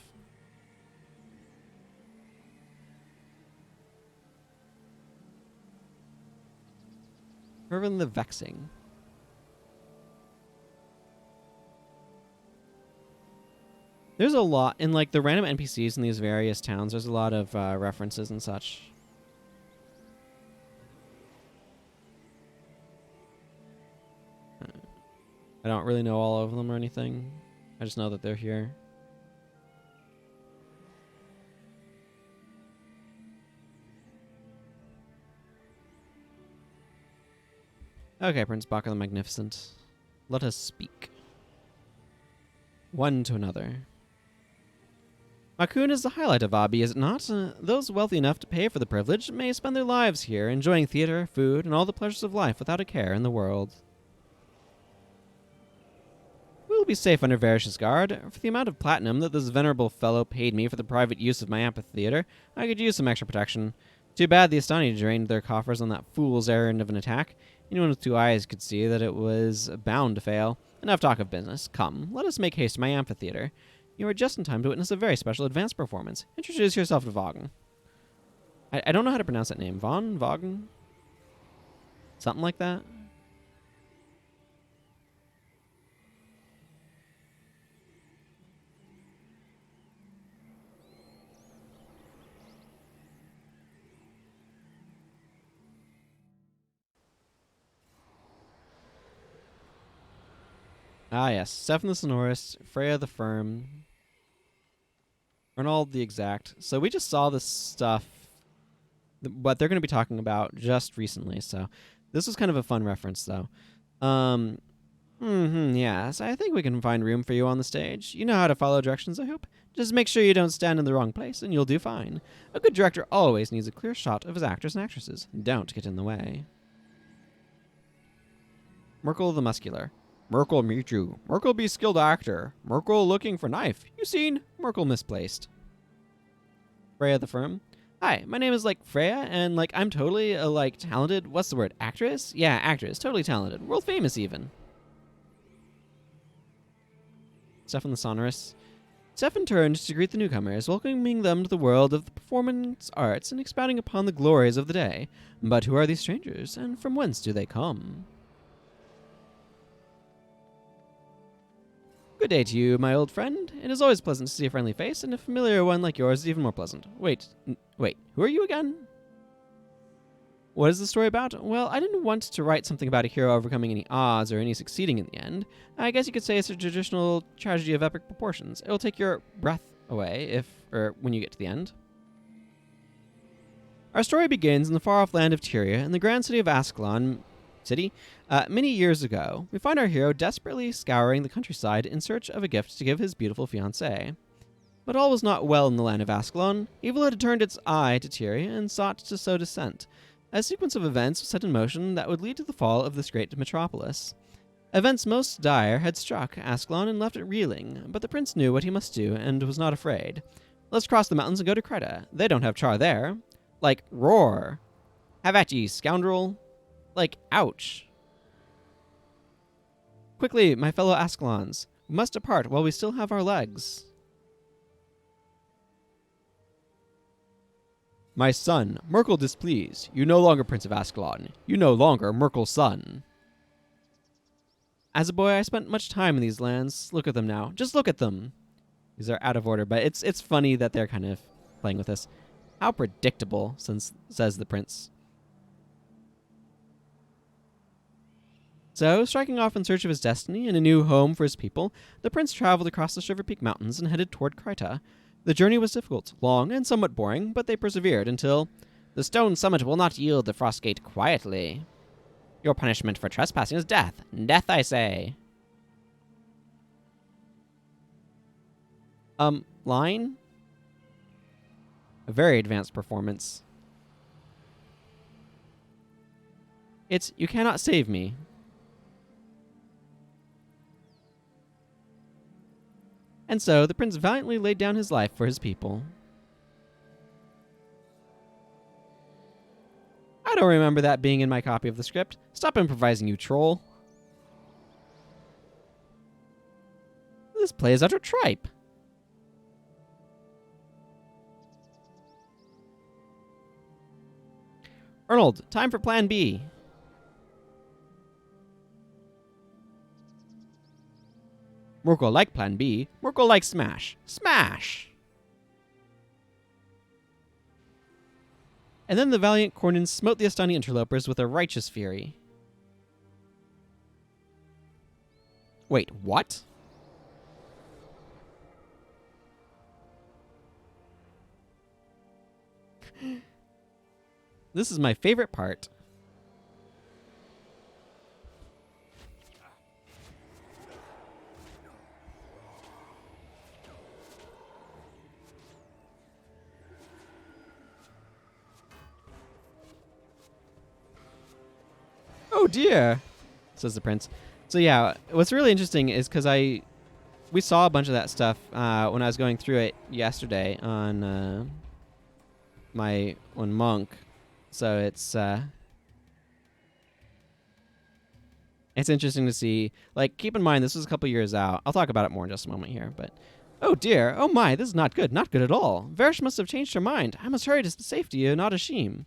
Irvin the Vexing. There's a lot in like the random NPCs in these various towns. There's a lot of references and such. I don't really know all of them or anything. I just know that they're here. Okay, Prince Baka the Magnificent. Let us speak. One to another. Makun is the highlight of Vabbi, is it not? Those wealthy enough to pay for the privilege may spend their lives here, enjoying theater, food, and all the pleasures of life without a care in the world. We'll be safe under Varish's guard. For the amount of platinum that this venerable fellow paid me for the private use of my amphitheater, I could use some extra protection. Too bad the Astani drained their coffers on that fool's errand of an attack. Anyone with 2 eyes could see that it was bound to fail. Enough talk of business. Come, let us make haste to my amphitheater. You are just in time to witness a very special advanced performance. Introduce yourself to Vogn. I don't know how to pronounce that name. Vogn? Something like that? Ah, yes. Stefan the Sonorous, Freya the Firm, Arnold the Exact. So we just saw this stuff, what they're going to be talking about just recently. So this was kind of a fun reference, though. Yes, I think we can find room for you on the stage. You know how to follow directions, I hope. Just make sure you don't stand in the wrong place, and you'll do fine. A good director always needs a clear shot of his actors and actresses. Don't get in the way. Merkel the Muscular. Merkel meet you. Merkel be skilled actor. Merkel looking for knife. You seen? Merkel misplaced. Freya the Firm. Hi, my name is Freya, and I'm totally a talented, what's the word, actress? Yeah, actress, totally talented. World famous even. Stefan the Sonorous. Stefan turned to greet the newcomers, welcoming them to the world of the performance arts and expounding upon the glories of the day. But who are these strangers, and from whence do they come? Good day to you, my old friend. It is always pleasant to see a friendly face, and a familiar one like yours is even more pleasant. Wait, who are you again? What is the story about? Well, I didn't want to write something about a hero overcoming any odds or any succeeding in the end. I guess you could say it's a traditional tragedy of epic proportions. It will take your breath away when you get to the end. Our story begins in the far-off land of Tyria, in the grand city of Ascalon City. Many years ago, we find our hero desperately scouring the countryside in search of a gift to give his beautiful fiancée. But all was not well in the land of Ascalon. Evil had turned its eye to Tyria and sought to sow dissent. A sequence of events was set in motion that would lead to the fall of this great metropolis. Events most dire had struck Ascalon and left it reeling, but the prince knew what he must do and was not afraid. Let's cross the mountains and go to Creta. They don't have char there. Roar. Have at ye, scoundrel. Ouch. Quickly, my fellow Ascalons. We must depart while we still have our legs. My son, Merkel displeased. You no longer Prince of Ascalon. You no longer Merkel's son. As a boy, I spent much time in these lands. Look at them now. Just look at them. These are out of order, but it's funny that they're kind of playing with this. How predictable, says the prince. So, striking off in search of his destiny and a new home for his people, the prince traveled across the Shiver Peak Mountains and headed toward Creta. The journey was difficult, long, and somewhat boring, but they persevered until the stone summit will not yield the frost gate quietly. Your punishment for trespassing is death. Death, I say. Line? A very advanced performance. It's, you cannot save me. And so, the prince valiantly laid down his life for his people. I don't remember that being in my copy of the script. Stop improvising, you troll. This play is utter tripe. Arnold, time for plan B. Morgul like plan B. Morgul like smash. Smash! And then the valiant Kournan smote the Astani interlopers with a righteous fury. Wait, what? This is my favorite part. Oh dear, says the prince. So yeah, what's really interesting is because we saw a bunch of that stuff when I was going through it yesterday on Monk. So it's interesting to see. Like, keep in mind this was a couple years out. I'll talk about it more in just a moment here. But oh dear, oh my, this is not good at all. Varish must have changed her mind. I must hurry to safety, not Ashim.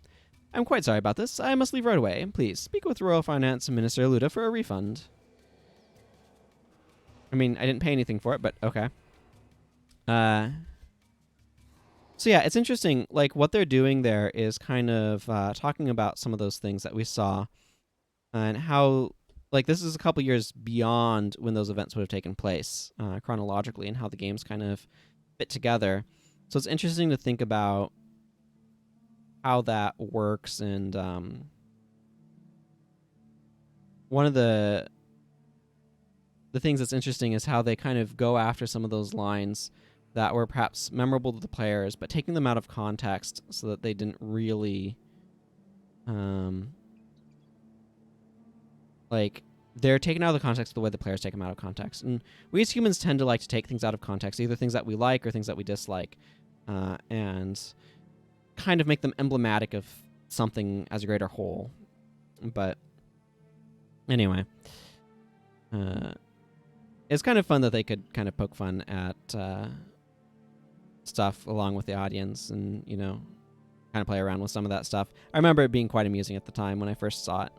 I'm quite sorry about this. I must leave right away. Please speak with Royal Finance Minister Luda for a refund. I mean, I didn't pay anything for it, but okay. So yeah, it's interesting. Like, what they're doing there is kind of talking about some of those things that we saw and how, like, this is a couple years beyond when those events would have taken place chronologically, and how the games kind of fit together. So it's interesting to think about how that works. And one of the things that's interesting is how they kind of go after some of those lines that were perhaps memorable to the players, but taking them out of context so that they didn't really, like, they're taken out of the context the way the players take them out of context. And we as humans tend to like to take things out of context, either things that we like or things that we dislike, and kind of make them emblematic of something as a greater whole. But anyway, it's kind of fun that they could kind of poke fun at stuff along with the audience, and, you know, kind of play around with some of that stuff. I remember it being quite amusing at the time when I first saw it.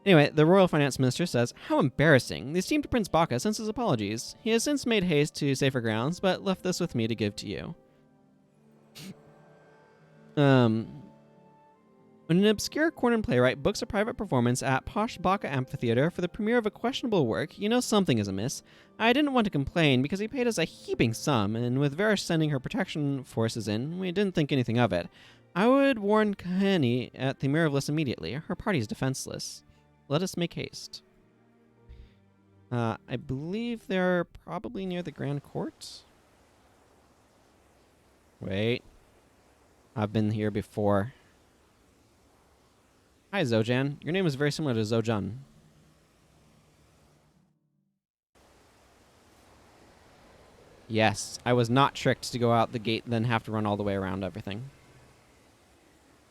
Anyway, the Royal Finance Minister says, "How embarrassing. The esteemed Prince Baka sends his apologies. He has since made haste to safer grounds, but left this with me to give to you." When an obscure Kournan playwright books a private performance at posh Baka Amphitheater for the premiere of a questionable work, you know something is amiss. I didn't want to complain because he paid us a heaping sum, and with Varish sending her protection forces in, we didn't think anything of it. I would warn Kahani at the Mirror of Bliss immediately. Her party is defenseless. Let us make haste. I believe they're probably near the Grand Court. Wait. I've been here before. Hi, Zojan. Your name is very similar to Zojun. Yes, I was not tricked to go out the gate and then have to run all the way around everything.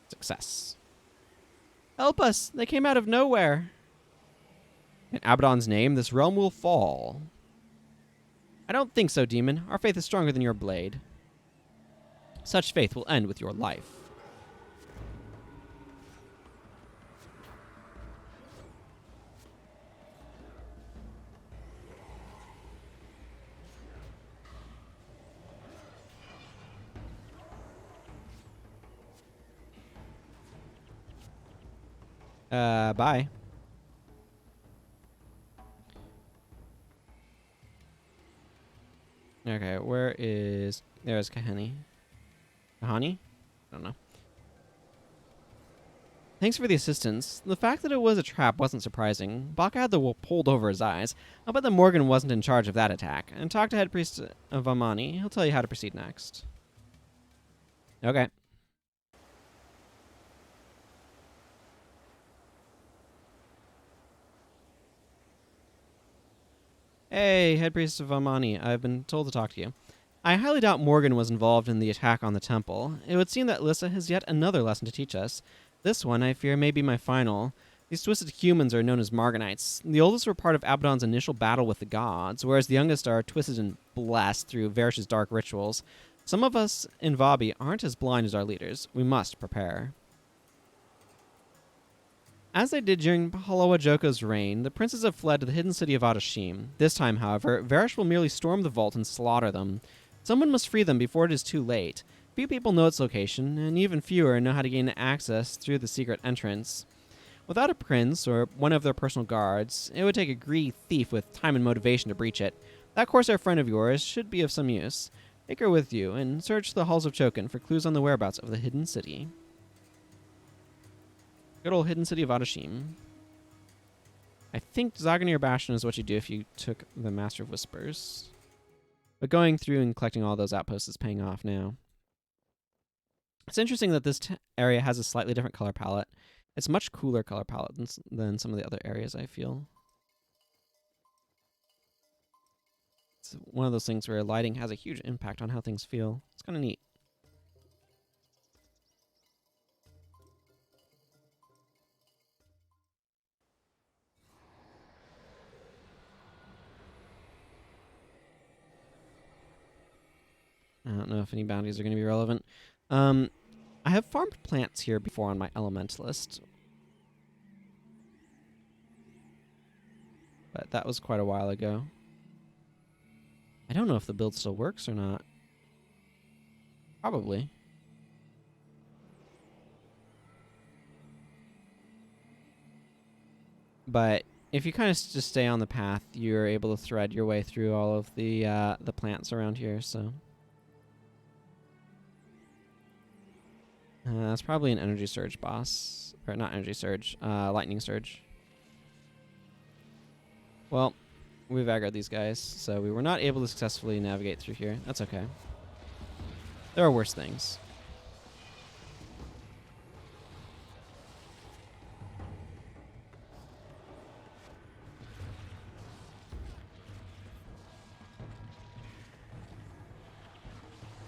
Success. Help us! They came out of nowhere! In Abaddon's name, this realm will fall. I don't think so, demon. Our faith is stronger than your blade. Such faith will end with your life. Bye. Okay, where is... There's Kahani. Kahani? I don't know. Thanks for the assistance. The fact that it was a trap wasn't surprising. Baka had the wool pulled over his eyes. I'll bet that Morgan wasn't in charge of that attack. And talk to Head Priest of Amani. He'll tell you how to proceed next. Okay. Hey, Head Priest of Amani. I've been told to talk to you. I highly doubt Morgan was involved in the attack on the temple. It would seem that Lissa has yet another lesson to teach us. This one, I fear, may be my final. These twisted humans are known as Margonites. The oldest were part of Abaddon's initial battle with the gods, whereas the youngest are twisted and blessed through Varish's dark rituals. Some of us in Vabbi aren't as blind as our leaders. We must prepare. As they did during Pahalawa Joko's reign, the princes have fled to the hidden city of Adashim. This time, however, Varish will merely storm the vault and slaughter them. Someone must free them before it is too late. Few people know its location, and even fewer know how to gain access through the secret entrance. Without a prince or one of their personal guards, it would take a greedy thief with time and motivation to breach it. That Corsair friend of yours should be of some use. Take her with you and search the halls of Chokin for clues on the whereabouts of the hidden city. Good old hidden city of Adashim. I think Zaganir Bastion is what you do if you took the Master of Whispers. But going through and collecting all those outposts is paying off now. It's interesting that this area has a slightly different color palette. It's a much cooler color palette than some of the other areas, I feel. It's one of those things where lighting has a huge impact on how things feel. It's kind of neat. I don't know if any bounties are going to be relevant. I have farmed plants here before on my Elementalist. But that was quite a while ago. I don't know if the build still works or not. Probably. But if you kind of just stay on the path, you're able to thread your way through all of the plants around here, so... that's probably an Energy Surge boss. Or not Energy Surge, Lightning Surge. Well, we've aggroed these guys, so we were not able to successfully navigate through here. That's okay. There are worse things.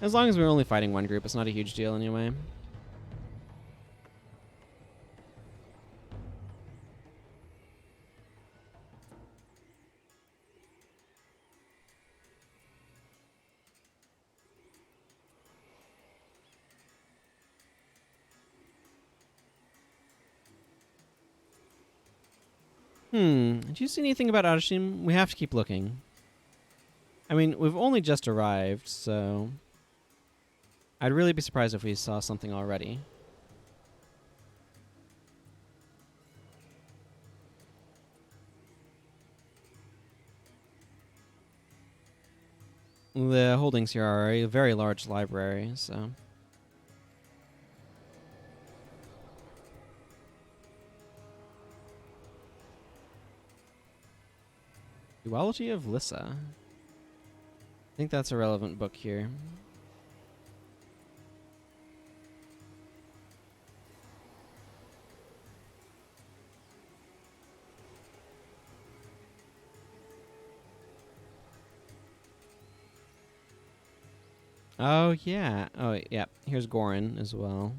As long as we're only fighting one group, it's not a huge deal anyway. Do you see anything about Adashim? We have to keep looking. I mean, we've only just arrived, so... I'd really be surprised if we saw something already. The holdings here are a very large library, so... Duality of Lissa. I think that's a relevant book here. Oh, yeah. Oh, yeah. Here's Gorin as well.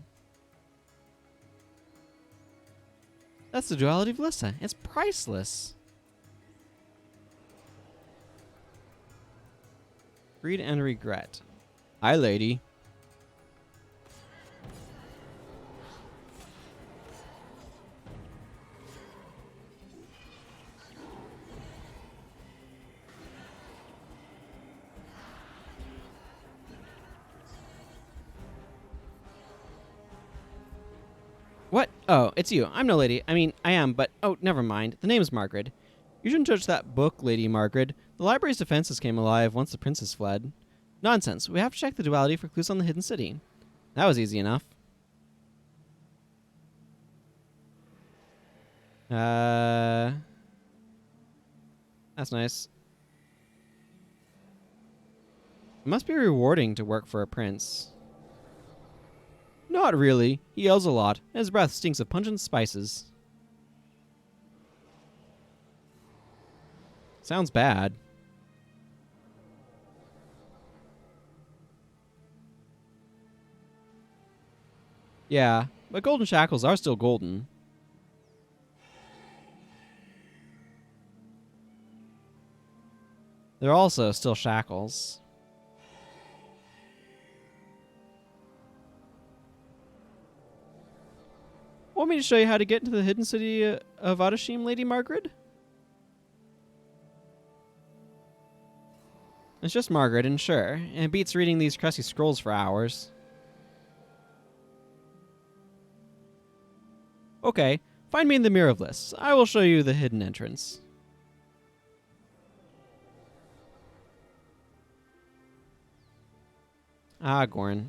That's the Duality of Lissa. It's priceless. Greed and regret. Hi, lady. What? Oh, it's you. I'm no lady. I mean, I am, but... Oh, never mind. The name's Margrid. You shouldn't touch that book, Lady Margrid. The library's defenses came alive once the princess fled. Nonsense. We have to check the duality for clues on the hidden city. That was easy enough. That's nice. It must be rewarding to work for a prince. Not really. He yells a lot, and his breath stinks of pungent spices. Sounds bad. Yeah, but golden shackles are still golden. They're also still shackles. Want me to show you how to get into the hidden city of Adashim, Lady Margrid? It's just Margrid, and sure, it beats reading these crusty scrolls for hours. Okay, find me in the Mirror of Lists. I will show you the hidden entrance. Ah, Goran.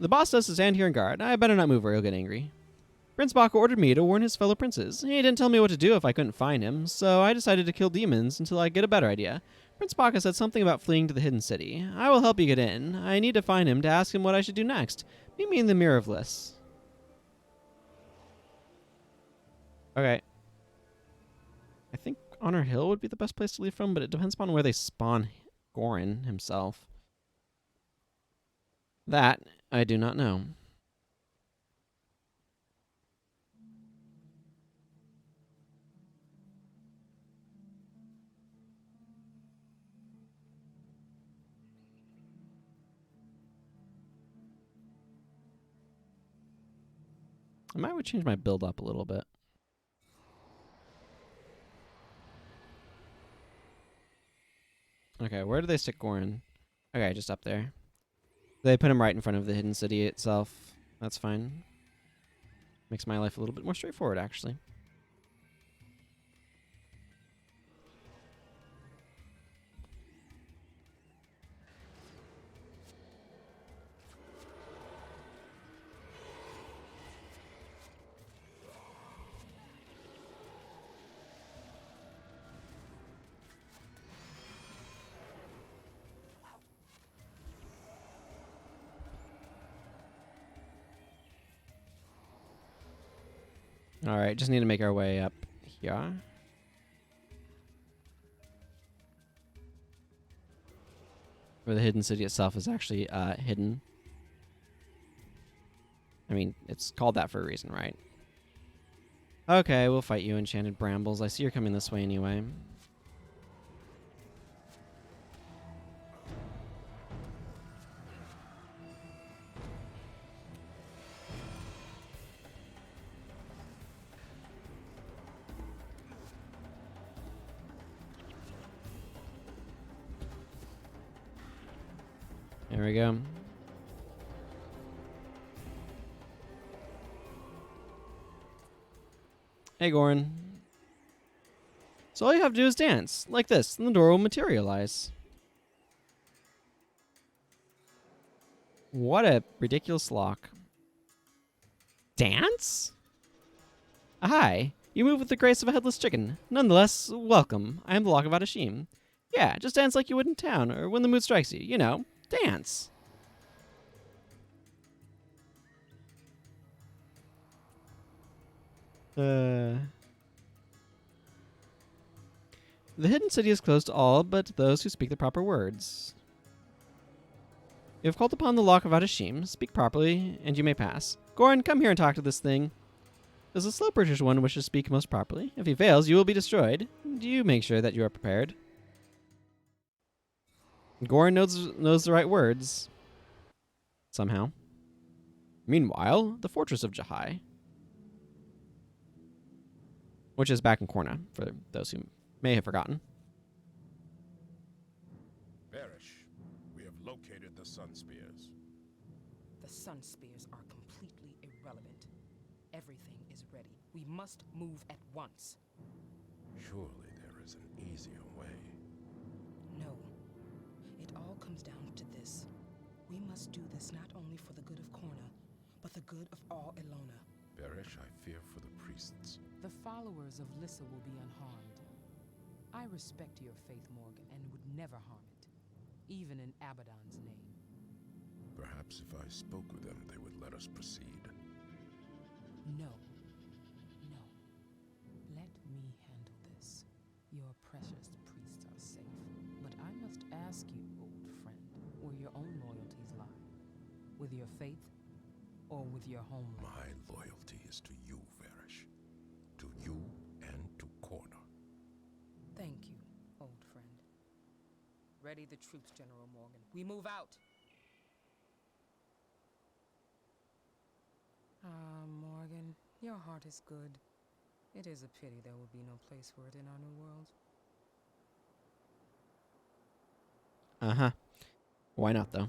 The boss does to stand here and guard. I better not move or he'll get angry. Prince Baka ordered me to warn his fellow princes. He didn't tell me what to do if I couldn't find him, so I decided to kill demons until I get a better idea. Prince Baka said something about fleeing to the hidden city. I will help you get in. I need to find him to ask him what I should do next. Meet me in the Mirror of Lists. Okay. I think Honor Hill would be the best place to leave from, but it depends upon where they spawn Goran himself. That I do not know. I might would change my build up a little bit. Okay, where do they stick Goran? Okay, just up there. They put him right in front of the hidden city itself. That's fine. Makes my life a little bit more straightforward, actually. Alright, just need to make our way up here. Where the hidden city itself is actually hidden. I mean, it's called that for a reason, right? Okay, we'll fight you, Enchanted Brambles. I see you're coming this way anyway. There we go. Hey, Goran. So all you have to do is dance, like this, and the door will materialize. What a ridiculous lock. Dance? Hi. You move with the grace of a headless chicken. Nonetheless, welcome. I am the Lock of Adashim. Yeah, just dance like you would in town, or when the mood strikes you. You know, dance. The hidden city is closed to all but those who speak the proper words. You have called upon the Lock of Adashim. Speak properly, and you may pass. Goran, come here and talk to this thing. Does the slow British one wish to speak most properly? If he fails, you will be destroyed. Do you make sure that you are prepared? Goran knows the right words. Somehow. Meanwhile, the fortress of Jahai. Which is back in Kourna, for those who may have forgotten. Barish, we have located the Sun Spears. The Sun Spears are completely irrelevant. Everything is ready. We must move at once. Surely there is an easier way. No. It all comes down to this. We must do this not only for the good of Kourna, but the good of all Elona. Barish, I fear for the priests. The followers of Lissa will be unharmed. I respect your faith, Morgan, and would never harm it, even in Abaddon's name. Perhaps if I spoke with them, they would let us proceed. No. No. Let me handle this. Your precious priests are safe. But I must ask you, old friend, where your own loyalties lie. With your faith, or with your homeland? My loyalty is to you, Varish. To you and to Kourna. Thank you, old friend. Ready the troops, General Morgan. We move out! Morgan, Your heart is good. It is a pity there will be no place for it in our new world. Uh-huh. Why not, though?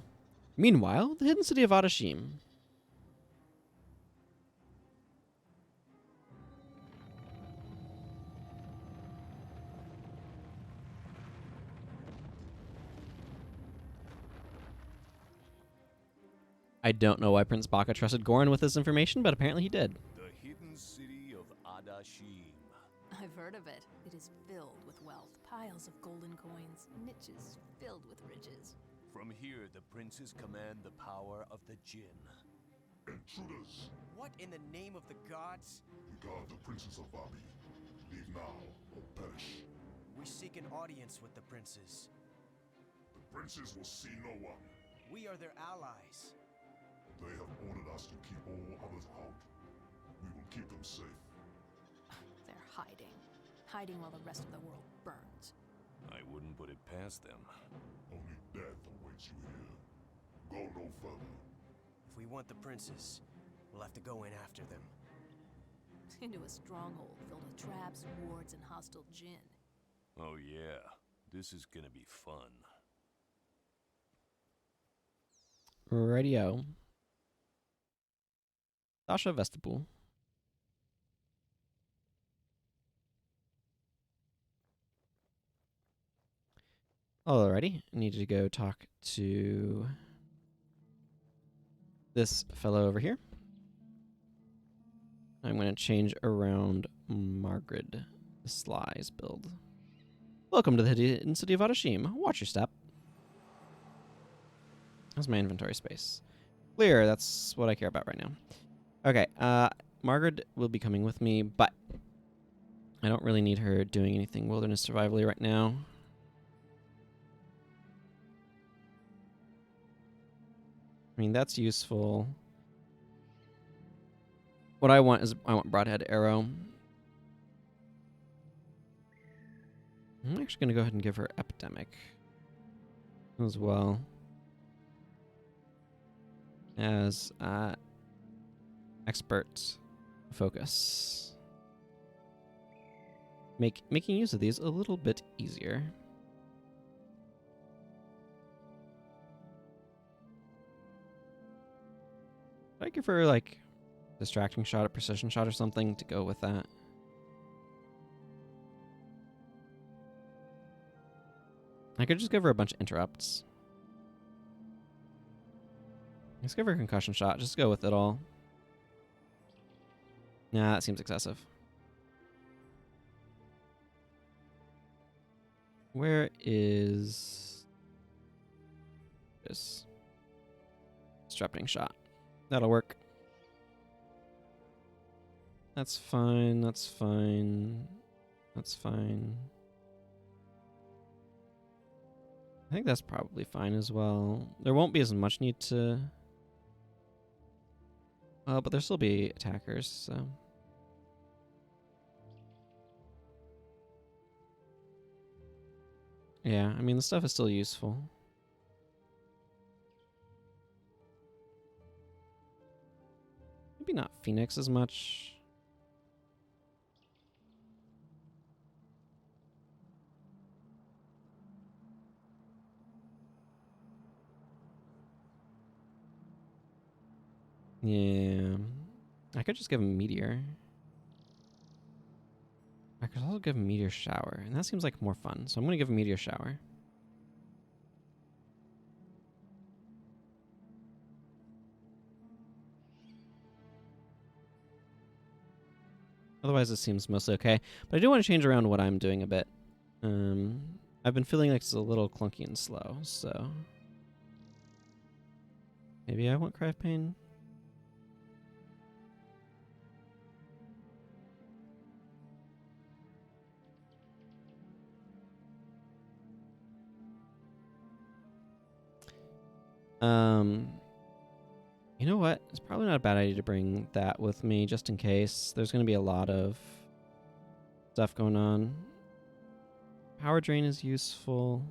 Meanwhile, the hidden city of Adashim. I don't know why Prince Baka trusted Goran with this information, but apparently he did. The hidden city of Adashim. I've heard of it. It is filled with wealth, piles of golden coins, niches filled with riches. From here, the princes command the power of the Jinn. Intruders! What in the name of the gods? We guard the princes of Vabbi. Leave now, or perish. We seek an audience with the princes. The princes will see no one. We are their allies. They have ordered us to keep all others out. We will keep them safe. They're hiding. Hiding while the rest of the world burns. I wouldn't put it past them. Only death awaits you here. Go no further. If we want the princes, we'll have to go in after them. Into a stronghold filled with traps, wards, and hostile Jinn. Oh yeah, this is gonna be fun. Radio. Sasha Vestibule. Alrighty, I need to go talk to this fellow over here. I'm going to change around Margrid the Sly's build. Welcome to the hidden city of Adashim. Watch your step. How's my inventory space? Clear, that's what I care about right now. Okay, Margrid will be coming with me, but I don't really need her doing anything wilderness survivally right now. I mean, that's useful. What I want is I want Broadhead Arrow. I'm actually going to go ahead and give her Epidemic as well as Expert Focus. Making use of these a little bit easier. I give her like distracting shot, a precision shot, or something to go with that. I could just give her a bunch of interrupts. Let's give her a concussion shot. Just go with it all. Nah, that seems excessive. Where is this disrupting shot? That'll work. That's fine. That's fine. That's fine. I think that's probably fine as well. There won't be as much need to... but there'll still be attackers, so... Yeah, I mean, the stuff is still useful. Maybe not Phoenix as much. Yeah. I could just give him Meteor. I could also give him Meteor Shower, and that seems like more fun, so I'm going to give him Meteor Shower. Otherwise, it seems mostly okay. But I do want to change around what I'm doing a bit. I've been feeling like it's a little clunky and slow, so... Maybe I want Cry of Pain? You know what? It's probably not a bad idea to bring that with me, just in case. There's going to be a lot of stuff going on. Power Drain is useful.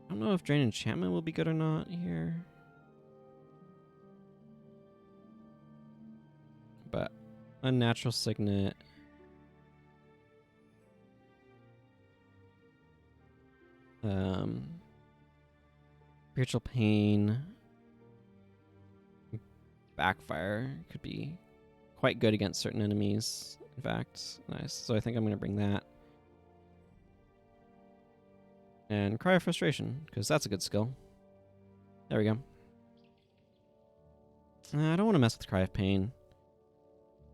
I don't know if Drain Enchantment will be good or not here. Unnatural Signet. Spiritual Pain. Backfire could be quite good against certain enemies. In fact, nice. So I think I'm going to bring that. And Cry of Frustration, because that's a good skill. There we go. I don't want to mess with Cry of Pain.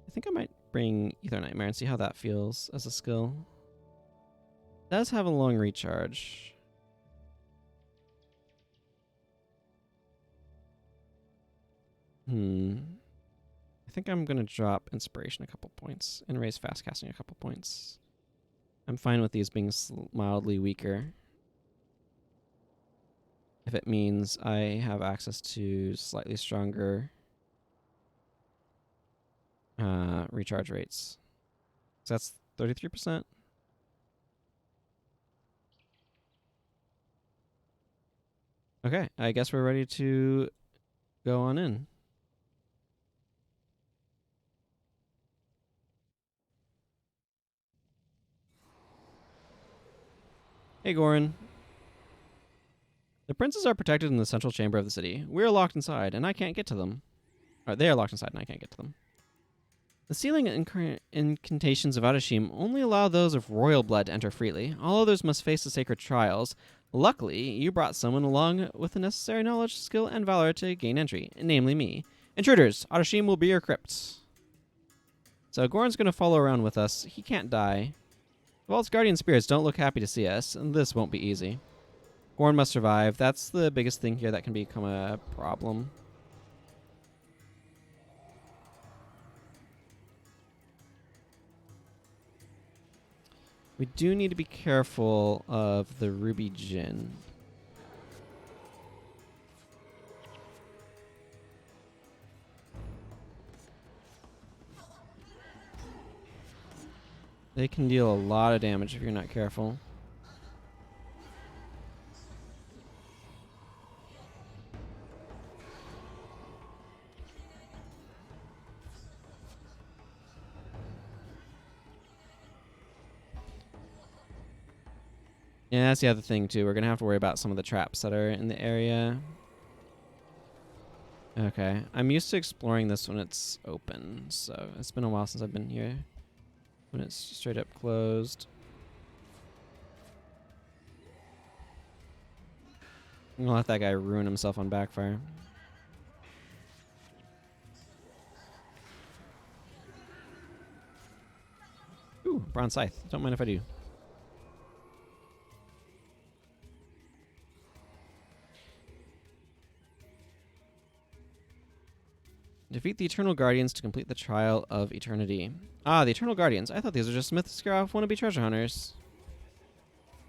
I think I might bring Ether Nightmare and see how that feels as a skill. It does have a long recharge. I think I'm going to drop Inspiration a couple points and raise Fast Casting a couple points. I'm fine with these being mildly weaker. If it means I have access to slightly stronger recharge rates. So that's 33%. Okay, I guess we're ready to go on in. Hey, Goran. The princes are protected in the central chamber of the city. We are locked inside, and I can't get to them. Or they are locked inside, and I can't get to them. The sealing incantations of Adashim only allow those of royal blood to enter freely. All others must face the sacred trials. Luckily, you brought someone along with the necessary knowledge, skill, and valor to gain entry, namely me. Intruders, Adashim will be your crypt. So Goran's going to follow around with us. He can't die. The Vault's guardian spirits don't look happy to see us, and this won't be easy. Goran must survive. That's the biggest thing here that can become a problem. We do need to be careful of the Ruby Djinn. They can deal a lot of damage if you're not careful. Yeah, that's the other thing, too. We're going to have to worry about some of the traps that are in the area. Okay. I'm used to exploring this when it's open, so it's been a while since I've been here. When it's straight up closed. I'm going to let that guy ruin himself on backfire. Ooh, Bronze Scythe. Don't mind if I do. Defeat the Eternal Guardians to complete the Trial of Eternity. Ah, the Eternal Guardians. I thought these were just Smithscroft wannabe treasure hunters.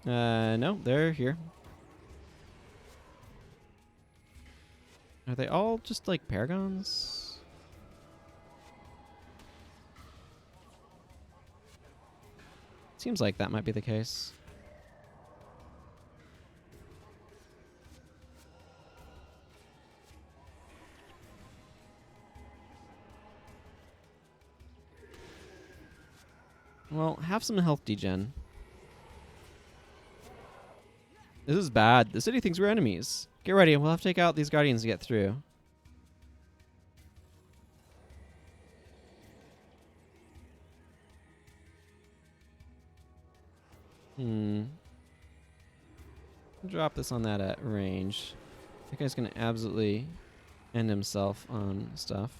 No, they're here. Are they all just like paragons? Seems like that might be the case. Well, have some health degen. This is bad. The city thinks we're enemies. Get ready, we'll have to take out these guardians to get through. Drop this on that at range. That guy's gonna absolutely end himself on stuff.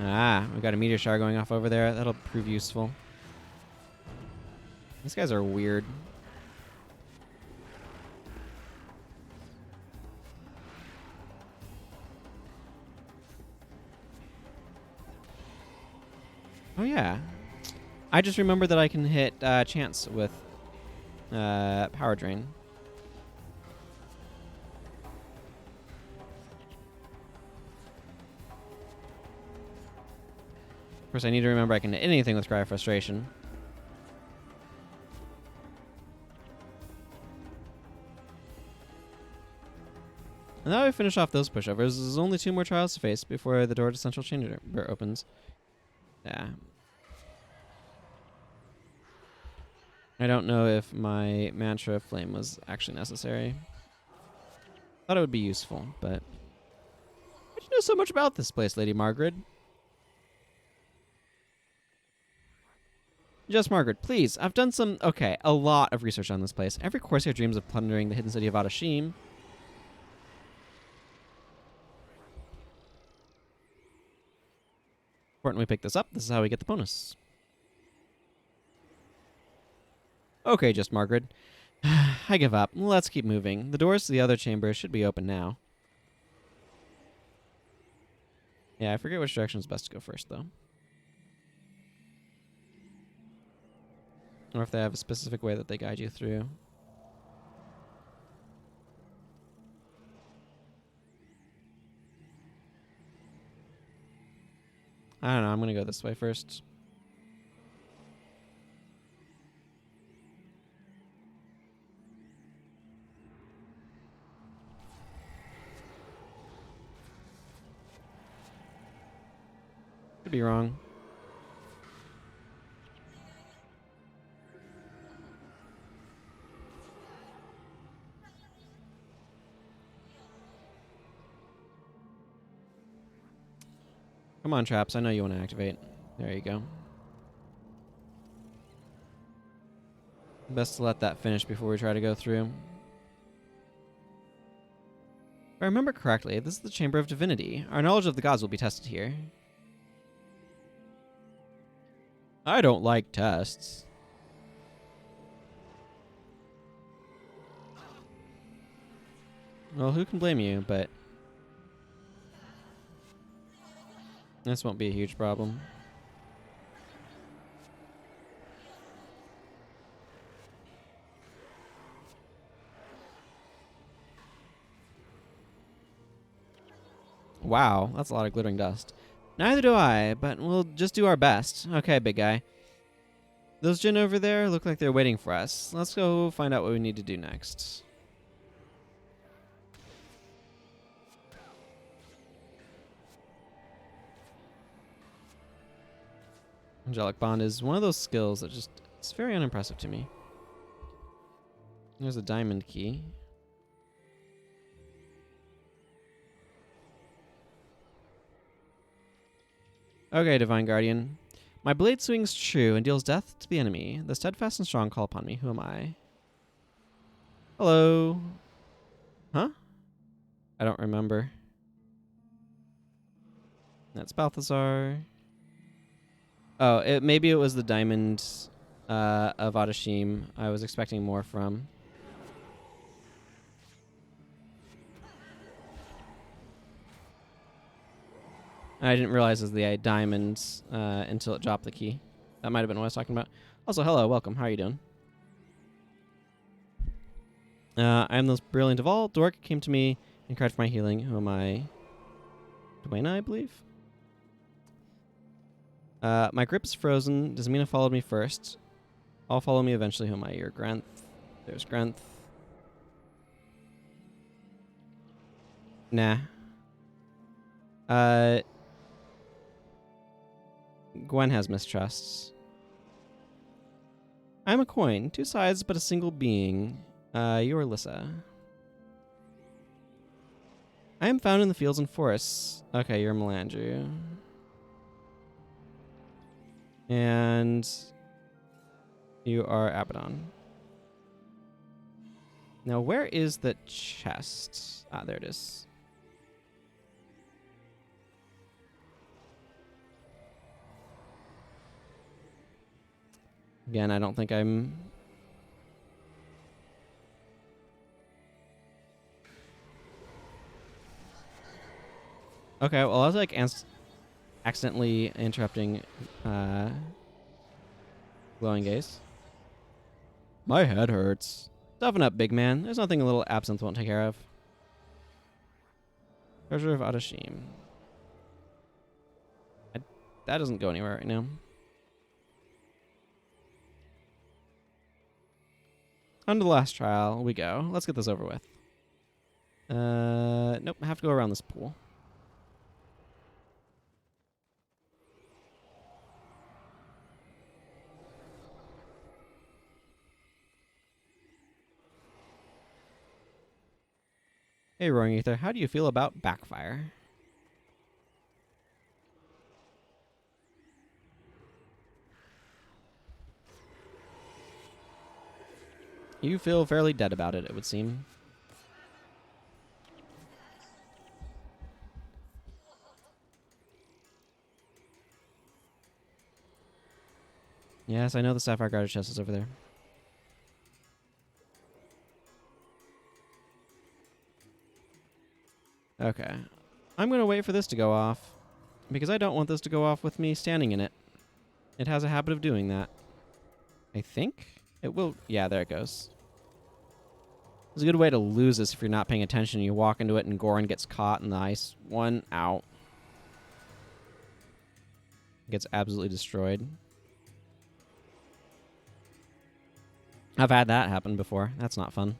Ah, we got a meteor shower going off over there. That'll prove useful. These guys are weird. Oh yeah. I just remembered that I can hit Chance with Power Drain. Of course, I need to remember I can hit anything with Cry of Frustration. now we finish off those pushovers. There's only 2 more trials to face before the door to Central Chamber opens. Yeah. I don't know if my Mantra of Flame was actually necessary. Thought it would be useful, but... Why do you know so much about this place, Lady Margrid? Just Margrid, please. I've done a lot of research on this place. Every Corsair dreams of plundering the hidden city of Adashim. Important we pick this up. This is how we get the bonus. Okay, just Margrid. I give up. Let's keep moving. The doors to the other chambers should be open now. Yeah, I forget which direction is best to go first, though. Or if they have a specific way that they guide you through. I don't know. I'm going to go this way first. Could be wrong. Come on, traps. I know you want to activate. There you go. Best to let that finish before we try to go through. If I remember correctly, this is the Chamber of Divinity. Our knowledge of the gods will be tested here. I don't like tests. Well, who can blame you, but... this won't be a huge problem. Wow, that's a lot of glittering dust. Neither do I, but we'll just do our best. Okay, big guy. Those Jinn over there look like they're waiting for us. Let's go find out what we need to do next. Angelic Bond is one of those skills that just, it's very unimpressive to me. There's a diamond key. Okay, Divine Guardian. My blade swings true and deals death to the enemy. The steadfast and strong call upon me. Who am I? Hello? Huh? I don't remember. That's Balthazar. Oh, maybe it was the diamond of Adashim I was expecting more from. I didn't realize it was the diamond until it dropped the key. That might have been what I was talking about. Also, hello, welcome. How are you doing? I am the most brilliant of all. Dork came to me and cried for my healing. Who am I? Duena, I believe? My grip is frozen. Desmina followed me first. I'll follow me eventually. Who am I? You're Grenth. There's Grenth. Nah. Gwen has mistrusts. I'm a coin. 2 sides, but a single being. You're Lissa. I am found in the fields and forests. Okay, you're Melandru. And you are Abaddon. Now, where is the chest? Ah, there it is. Again, I don't think I'm... Okay, well, I was like accidentally interrupting glowing gaze. My head hurts. Toughen up, big man. There's nothing a little absinthe won't take care of. Treasure of Adashim. That doesn't go anywhere right now. On to the last trial we go. Let's get this over with. Nope, I have to go around this pool. Hey, Roaring Ether, how do you feel about Backfire? You feel fairly dead about it, it would seem. Yes, I know the Sapphire Guarded chest is over there. Okay. I'm going to wait for this to go off, because I don't want this to go off with me standing in it. It has a habit of doing that. I think it will. Yeah, there it goes. It's a good way to lose this if you're not paying attention. You walk into it and Goran gets caught in the ice. One out. Gets absolutely destroyed. I've had that happen before. That's not fun.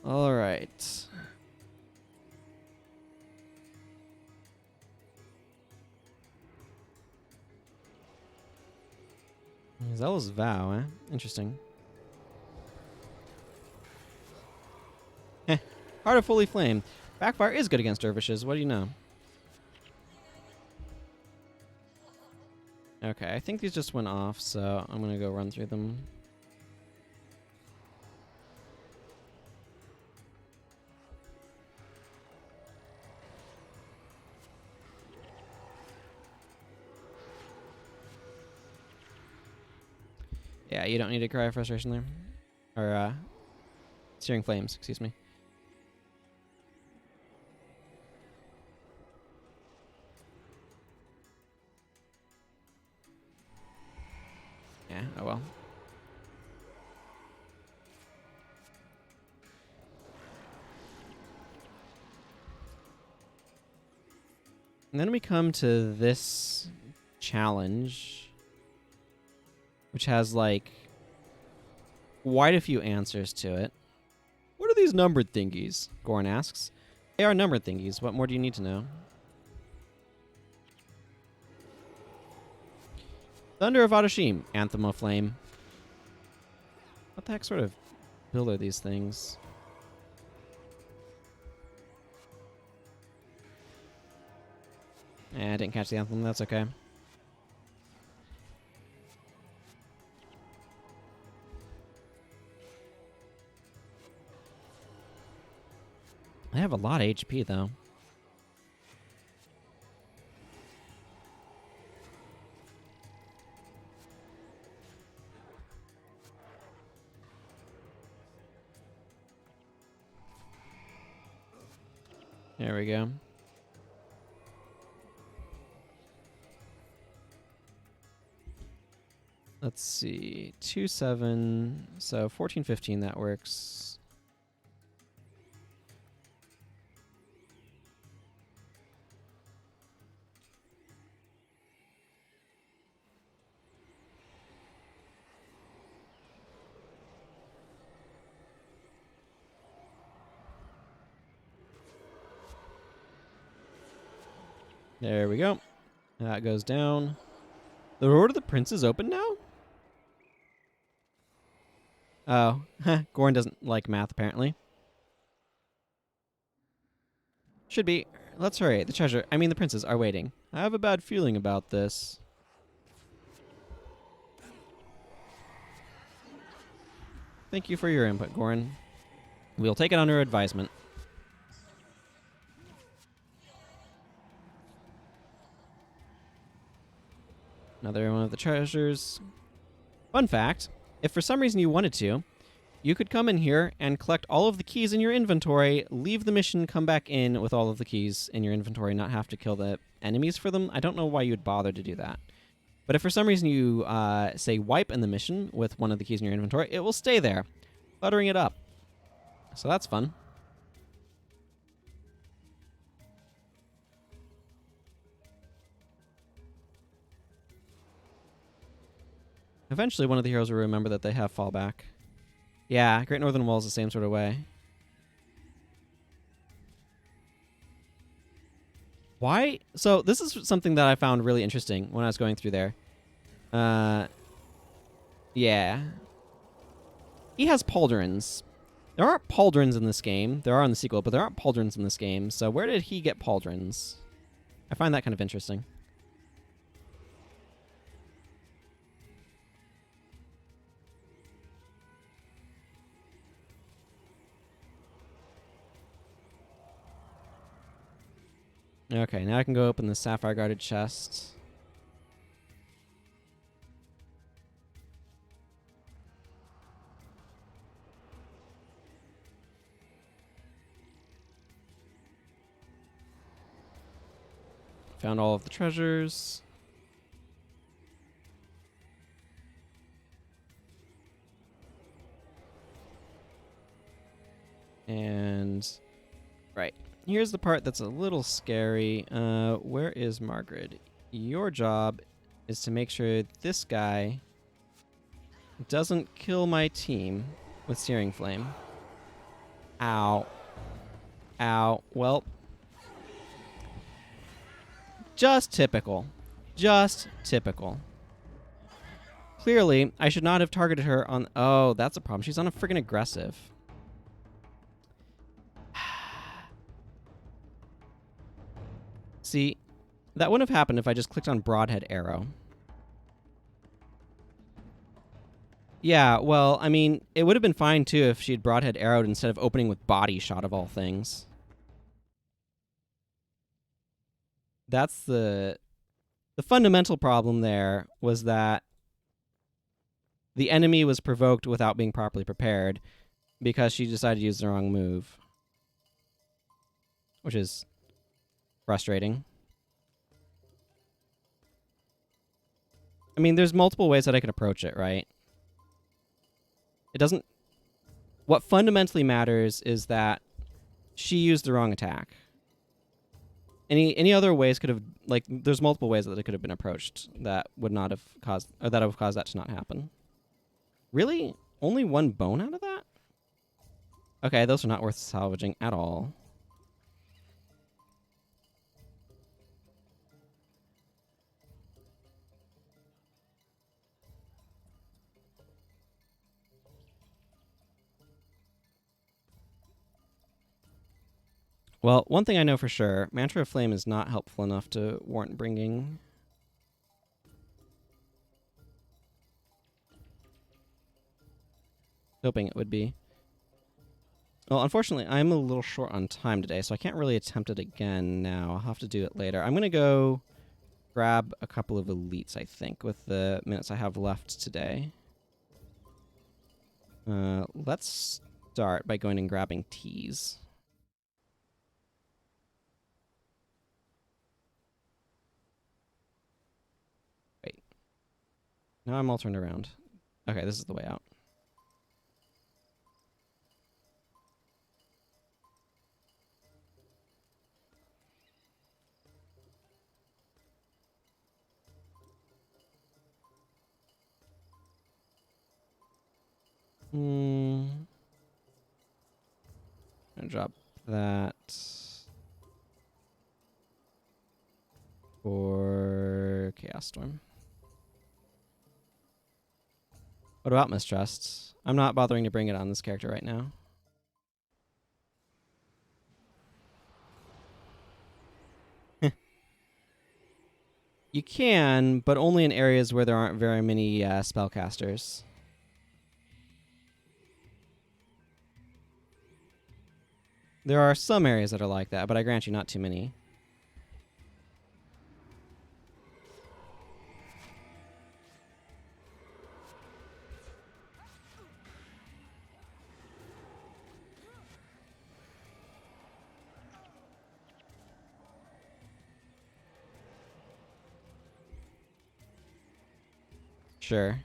All right. Zealous Vow, eh? Interesting. Heart of Fully Flame. Backfire is good against dervishes. What do you know? Okay, I think these just went off, so I'm going to go run through them. Yeah, you don't need to cry of frustration there. Or, Searing Flames, excuse me. Yeah, oh well. And then we come to this challenge, which has, like, quite a few answers to it. What are these numbered thingies? Goran asks. They are numbered thingies. What more do you need to know? Thunder of Adashim, Anthem of Flame. What the heck sort of build are these things? I didn't catch the Anthem. That's okay. I have a lot of HP, though. There we go. Let's see. 2-7. So 14-15, that works. There we go. That goes down. The Road of the Prince is open now? Oh. Goran doesn't like math, apparently. Should be. Let's hurry. The treasure, I mean the princes, are waiting. I have a bad feeling about this. Thank you for your input, Goran. We'll take it under advisement. Another one of the treasures. Fun fact, if for some reason you wanted to, you could come in here and collect all of the keys in your inventory, leave the mission, come back in with all of the keys in your inventory, not have to kill the enemies for them. I don't know why you would bother to do that. But if for some reason you, say, wipe in the mission with one of the keys in your inventory, it will stay there, buttering it up. So that's fun. Eventually, one of the heroes will remember that they have fallback. Yeah, Great Northern Wall is the same sort of way. Why? So this is something that I found really interesting when I was going through there. Yeah. He has pauldrons. There aren't pauldrons in this game. There are in the sequel, but there aren't pauldrons in this game. So where did he get pauldrons? I find that kind of interesting. Okay, now I can go open the sapphire guarded chest. Found all of the treasures. And right. Here's the part that's a little scary. Where is Margrid? Your job is to make sure this guy doesn't kill my team with Searing Flame. Ow. Ow. Well, just typical. Just typical. Clearly, I should not have targeted her on... Oh, that's a problem. She's on a friggin' aggressive. See, that wouldn't have happened if I just clicked on Broadhead Arrow. Yeah, well, I mean, it would have been fine, too, if she'd Broadhead Arrowed instead of opening with Body Shot, of all things. That's the fundamental problem there, was that the enemy was provoked without being properly prepared because she decided to use the wrong move. Which is frustrating. I mean, there's multiple ways that I could approach it, right? It doesn't... What fundamentally matters is that she used the wrong attack. Any other ways could have... Like, there's multiple ways that it could have been approached that would not have caused... Or that would have caused that to not happen. Really? Only one bone out of that? Okay, those are not worth salvaging at all. Well, one thing I know for sure, Mantra of Flame is not helpful enough to warrant bringing. Hoping it would be. Well, unfortunately, I'm a little short on time today, so I can't really attempt it again now. I'll have to do it later. I'm going to go grab a couple of elites, I think, with the minutes I have left today. Let's start by going and grabbing teas. Wait. Now I'm all turned around. Okay, this is the way out. I'm gonna drop that for Chaos Storm. What about Mistrust? I'm not bothering to bring it on this character right now. You can, but only in areas where there aren't very many spellcasters. There are some areas that are like that, but I grant you not too many. Sure.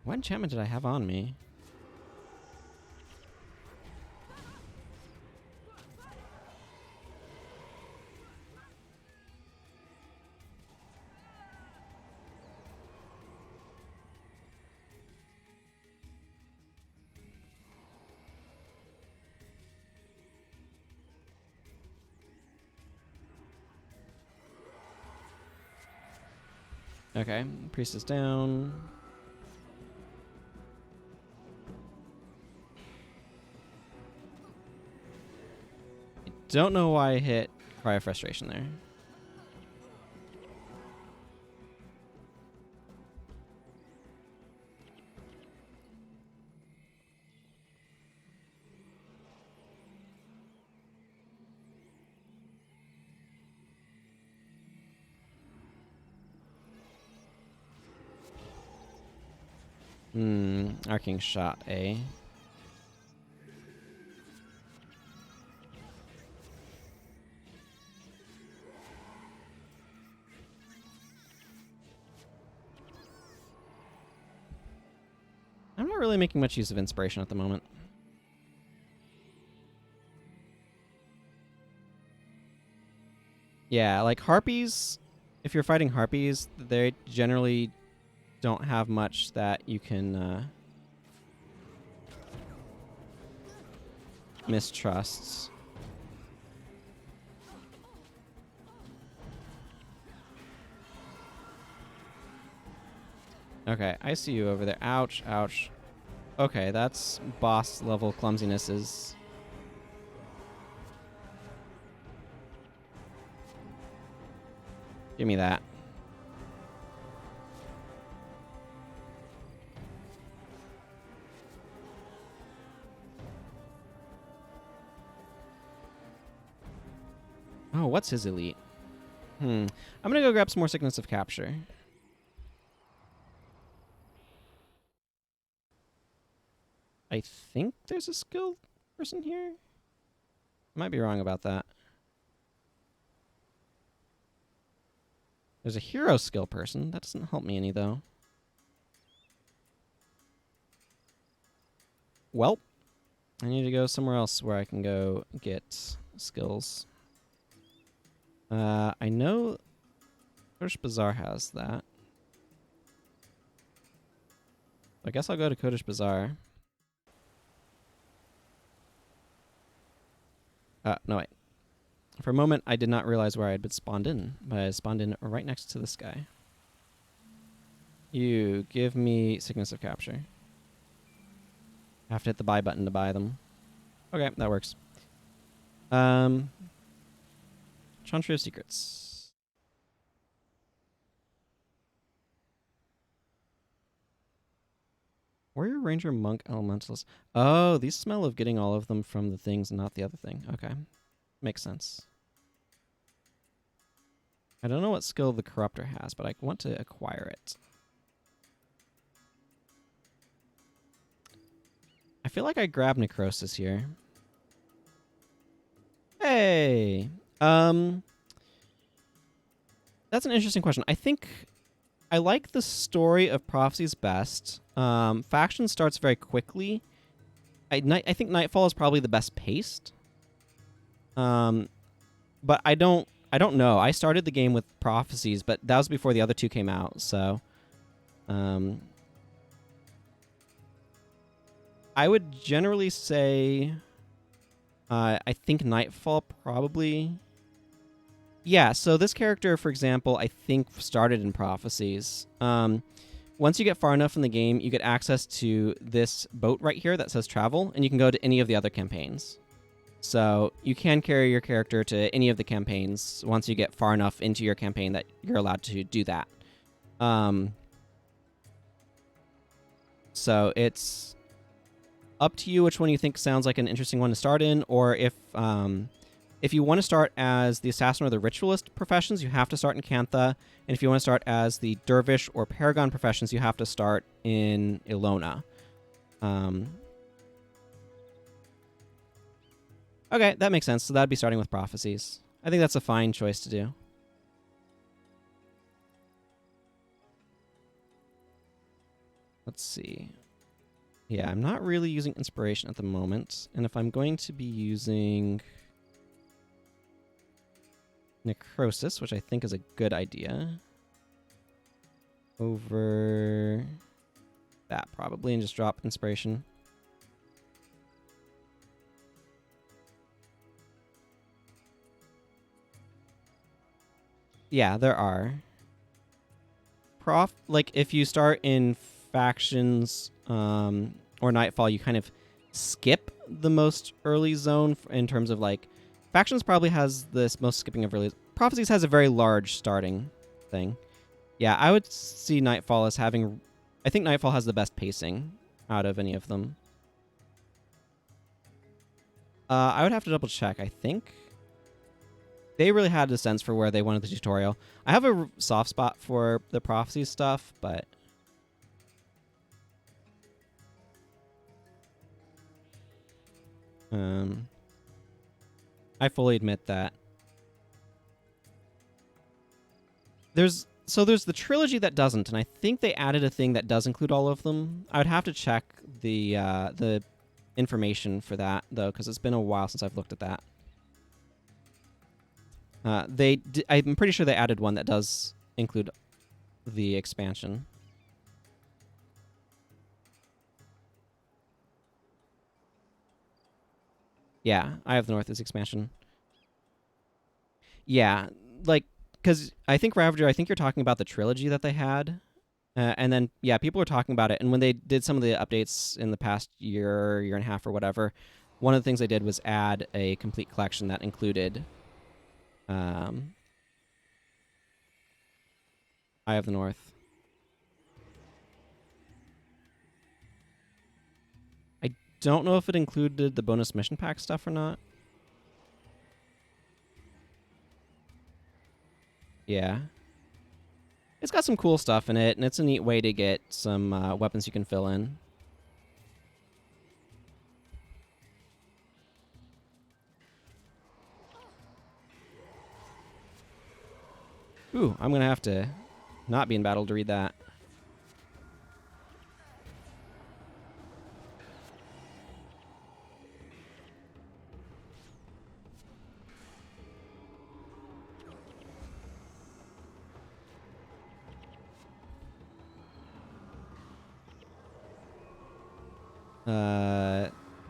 What enchantment did I have on me? Okay, priest is down. I don't know why I hit Cry of Frustration there. Arcing Shot, eh? I'm not really making much use of inspiration at the moment. Yeah, like harpies, if you're fighting harpies, they generally don't have much that you can mistrust. Okay, I see you over there. Ouch, ouch. Okay, that's boss level clumsinesses. Give me that. Oh, what's his elite? I'm gonna go grab some more Sickness of Capture. I think there's a skilled person here. Might be wrong about that. There's a hero skill person. That doesn't help me any, though. Well, I need to go somewhere else where I can go get skills. I know Kodesh Bazaar has that. I guess I'll go to Kodesh Bazaar. No, wait. For a moment, I did not realize where I had been spawned in, but I spawned in right next to this guy. You give me Sickness of Capture. I have to hit the buy button to buy them. Okay, that works. Chantry of Secrets. Warrior, Ranger, Monk, Elementalist. Oh, these smell of getting all of them from the things and not the other thing. Okay. Makes sense. I don't know what skill the Corruptor has, but I want to acquire it. I feel like I grabbed Necrosis here. Hey! That's an interesting question. I think I like the story of Prophecies best. Faction starts very quickly. I think Nightfall is probably the best paced. But I don't know. I started the game with Prophecies, but that was before the other two came out, so I would generally say I think Nightfall probably. Yeah, so this character, for example, I think started in Prophecies. Once you get far enough in the game, you get access to this boat right here that says travel, and you can go to any of the other campaigns. So you can carry your character to any of the campaigns once you get far enough into your campaign that you're allowed to do that. So it's up to you which one you think sounds like an interesting one to start in, or if you want to start as the Assassin or the Ritualist professions, you have to start in Cantha, and if you want to start as the Dervish or Paragon professions, you have to start in Ilona. Okay, that makes sense. So that'd be starting with Prophecies. I think that's a fine choice to do. Let's see. Yeah, I'm not really using Inspiration at the moment. And if I'm going to be using Necrosis, which I think is a good idea, over that probably, and just drop Inspiration. Yeah, there are. if you start in factions or Nightfall, you kind of skip the most early zone in terms of like factions probably has this most skipping of early. Prophecies has a very large starting thing. Yeah, I would see Nightfall as having. I think Nightfall has the best pacing out of any of them. I would have to double check. I think they really had a sense for where they wanted the tutorial. I have a soft spot for the prophecy stuff, but I fully admit that. There's the trilogy that doesn't, and I think they added a thing that does include all of them. I would have to check the information for that though, because it's been a while since I've looked at that. I'm pretty sure they added one that does include the expansion. Yeah, Eye of the North is expansion. Yeah, like, because I think Ravager, I think you're talking about the trilogy that they had. And then, yeah, people were talking about it. And when they did some of the updates in the past year and a half or whatever, one of the things they did was add a complete collection that included Eye of the North. I don't know if it included the bonus mission pack stuff or not. Yeah. It's got some cool stuff in it, and it's a neat way to get some weapons you can fill in. Ooh, I'm going to have to not be in battle to read that.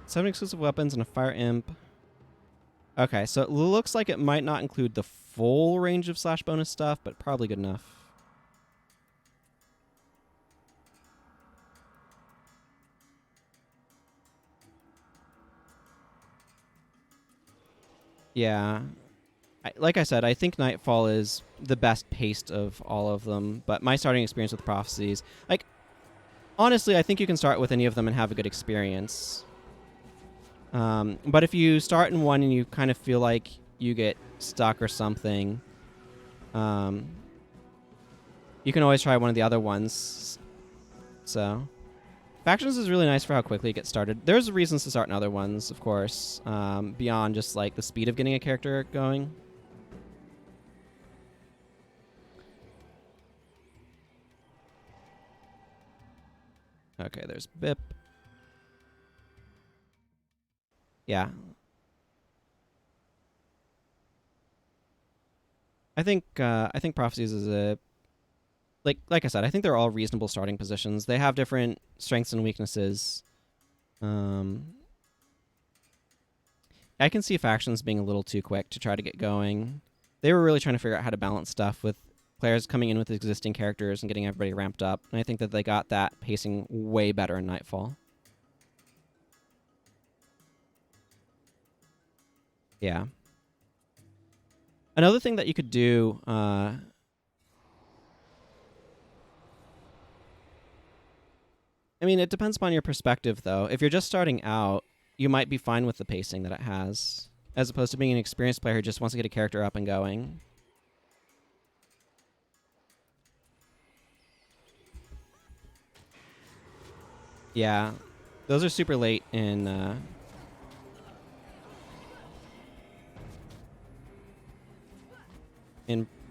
Seven exclusive weapons and a fire imp. Okay, so it looks like it might not include the full range of slash bonus stuff, but probably good enough. Yeah. Like I said, I think Nightfall is the best paced of all of them, but my starting experience with Prophecies, like, honestly, I think you can start with any of them and have a good experience. But if you start in one and you kind of feel like you get stuck or something, you can always try one of the other ones. So, Factions is really nice for how quickly it gets started. There's reasons to start in other ones, of course, beyond just like the speed of getting a character going. Okay, there's Bip. Yeah. I think Prophecies is a like I said, I think they're all reasonable starting positions. They have different strengths and weaknesses. I can see Factions being a little too quick to try to get going. They were really trying to figure out how to balance stuff with players coming in with existing characters and getting everybody ramped up. And I think that they got that pacing way better in Nightfall. Yeah. Another thing that you could do, I mean, it depends upon your perspective, though. If you're just starting out, you might be fine with the pacing that it has, as opposed to being an experienced player who just wants to get a character up and going. Yeah, those are super late in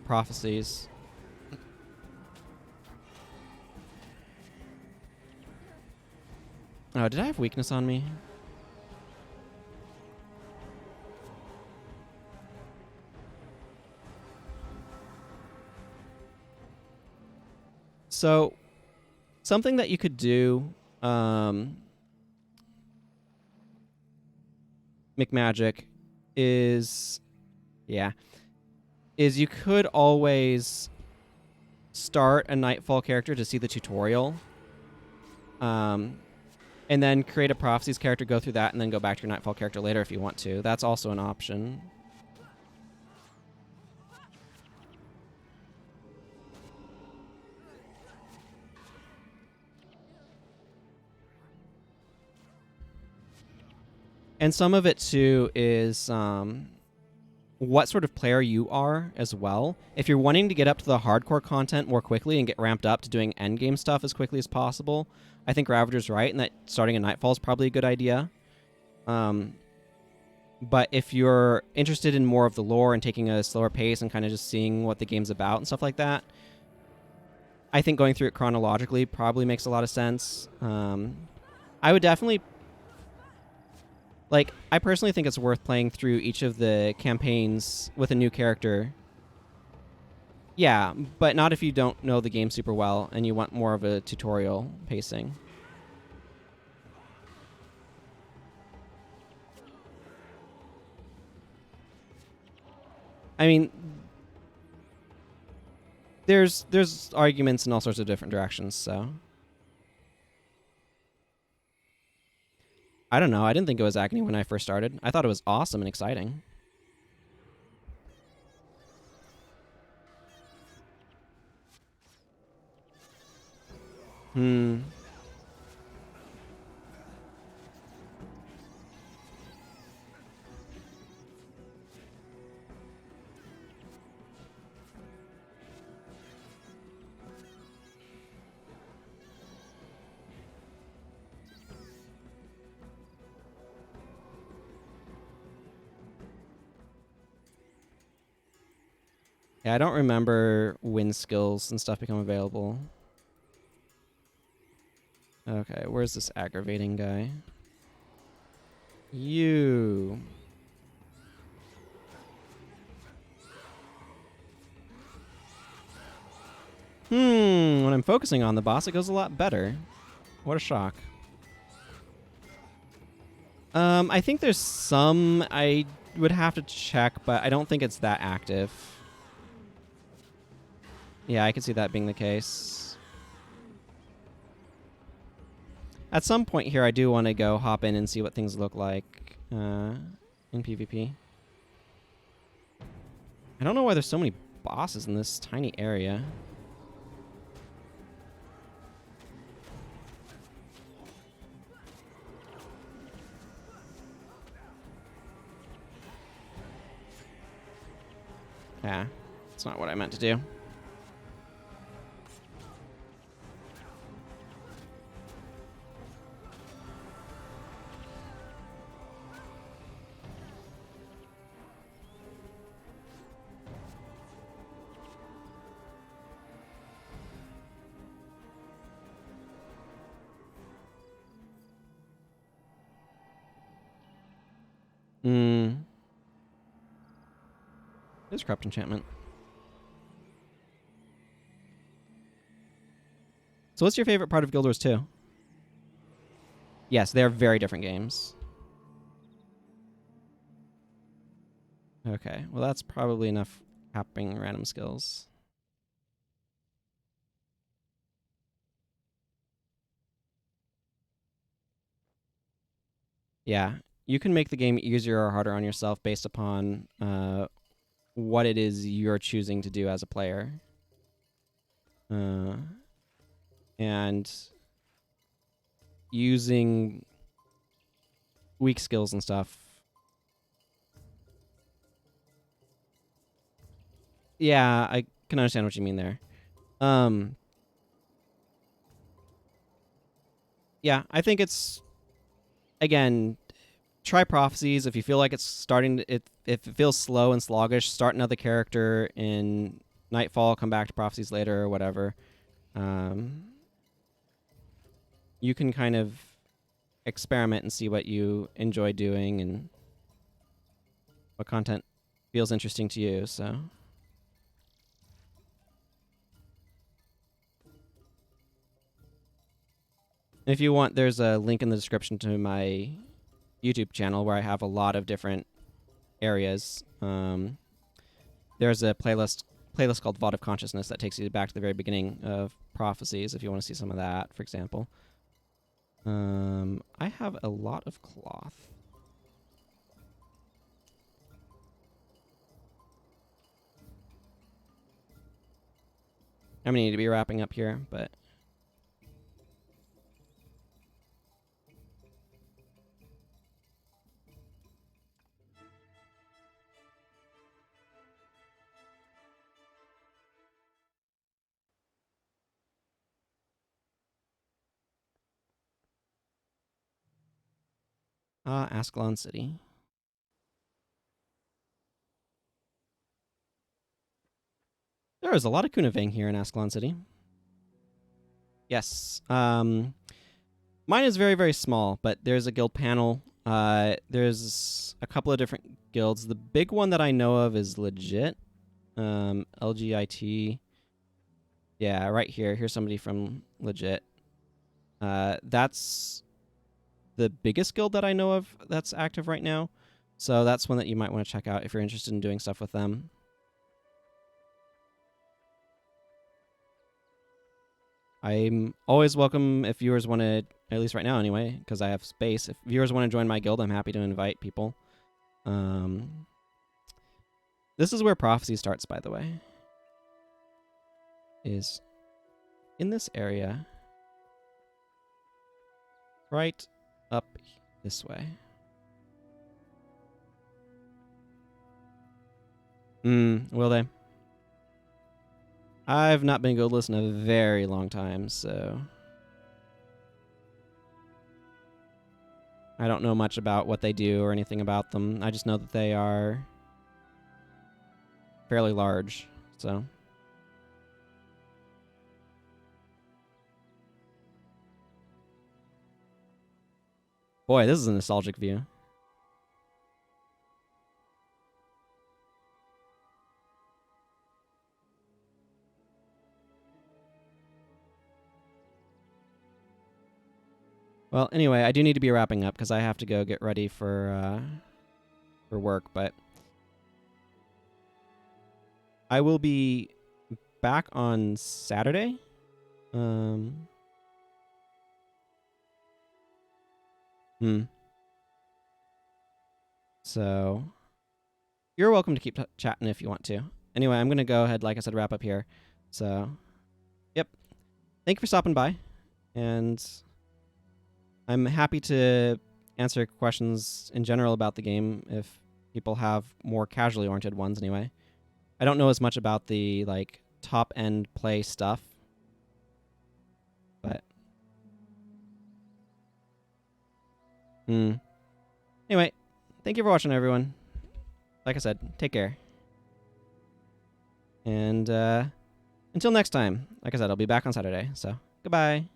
Prophecies. Oh, did I have weakness on me? So, something that you could do, McMagic, is you could always start a Nightfall character to see the tutorial. And then create a Prophecies character, go through that, and then go back to your Nightfall character later if you want to. That's also an option. And some of it, too, is what sort of player you are as well. If you're wanting to get up to the hardcore content more quickly and get ramped up to doing endgame stuff as quickly as possible, I think Ravager's right in that starting a Nightfall is probably a good idea. But if you're interested in more of the lore and taking a slower pace and kind of just seeing what the game's about and stuff like that, I think going through it chronologically probably makes a lot of sense. I would definitely... Like, I personally think it's worth playing through each of the campaigns with a new character. Yeah, but not if you don't know the game super well and you want more of a tutorial pacing. I mean, there's arguments in all sorts of different directions, so... I don't know. I didn't think it was acne when I first started. I thought it was awesome and exciting. Yeah, I don't remember when skills and stuff become available. Okay, where's this aggravating guy? You. When I'm focusing on the boss, it goes a lot better. What a shock. I think there's some I would have to check, but I don't think it's that active. Yeah, I could see that being the case. At some point here, I do want to go hop in and see what things look like in PvP. I don't know why there's so many bosses in this tiny area. Yeah, that's not what I meant to do. There's Corrupt Enchantment. So what's your favorite part of Guild Wars 2? Yes, they're very different games. Okay, well that's probably enough capping random skills. Yeah, you can make the game easier or harder on yourself based upon what it is you're choosing to do as a player. And using weak skills and stuff. Yeah, I can understand what you mean there. Yeah, I think it's, again, try Prophecies. If you feel like it's starting to, if it feels slow and sluggish, start another character in Nightfall, come back to Prophecies later or whatever. You can kind of experiment and see what you enjoy doing and what content feels interesting to you, so... If you want, there's a link in the description to my YouTube channel where I have a lot of different areas. There's a playlist playlist called Vault of Consciousness that takes you back to the very beginning of Prophecies if you want to see some of that, for example. I have a lot of cloth. I'm going to need to be wrapping up here, but... Ascalon City. There is a lot of Kunavang here in Ascalon City. Yes. Mine is very, very small, but there's a guild panel. There's a couple of different guilds. The big one that I know of is legit. LGIT. Yeah, right here. Here's somebody from legit. That's the biggest guild that I know of that's active right now. So that's one that you might want to check out if you're interested in doing stuff with them. I'm always welcome if viewers want to, at least right now anyway, because I have space. If viewers want to join my guild, I'm happy to invite people. This is where Prophecy starts, by the way. Is in this area. Right up this way. Will they? I've not been guildless in a very long time, so... I don't know much about what they do or anything about them. I just know that they are fairly large, so... Boy, this is a nostalgic view. Well, anyway, I do need to be wrapping up because I have to go get ready for work, but I will be back on Saturday. So you're welcome to keep chatting if you want to. Anyway, I'm going to go ahead, like I said, wrap up here. So, yep. Thank you for stopping by. And I'm happy to answer questions in general about the game if people have more casually oriented ones anyway. I don't know as much about the like top end play stuff. But anyway, thank you for watching everyone. Like I said, take care. And until next time, like I said, I'll be back on Saturday. So, goodbye.